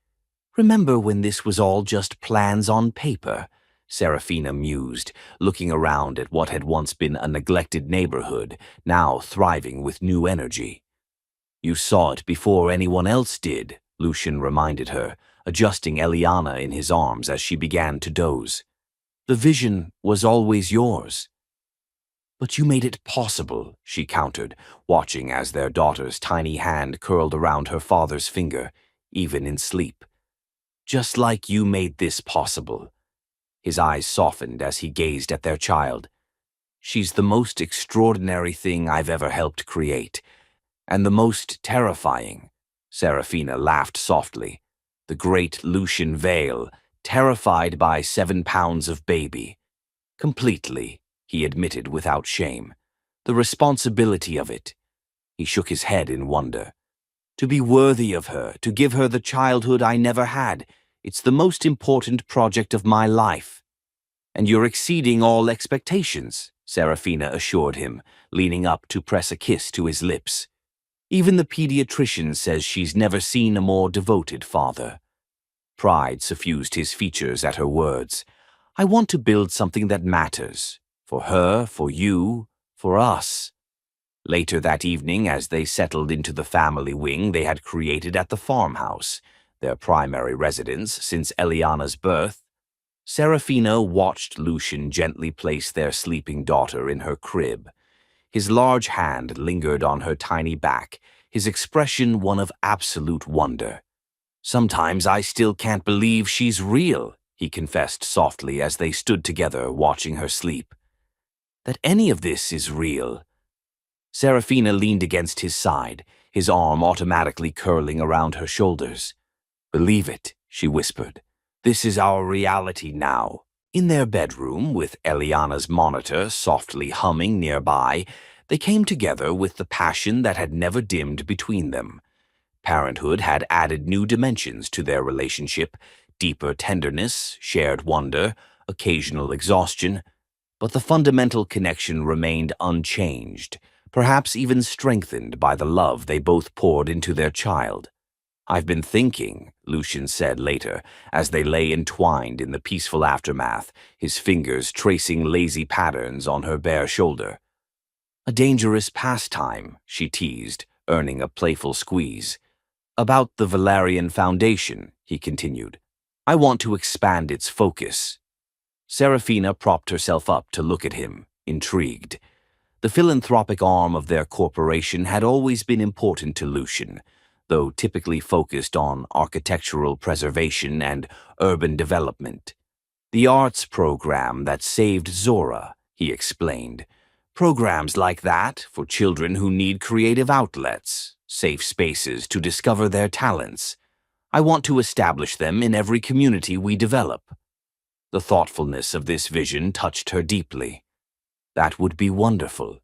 "Remember when this was all just plans on paper?" Serafina mused, looking around at what had once been a neglected neighborhood, now thriving with new energy. "You saw it before anyone else did," Lucian reminded her, adjusting Eliana in his arms as she began to doze. "The vision was always yours." "But you made it possible," she countered, watching as their daughter's tiny hand curled around her father's finger, even in sleep. "Just like you made this possible." His eyes softened as he gazed at their child. "She's the most extraordinary thing I've ever helped create, and the most terrifying." Serafina laughed softly. The great Lucian Vale, terrified by 7 pounds of baby. "Completely," he admitted without shame. "The responsibility of it." He shook his head in wonder. "To be worthy of her, to give her the childhood I never had, it's the most important project of my life." "And you're exceeding all expectations," Serafina assured him, leaning up to press a kiss to his lips. "Even the pediatrician says she's never seen a more devoted father." Pride suffused his features at her words. "I want to build something that matters. For her, for you, for us." Later that evening, as they settled into the family wing they had created at the farmhouse, their primary residence since Eliana's birth, Serafina watched Lucian gently place their sleeping daughter in her crib. His large hand lingered on her tiny back, his expression one of absolute wonder. "Sometimes I still can't believe she's real," he confessed softly as they stood together watching her sleep. "That any of this is real." Serafina leaned against his side, his arm automatically curling around her shoulders. "Believe it," she whispered. "This is our reality now." In their bedroom, with Eliana's monitor softly humming nearby, they came together with the passion that had never dimmed between them. Parenthood had added new dimensions to their relationship, deeper tenderness, shared wonder, occasional exhaustion, but the fundamental connection remained unchanged, perhaps even strengthened by the love they both poured into their child. "I've been thinking," Lucian said later, as they lay entwined in the peaceful aftermath, his fingers tracing lazy patterns on her bare shoulder. "A dangerous pastime," she teased, earning a playful squeeze. "About the Valerian Foundation," he continued. "I want to expand its focus." Serafina propped herself up to look at him, intrigued. The philanthropic arm of their corporation had always been important to Lucian, though typically focused on architectural preservation and urban development. "The arts program that saved Zora," he explained. "Programs like that for children who need creative outlets, safe spaces to discover their talents. I want to establish them in every community we develop." The thoughtfulness of this vision touched her deeply. "That would be wonderful."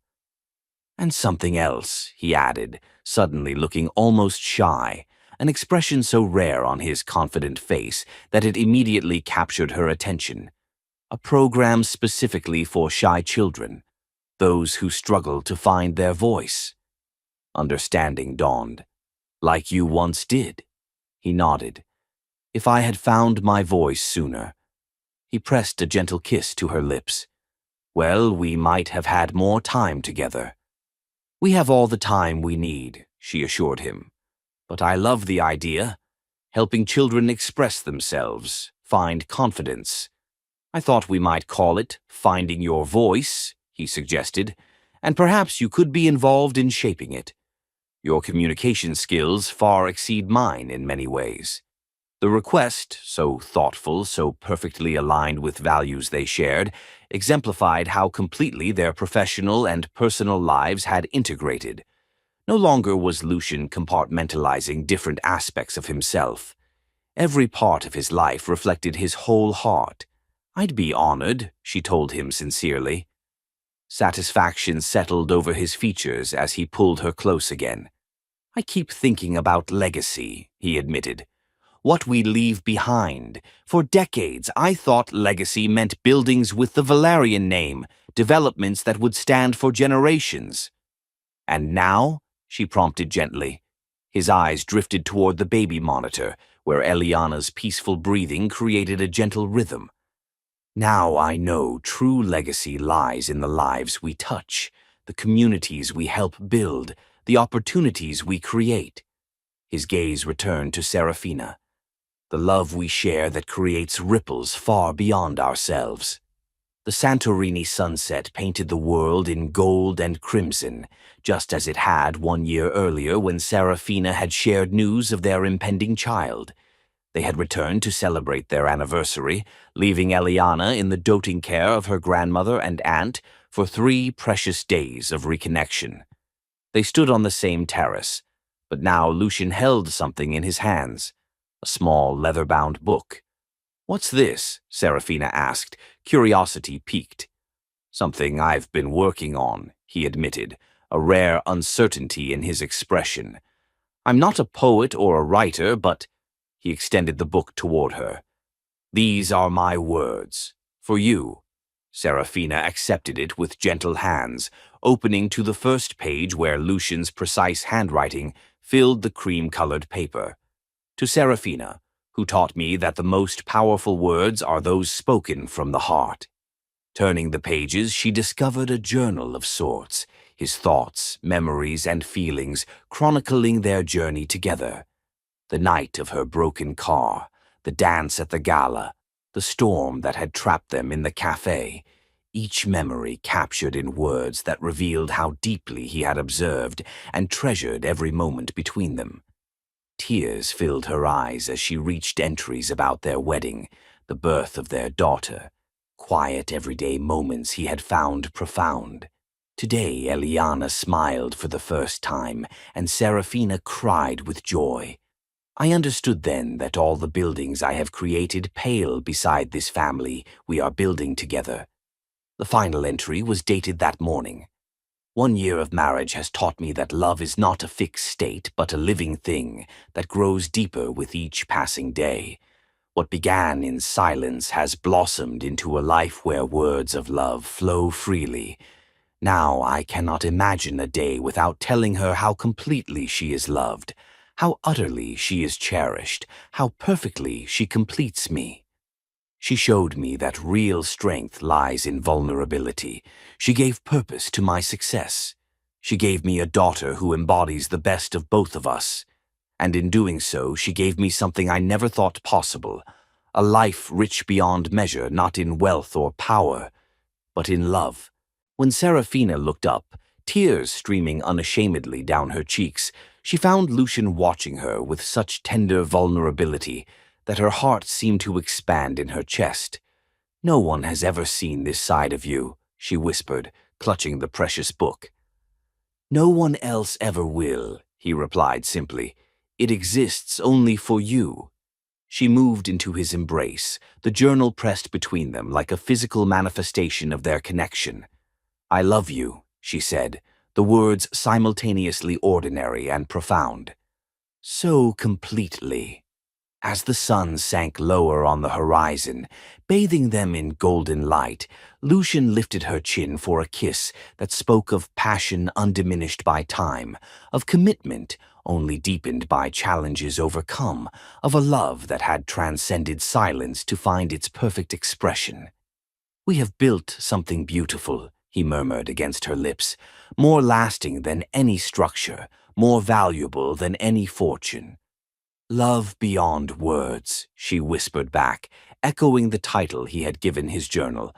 "And something else," he added, suddenly looking almost shy, an expression so rare on his confident face that it immediately captured her attention. "A program specifically for shy children, those who struggle to find their voice." Understanding dawned. "Like you once did." He nodded. "If I had found my voice sooner." He pressed a gentle kiss to her lips. "Well, we might have had more time together." "We have all the time we need," she assured him. "But I love the idea, helping children express themselves, find confidence. I thought we might call it Finding Your Voice," he suggested, "and perhaps you could be involved in shaping it. Your communication skills far exceed mine in many ways." The request, so thoughtful, so perfectly aligned with values they shared, exemplified how completely their professional and personal lives had integrated. No longer was Lucian compartmentalizing different aspects of himself. Every part of his life reflected his whole heart. "I'd be honored," she told him sincerely. Satisfaction settled over his features as he pulled her close again. "I keep thinking about legacy," he admitted. "What we leave behind. For decades, I thought legacy meant buildings with the Valerian name, developments that would stand for generations." "And now?" she prompted gently. His eyes drifted toward the baby monitor, where Eliana's peaceful breathing created a gentle rhythm. "Now I know true legacy lies in the lives we touch, the communities we help build, the opportunities we create." His gaze returned to Serafina. "The love we share that creates ripples far beyond ourselves." The Santorini sunset painted the world in gold and crimson, just as it had 1 year earlier when Serafina had shared news of their impending child. They had returned to celebrate their anniversary, leaving Eliana in the doting care of her grandmother and aunt for 3 precious days of reconnection. They stood on the same terrace, but now Lucian held something in his hands. A small leather-bound book. "What's this?" Serafina asked, curiosity piqued. "Something I've been working on," he admitted, a rare uncertainty in his expression. "I'm not a poet or a writer, but—" He extended the book toward her. "These are my words. For you." Serafina accepted it with gentle hands, opening to the first page where Lucian's precise handwriting filled the cream-colored paper. "To Serafina, who taught me that the most powerful words are those spoken from the heart." Turning the pages, she discovered a journal of sorts, his thoughts, memories, and feelings chronicling their journey together. The night of her broken car, the dance at the gala, the storm that had trapped them in the cafe, each memory captured in words that revealed how deeply he had observed and treasured every moment between them. Tears filled her eyes as she reached entries about their wedding, the birth of their daughter, quiet everyday moments he had found profound. Today Eliana smiled for the first time, and Serafina cried with joy. "I understood then that all the buildings I have created pale beside this family we are building together." The final entry was dated that morning. 1 year of marriage has taught me that love is not a fixed state but a living thing that grows deeper with each passing day. What began in silence has blossomed into a life where words of love flow freely. Now I cannot imagine a day without telling her how completely she is loved, how utterly she is cherished, how perfectly she completes me. She showed me that real strength lies in vulnerability. She gave purpose to my success. She gave me a daughter who embodies the best of both of us. And in doing so, she gave me something I never thought possible, a life rich beyond measure, not in wealth or power, but in love. When Serafina looked up, tears streaming unashamedly down her cheeks, she found Lucian watching her with such tender vulnerability that her heart seemed to expand in her chest. "No one has ever seen this side of you," she whispered, clutching the precious book. "No one else ever will," he replied simply. "It exists only for you." She moved into his embrace, the journal pressed between them like a physical manifestation of their connection. "I love you," she said, the words simultaneously ordinary and profound. "So completely." As the sun sank lower on the horizon, bathing them in golden light, Lucian lifted her chin for a kiss that spoke of passion undiminished by time, of commitment only deepened by challenges overcome, of a love that had transcended silence to find its perfect expression. "We have built something beautiful," he murmured against her lips, "more lasting than any structure, more valuable than any fortune." "Love beyond words," she whispered back, echoing the title he had given his journal.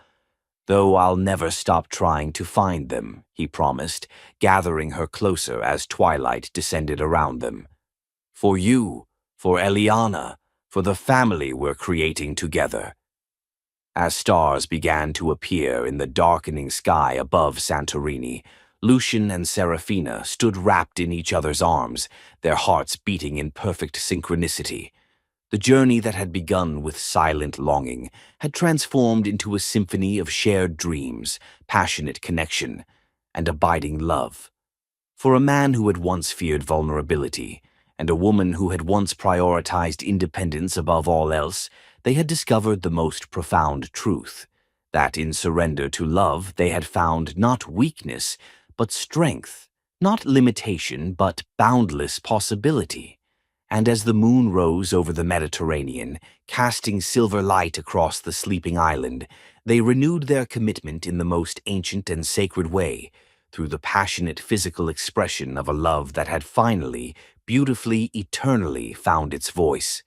"Though I'll never stop trying to find them," he promised, gathering her closer as twilight descended around them. "For you, for Eliana, for the family we're creating together." As stars began to appear in the darkening sky above Santorini, Lucian and Serafina stood wrapped in each other's arms, their hearts beating in perfect synchronicity. The journey that had begun with silent longing had transformed into a symphony of shared dreams, passionate connection, and abiding love. For a man who had once feared vulnerability, and a woman who had once prioritized independence above all else, they had discovered the most profound truth, that in surrender to love they had found not weakness, but strength, not limitation, but boundless possibility. And as the moon rose over the Mediterranean, casting silver light across the sleeping island, they renewed their commitment in the most ancient and sacred way, through the passionate physical expression of a love that had finally, beautifully, eternally found its voice.